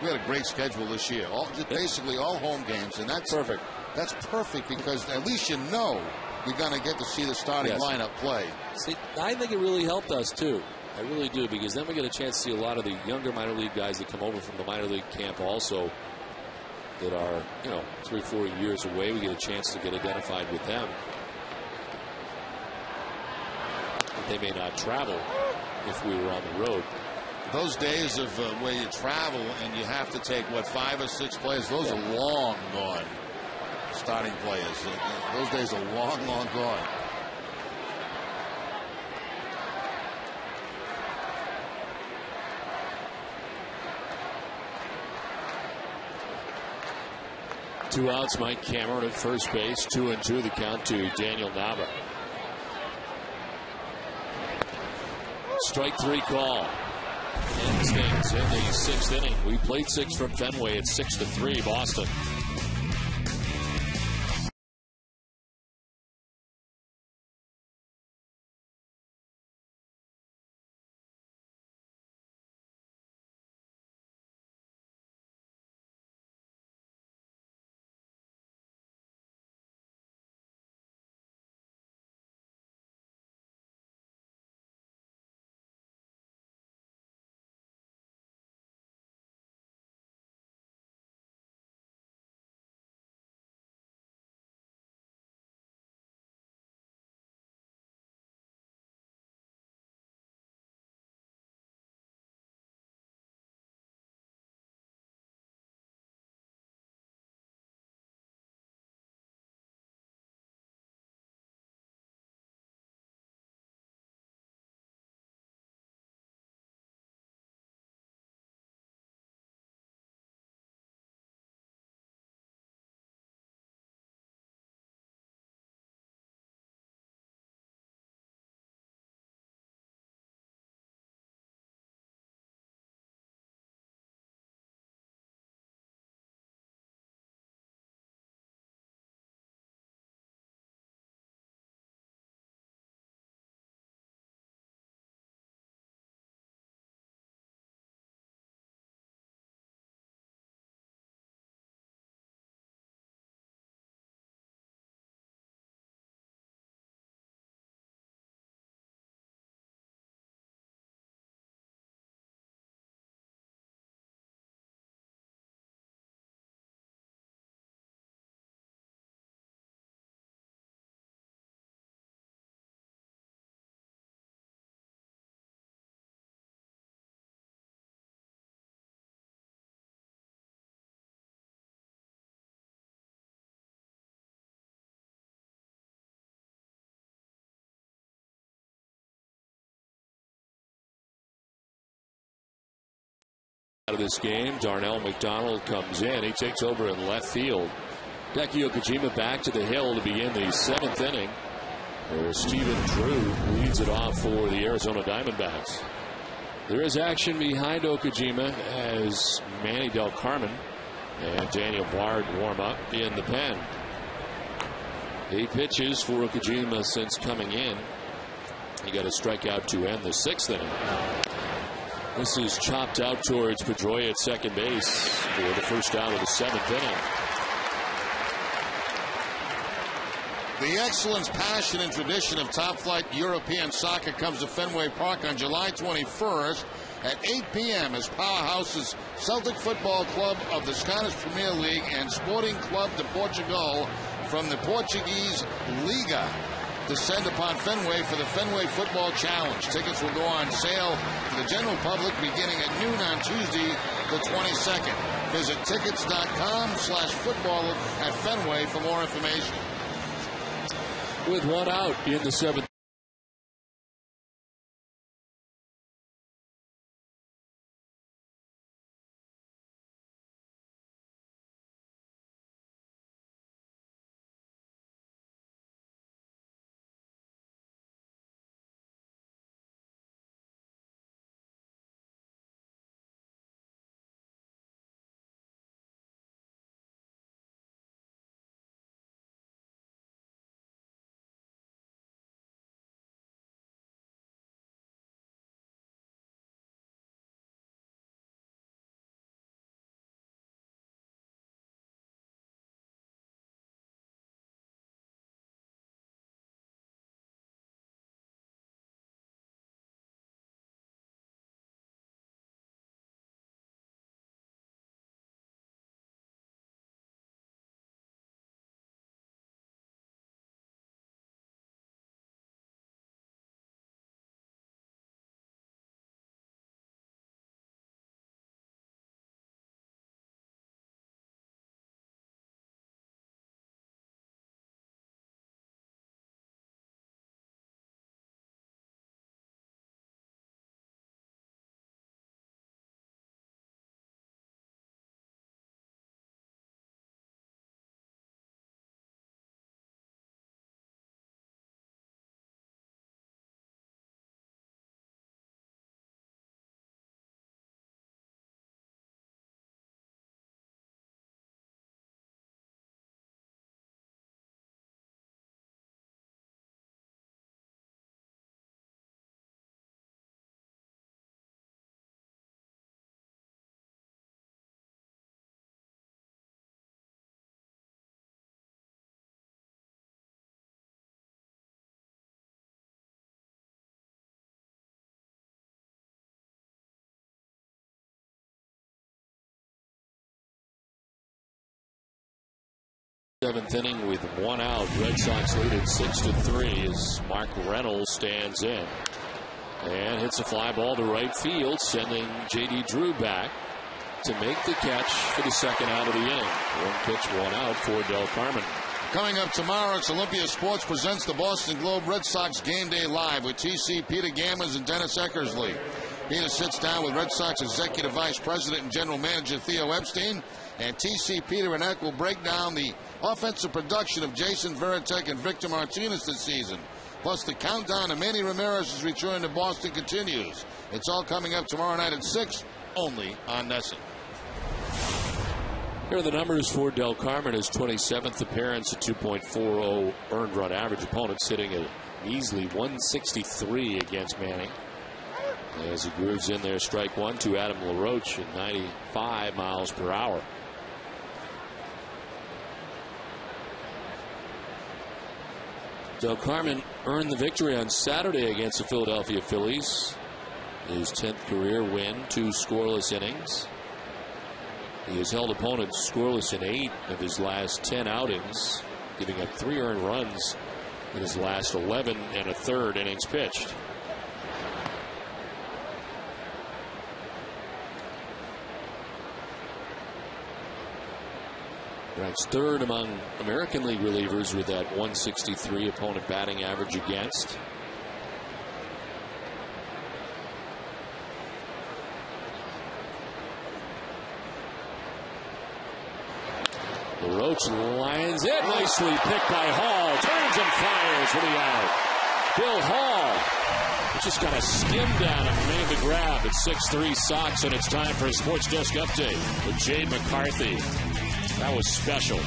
We had a great schedule this year. Basically all home games, and that's perfect. That's perfect, because at least you know you're going to get to see the starting lineup play. See, I think it really helped us, too. I really do, because then we get a chance to see a lot of the younger minor league guys that come over from the minor league camp also, that are, you know, 3 or 4 years away. We get a chance to get identified with them. But they may not travel if we were on the road. Those days of where you travel and you have to take, what, 5 or 6 players, those are long gone. Starting players. Those days are long, long gone. Two outs, Mike Cameron at first base. 2-2 the count to Daniel Nava. Strike 3 call. Instincts in the 6th inning. We played 6 from Fenway at 6-3 Boston. Out of this game, Darnell McDonald comes in. He takes over in left field. Hideki Okajima back to the hill to begin the 7th inning, where Stephen Drew leads it off for the Arizona Diamondbacks. There is action behind Okajima as Manny Del Carmen and Daniel Bard warm up in the pen. 8 pitches for Okajima since coming in. He got a strikeout to end the 6th inning. This is chopped out towards Pedroia at second base for the first out of the 7th inning. The excellence, passion, and tradition of top-flight European soccer comes to Fenway Park on July 21st at 8 p.m. as Powerhouse's Celtic Football Club of the Scottish Premier League and Sporting Club de Portugal from the Portuguese Liga descend upon Fenway for the Fenway Football Challenge. Tickets will go on sale to the general public beginning at noon on Tuesday, the 22nd. Visit tickets.com/football at Fenway for more information. With one out in the seventh. Seventh inning with one out. Red Sox lead at 6-3 as Mark Reynolds stands in and hits a fly ball to right field, sending J.D. Drew back to make the catch for the second out of the inning. One pitch, one out for Del Carmen. Coming up tomorrow, it's Olympia Sports presents the Boston Globe Red Sox Game Day Live with TC Peter Gammons and Dennis Eckersley. Peter sits down with Red Sox Executive Vice President and General Manager Theo Epstein, and TC Peter and Eck will break down the offensive production of Jason Veritek and Victor Martinez this season. Plus, the countdown to Manny Ramirez's return to Boston continues. It's all coming up tomorrow night at 6, only on NESN. Here are the numbers for Del Carmen. His 27th appearance, a 2.40 earned run average. Opponent sitting at measly 163 against Manning. As he grooves in there, strike one to Adam LaRoche at 95 miles per hour. Del Carmen earned the victory on Saturday against the Philadelphia Phillies. His 10th career win, 2 scoreless innings. He has held opponents scoreless in 8 of his last 10 outings, giving up 3 earned runs in his last 11 and a third innings pitched. Ranks third among American League relievers with that 163 opponent batting average against. LaRoche lines it. Nicely picked by Hall. Turns and fires for the out. Bill Hall just kind of skimmed down and made the grab at 6-3 Sox, and it's time for a Sports Desk update with Jade McCarthy. That was special.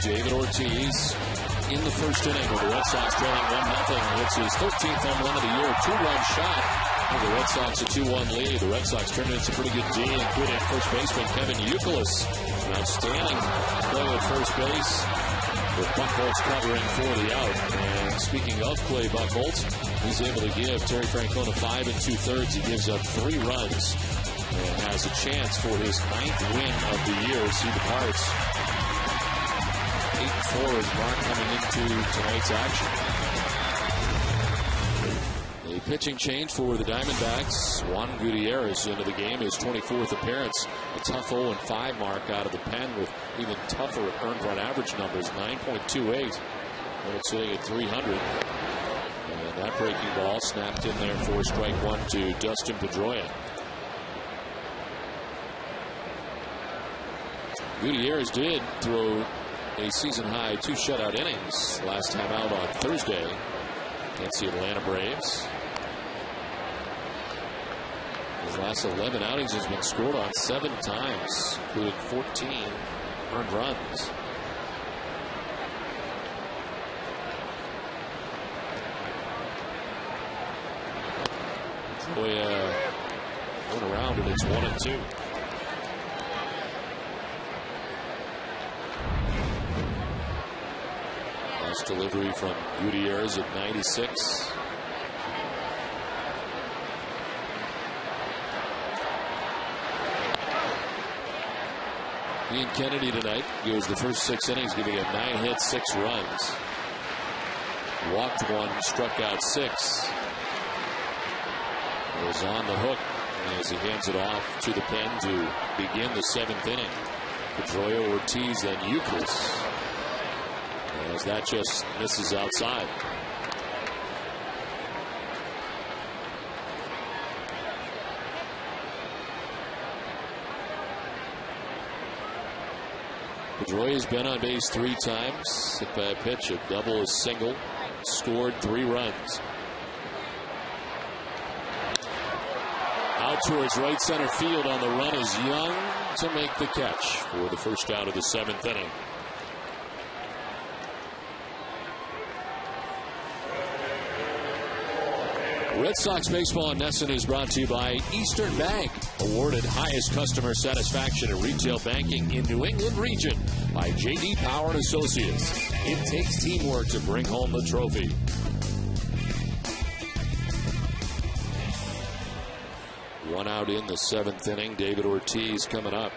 David Ortiz in the first inning with the Red Sox trailing 1-0. It's his 13th home run of the year, 2-run shot. And the Red Sox a 2-1 lead. The Red Sox turned into a pretty good D, including first baseman Kevin Youkilis. An outstanding play at first base with Buchholz covering for the out. And speaking of Clay Buchholz, he's able to give Terry Francona 5 2/3. He gives up 3 runs and has a chance for his 9th win of the year as he departs. 8-4 is Mark coming into tonight's action. A pitching change for the Diamondbacks. Juan Gutierrez into the game, his 24th appearance. A tough 0-5 mark out of the pen with even tougher earned run average numbers, 9.28. And it's sitting at 300. And that breaking ball snapped in there for strike 1 to Dustin Pedroia. Gutierrez did throw a season-high 2 shutout innings last time out on Thursday against the Atlanta Braves. His last 11 outings has been scored on 7 times, including 14 earned runs. Pedroia going around, and it's 1-2. Last delivery from Gutierrez at 96. Ian Kennedy tonight goes the first 6 innings, giving up 9 hits, 6 runs. Walked 1, struck out 6. Is on the hook as he hands it off to the pen to begin the 7th inning. Pedroia, Ortiz, and Youkilis. As that just misses outside. Pedroia's been on base 3 times. Hit by a pitch, a double, a single. Scored 3 runs. Out towards right center field on the run is Young to make the catch for the first out of the 7th inning. Red Sox baseball in Nesson is brought to you by Eastern Bank, awarded highest customer satisfaction in retail banking in New England region by J.D. Power & Associates. It takes teamwork to bring home the trophy. One out in the 7th inning. David Ortiz coming up.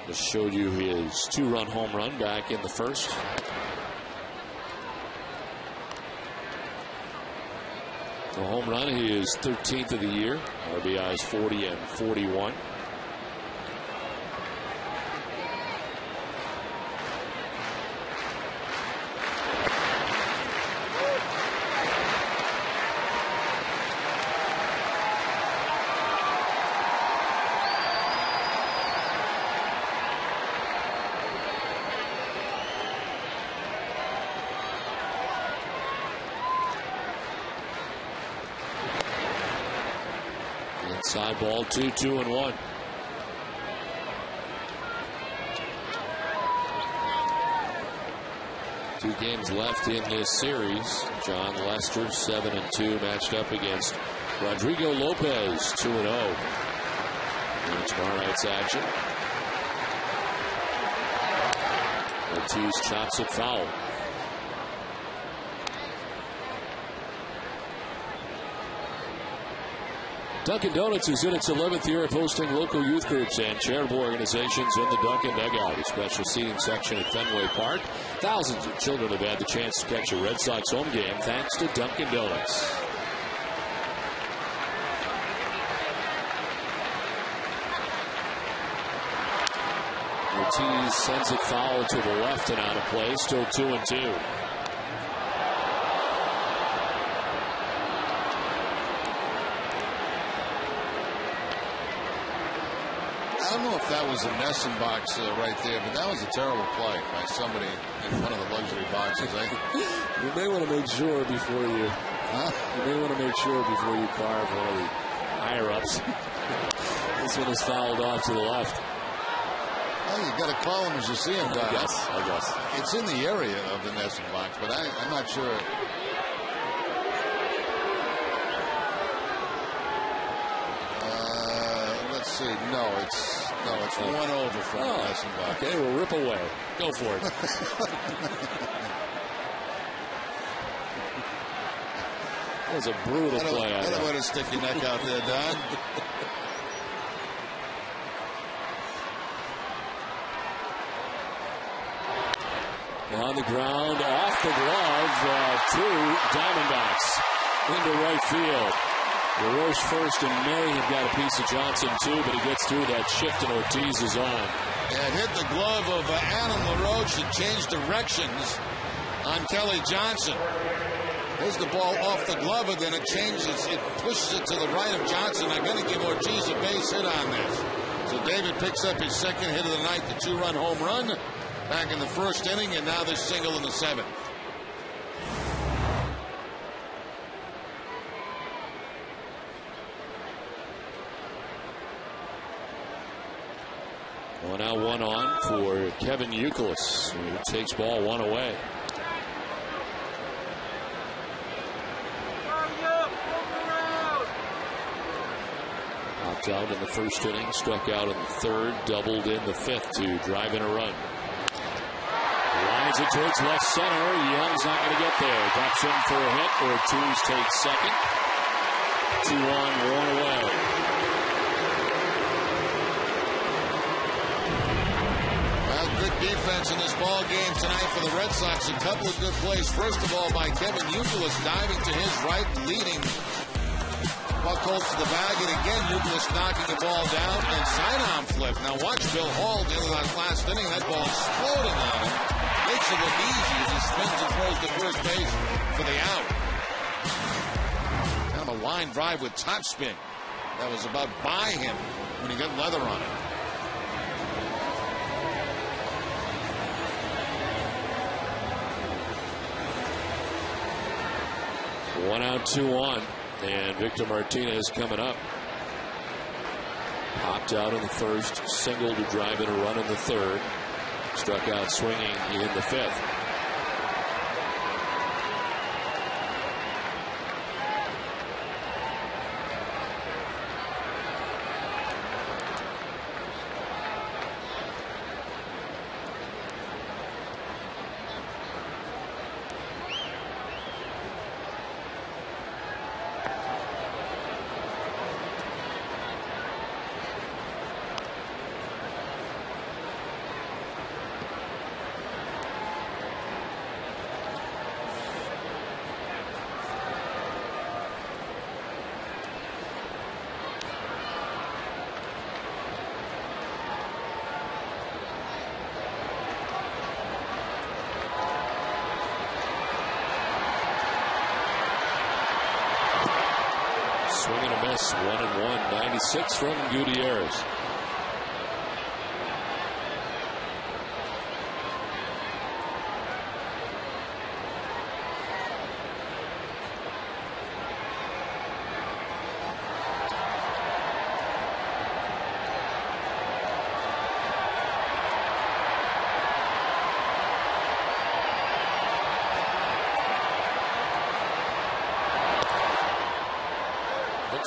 Just showed you his 2-run home run back in the first. The home run, he is 13th of the year. RBIs 40 and 41. Inside ball 2-2-1. Two games left in this series. John Lester 7-2 matched up against Rodrigo Lopez 2-0. In tomorrow night's action. Ortiz chops it foul. Dunkin' Donuts is in its 11th year of hosting local youth groups and charitable organizations in the Dunkin' Dugout, a special seating section at Fenway Park. Thousands of children have had the chance to catch a Red Sox home game thanks to Dunkin' Donuts. Ortiz sends it foul to the left and out of play, still 2-2. I don't know if that was a Nesson box right there, but that was a terrible play by somebody in one of the luxury boxes. You may want to make sure before you. You may want to make sure before you carve one of the higher ups. This one is fouled off to the left. Well, you got to call him as you see him, Don. I guess. It's in the area of the nesting box, but I'm not sure. Let's see. No, it's one over from the nesting box. Okay, we'll rip away. Go for it. That was a brutal play. I don't want to stick your neck out there, Don. On the ground, off the glove to Diamondbacks into right field. LaRoche first and May have got a piece of Johnson too, but he gets through that shift and Ortiz is on. It hit the glove of Alan LaRoche and changed directions on Kelly Johnson. Here's the ball off the glove, and then it changes. It pushes it to the right of Johnson. I'm going to give Ortiz a base hit on this. So David picks up his second hit of the night, the 2-run home run. Back in the first inning, and now this single in the 7th. Well, now 1 on for Kevin Youkilis, who takes ball 1 away. Popped out in the first inning, struck out in the 3rd, doubled in the 5th to drive in a run. Lines it towards left center. Young's not going to get there. Drops in for a hit. Ortiz takes second. 2 on, 1 away. Well, good defense in this ball game tonight for the Red Sox. A couple of good plays. First of all, by Kevin Youkilis diving to his right, leading. Puck holds to the bag, and again, Youkilis knocking the ball down and sidearm flip. Now watch Bill Hall at the end of that last inning. That ball exploding on him. Makes it look easy as he spins and throws to first base for the out. Kind of a line drive with topspin. That was about by him when he got leather on it. 1 out, 2 on. And Victor Martinez coming up. Popped out in the 1st, single to drive in a run in the 3rd. Struck out swinging in the 5th. Swing and a miss. 1-1. 96 from Gutierrez.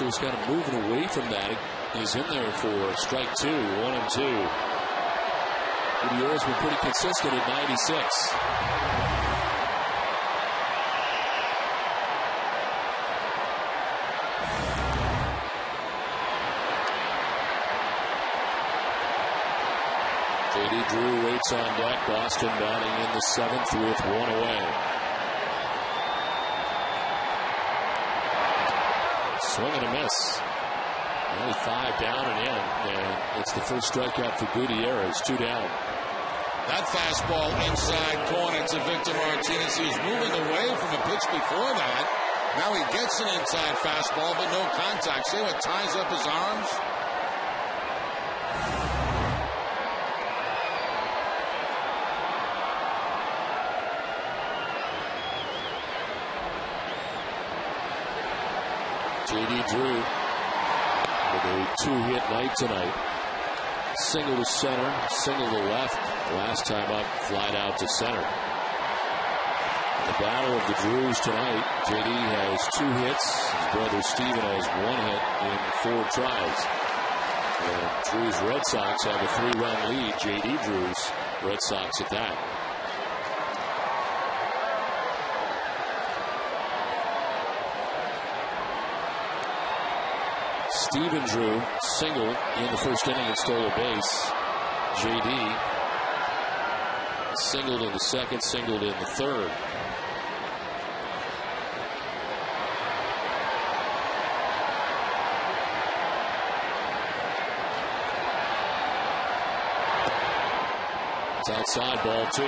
Was kind of moving away from that. He's in there for strike 2, 1-2. Gutierrez been pretty consistent at 96. J.D. Drew waits on deck. Boston batting in the 7th with 1 away. Swing and a miss. Only 5 down and in, and it's the first strikeout for Gutierrez. 2 down. That fastball inside corner to Victor Martinez. He was moving away from the pitch before that. Now he gets an inside fastball, but no contact. See how it ties up his arms? J.D. Drew with a 2-hit night tonight. Single to center, single to left. Last time up, flied out to center. The battle of the Drews tonight. JD has 2 hits. His brother Steven has 1 hit in 4 tries. And Drews Red Sox have a 3-run lead. JD Drews Red Sox at that. Steven Drew single in the first inning and stole a base. JD singled in the second, singled in the third. It's outside, ball 2.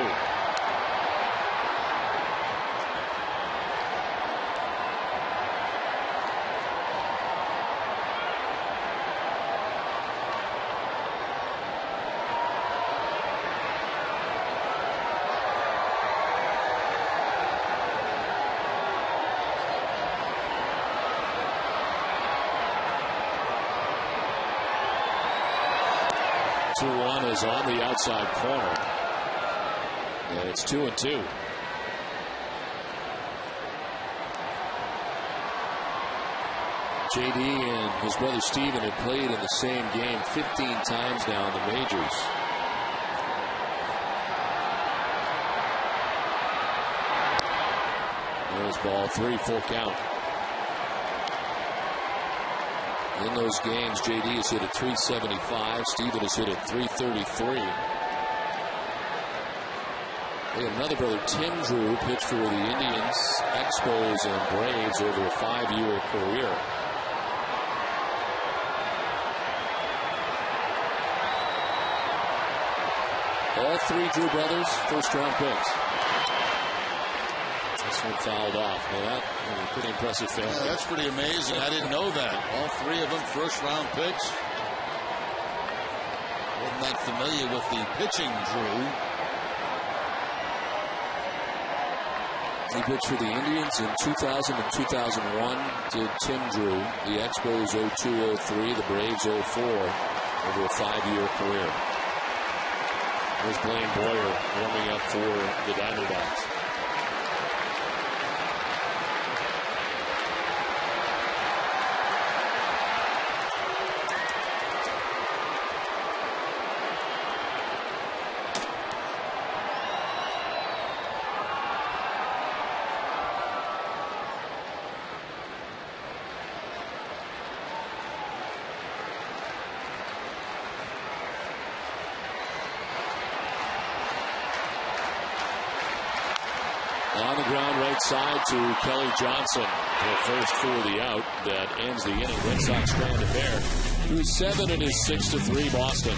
Is on the outside corner, and it's 2-2. JD and his brother Steven have played in the same game 15 times now in the majors. There's ball 3, full count. In those games, JD has hit at 375. Steven has hit at 333. They have another brother, Tim Drew, pitched for the Indians, Expos, and Braves over a 5-year career. All 3 Drew brothers, first-round picks. This one fouled off. Now that pretty impressive family. Yeah, that's pretty amazing. I didn't know that. All 3 of them first-round picks. Wasn't that familiar with the pitching Drew. He pitched for the Indians in 2000 and 2001. Did Tim Drew. The Expos 02-03. The Braves 04. Over a 5-year career. There's Blaine Boyer warming up for the Diamondbacks. On the ground right side to Kelly Johnson. The first for the out that ends the inning. Red Sox trying to bear through 7 and is 6-3 Boston.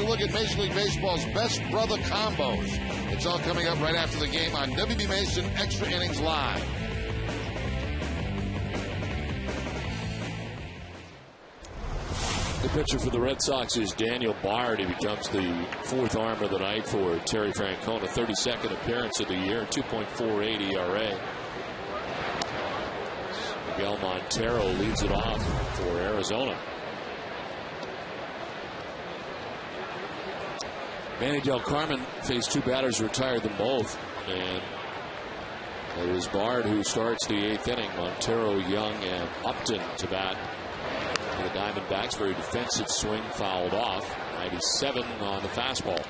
a look at Major League Baseball's best brother combos. It's all coming up right after the game on WB Mason Extra Innings Live. The pitcher for the Red Sox is Daniel Bard. He becomes the fourth arm of the night for Terry Francona. 32nd appearance of the year, 2.48 ERA. Miguel Montero leads it off for Arizona. Manny Del Carmen faced two batters, retired them both. And it is Bard who starts the eighth inning. Montero, Young, and Upton to bat. The Diamondbacks, very defensive swing, fouled off. 97 on the fastball.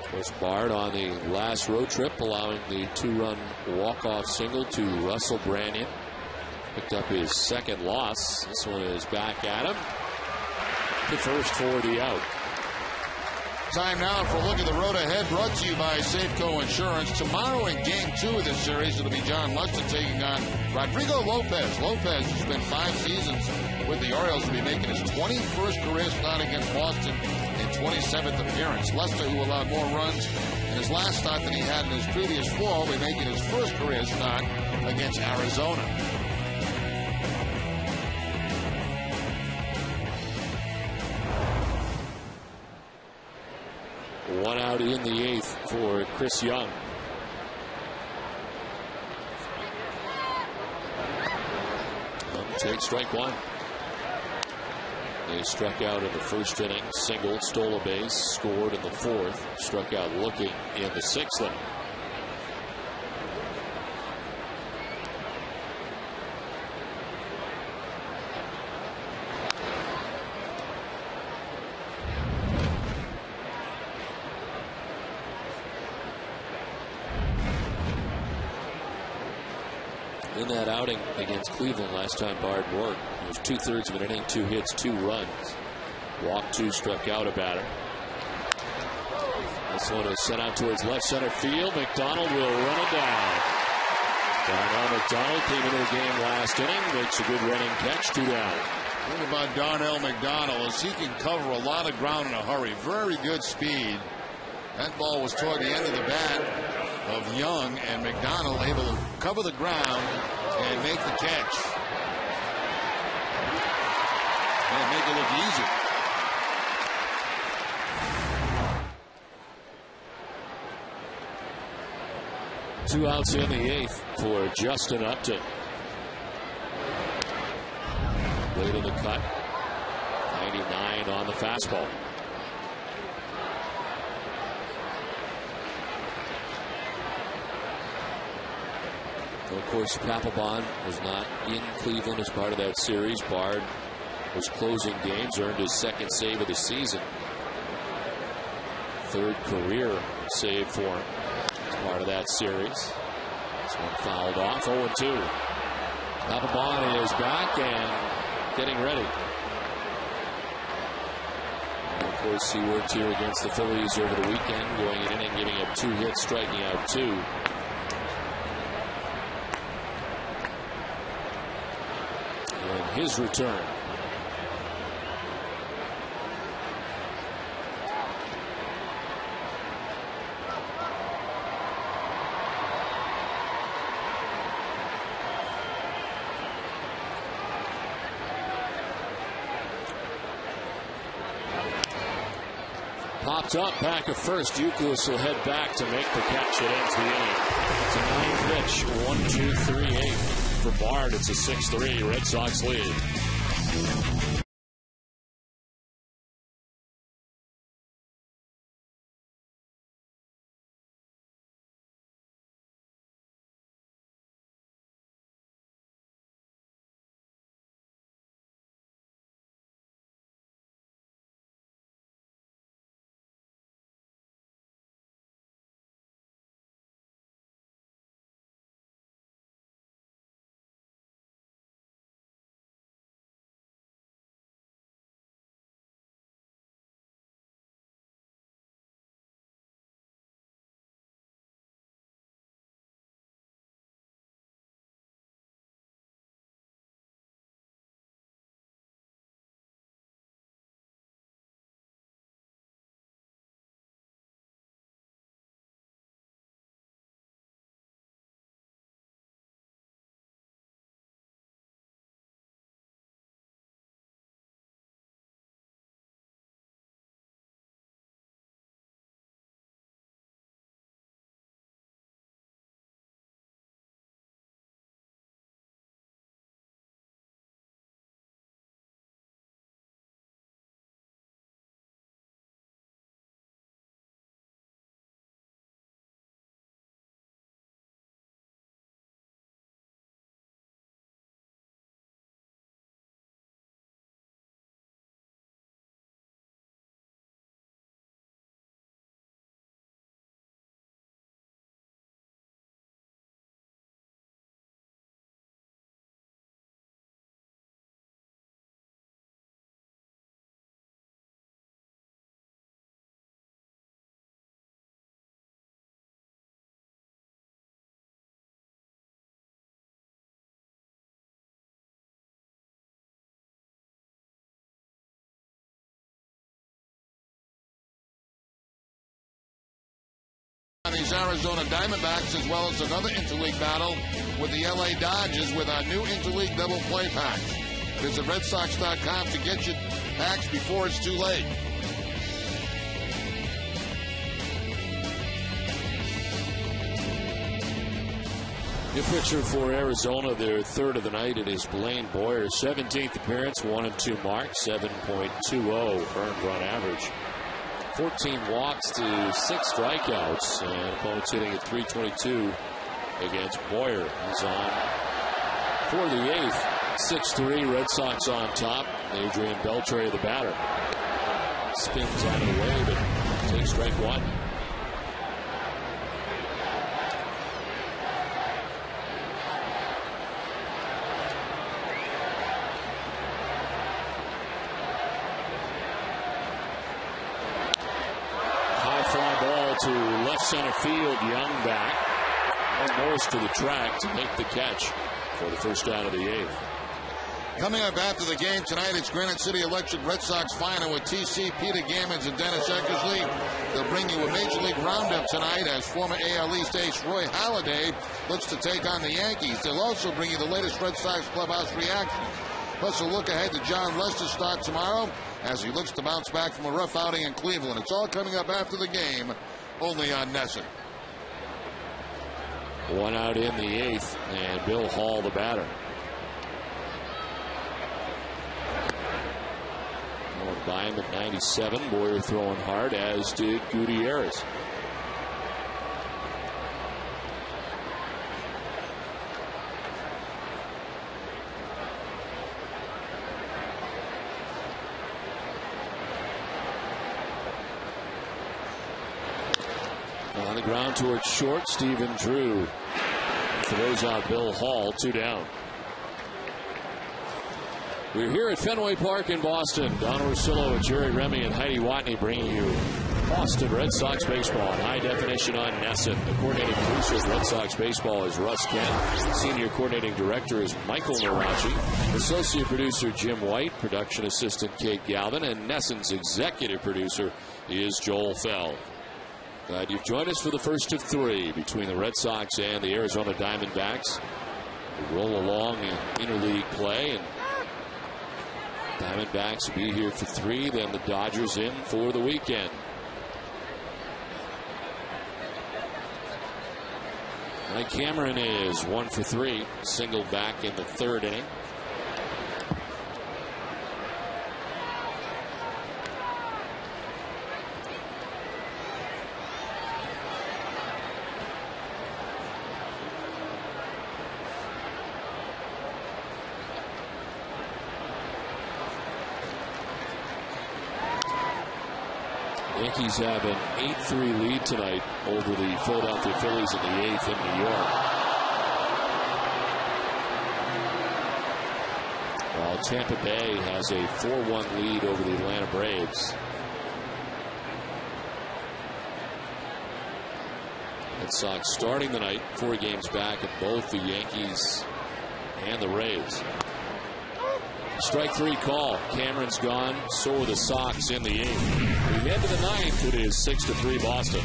Of course, Bard on the last road trip, allowing the two-run walk-off single to Russell Branyan. Picked up his second loss. This one is back at him. The first for the out. Time now for a look at the road ahead, brought to you by Safeco Insurance. Tomorrow in Game 2 of this series, it'll be John Lester taking on Rodrigo Lopez. Lopez has spent 5 seasons with the Orioles, will be making his 21st career start against Boston and 27th appearance. Lester, who allowed more runs in his last start than he had in his previous 4, will be making his first career start against Arizona. One out in the eighth for Chris Young. Young takes strike one. They struck out in the first inning, singled, stole a base, scored in the fourth, struck out looking in the sixth inning. In that outing against Cleveland last time Bard worked, it was 2/3 of an inning, 2 hits, 2 runs. Walked 2, struck out a batter. This one is sent out towards left center field. McDonald will run it down. Darnell McDonald came into the game last inning, makes a good running catch, 2 down. The thing about Darnell McDonald is he can cover a lot of ground in a hurry. Very good speed. That ball was toward the end of the bat of Young, and McDonald able to cover the ground and make the catch. And make it look easy. Two outs in the eighth for Justin Upton. Late in the cut. 99 on the fastball. Of course, Papelbon was not in Cleveland as part of that series. Bard was closing games, earned his second save of the season. Third career save for him as part of that series. This one fouled off, 0-2. Papelbon is back and getting ready. And of course, he worked here against the Phillies over the weekend, going an inning, giving up 2 hits, striking out 2. His return. Popped up back at first. Euclid will head back to make the catch that ends the inning. It's a 9 pitch, 1-2-3-8. For Bard, it's a 6-3 Red Sox lead. Arizona Diamondbacks, as well as another interleague battle with the LA Dodgers with our new interleague double play packs. Visit RedSox.com to get your packs before it's too late. New pitcher for Arizona, their third of the night. It is Blaine Boyer, 17th appearance, 1-2 mark, 7.20 earned run average. 14 walks to 6 strikeouts, and opponents hitting at .322 against Boyer. He's on for the 8th. 6-3, Red Sox on top. Adrian Beltre, the batter. Spins out of the way, but takes strike one. To left center field, Young back, and Morris to the track to make the catch for the first out of the 8th. Coming up after the game tonight, it's Granite City Electric Red Sox final with TC, Peter Gammons, and Dennis Eckersley. They'll bring you a Major League Roundup tonight as former AL East ace Roy Halladay looks to take on the Yankees. They'll also bring you the latest Red Sox clubhouse reaction. Plus a look ahead to John Lester's start tomorrow as he looks to bounce back from a rough outing in Cleveland. It's all coming up after the game, only on NESN. One out in the 8th, and Bill Hall, the batter. Going by him at 97. Boyer throwing hard, as did Gutierrez. On the ground towards short, Stephen Drew throws out Bill Hall, 2 down. We're here at Fenway Park in Boston. Don Orsillo, Jerry Remy, and Heidi Watney bringing you Boston Red Sox baseball in high definition on NESN. The coordinating producer of Red Sox baseball is Russ Kent. Senior coordinating director is Michael Narachi. Associate producer Jim White. Production assistant Kate Galvin. And NESN's executive producer is Joel Fell. Glad you've joined us for the first of 3 between the Red Sox and the Arizona Diamondbacks. We roll along in interleague play, and Diamondbacks will be here for 3, then the Dodgers in for the weekend. Mike Cameron is 1 for 3, single back in the 3rd inning. Yankees have an 8-3 lead tonight over the Philadelphia Phillies in the 8th in New York. While Tampa Bay has a 4-1 lead over the Atlanta Braves. Red Sox starting the night 4 games back at both the Yankees and the Rays. Strike 3 call. Cameron's gone. So are the Sox in the 8th. We head to the 9th. It is 6-3 Boston.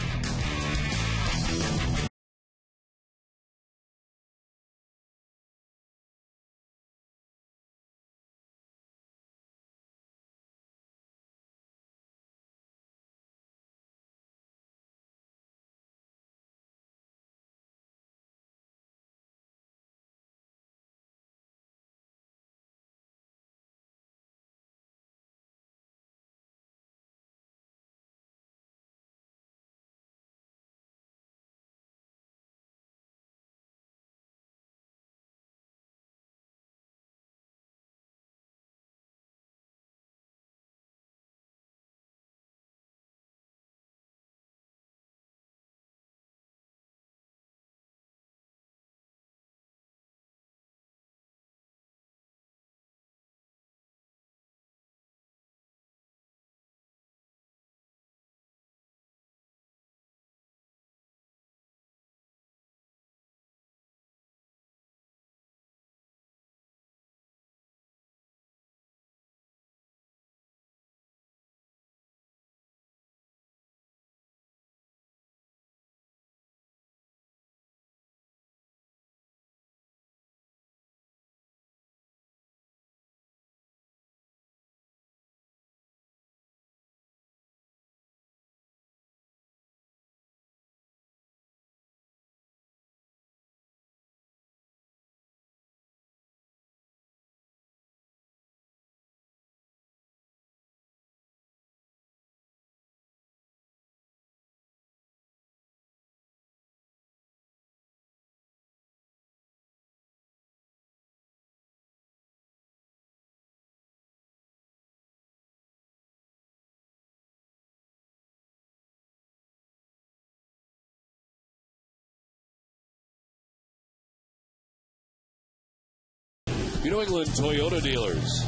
Your New England Toyota dealers.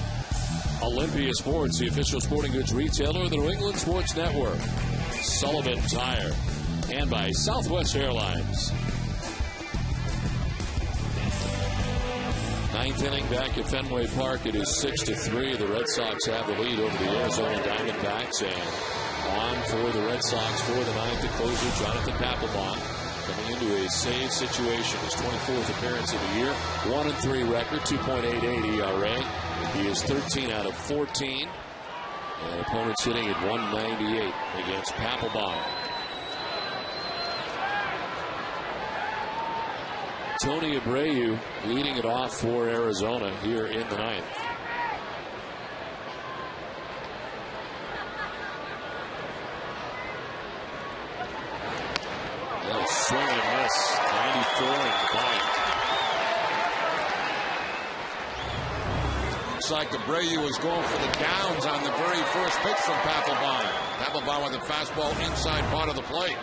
Olympia Sports, the official sporting goods retailer of the New England Sports Network. Sullivan Tire. And by Southwest Airlines. Ninth inning back at Fenway Park. It is 6-3. The Red Sox have the lead over the Arizona Diamondbacks. And on for the Red Sox for the ninth, the closer, Jonathan Papelbon. Coming into a save situation, his 24th appearance of the year. 1-3 record, 2.88 ERA. He is 13 out of 14. And opponents hitting at 198 against Papelbon. Tony Abreu leading it off for Arizona here in the ninth. Swing and miss. 94 and bite. Looks like Abreu was going for the downs on the very first pitch from Papelbon. Papelbon with a fastball inside part of the plate.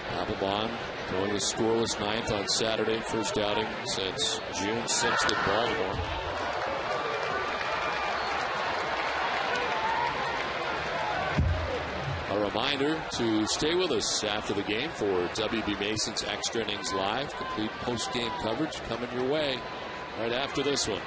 Papelbon going a scoreless ninth on Saturday. First outing since June 6th in Baltimore. A reminder to stay with us after the game for WB Mason's Extra Innings Live. Complete post-game coverage coming your way right after this one.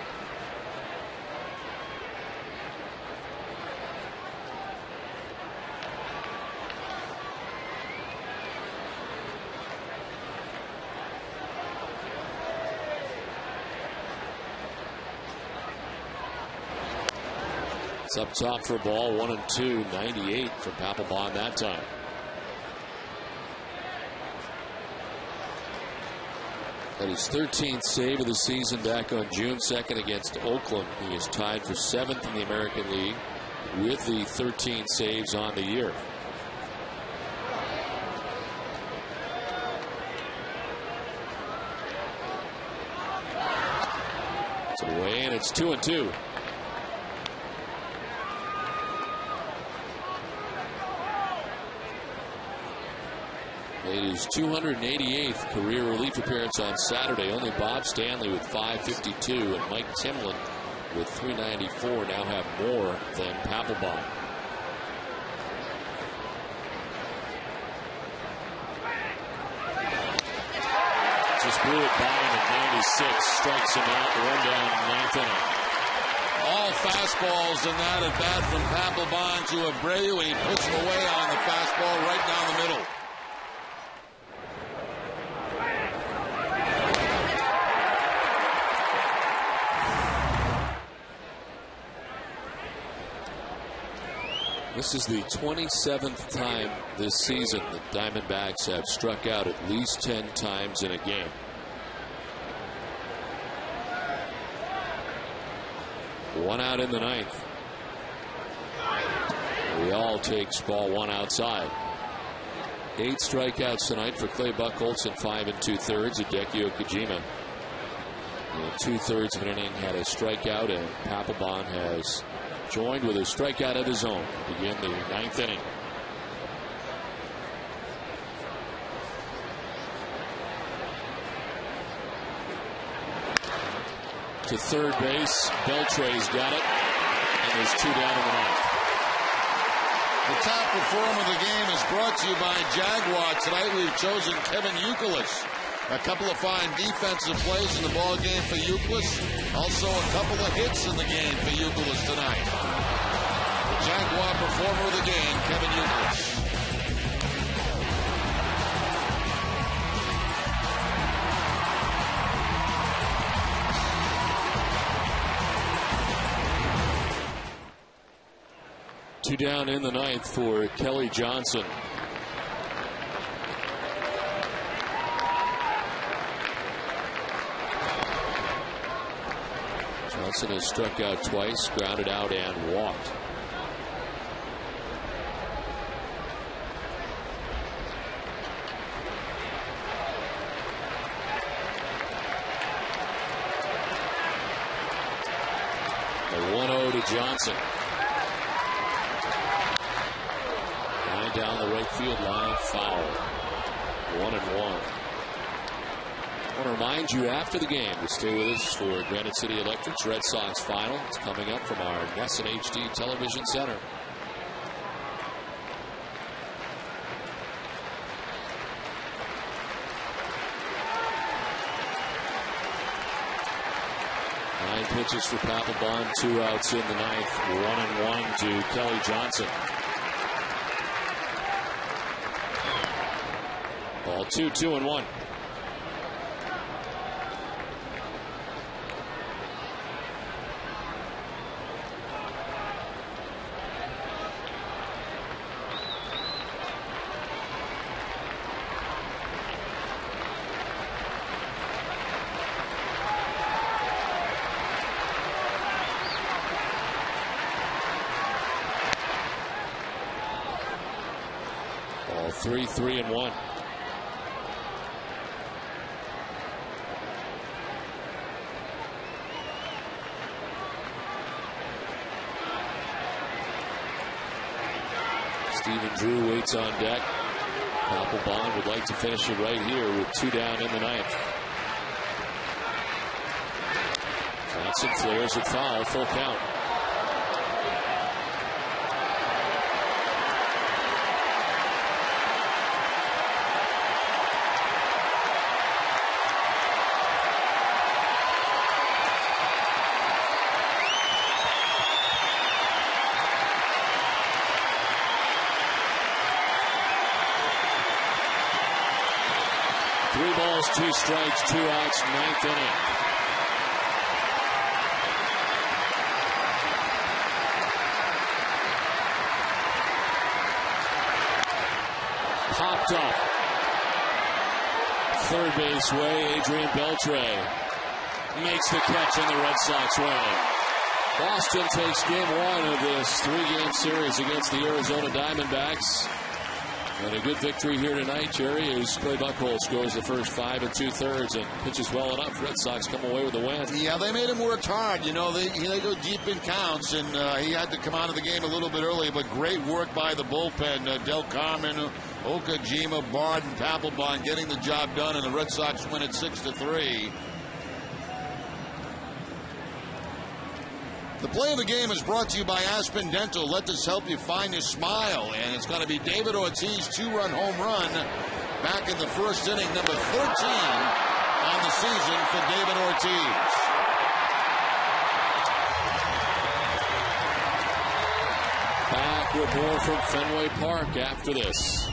It's up top for a ball, 1-2, 98 from Papelbon that time. That is 13th save of the season back on June 2nd against Oakland. He is tied for 7th in the American League with the 13 saves on the year. It's away and it's 2-2. Made his 288th career relief appearance on Saturday. Only Bob Stanley with 552 and Mike Timlin with 394 now have more than Papelbon. Just blew it by him at 96. Strikes him out. One down, ninth inning. All fastballs in that at bat from Papelbon to Abreu. He puts him away on the fastball right down the middle. This is the 27th time this season the Diamondbacks have struck out at least 10 times in a game. One out in the ninth. Real takes ball one outside. 8 strikeouts tonight for Clay Buchholz in 5 2/3. Hideki Okajima in 2/3 of an inning had a strikeout, and Papelbon has joined with a strikeout of his own to begin the ninth inning. To third base, Beltre's got it, and there's 2 down in the ninth. The top performer of the game is brought to you by Jaguar. Tonight we've chosen Kevin Youkilis. A couple of fine defensive plays in the ball game for Youkilis. Also a couple of hits in the game for Youkilis tonight. The Jaguar performer of the game, Kevin Youkilis. Two down in the ninth for Kelly Johnson. Johnson has struck out twice, grounded out, and walked. A 1-0 to Johnson. Line down the right field line, foul. 1-1. One remind you after the game to stay with us for Granite City Electric's Red Sox final. It's coming up from our NESN HD television center. Nine pitches for Papelbon, 2 outs in the ninth, 1-1 to Kelly Johnson. Ball 2, 2-1. Ball 3, 3-1. Stephen Drew waits on deck. Papelbon would like to finish it right here with 2 down in the ninth. Johnson flares it foul, full count. Three balls, 2 strikes, 2 outs, ninth inning. Popped up. Third base way, Adrian Beltre makes the catch and the Red Sox win. Boston takes game 1 of this 3-game series against the Arizona Diamondbacks. And a good victory here tonight, Jerry, as Clay Buchholz scores the first 5 2/3 and pitches well enough. Red Sox come away with a win. Yeah, they made him work hard. You know, they go deep in counts, and he had to come out of the game a little bit early, but great work by the bullpen. Del Carmen, Okajima, Bard, and Papelbon getting the job done, and the Red Sox win at 6-3. The play of the game is brought to you by Aspen Dental. Let this help you find your smile. And it's going to be David Ortiz, 2-run home run back in the first inning, number 13 on the season for David Ortiz. Back with more from Fenway Park after this.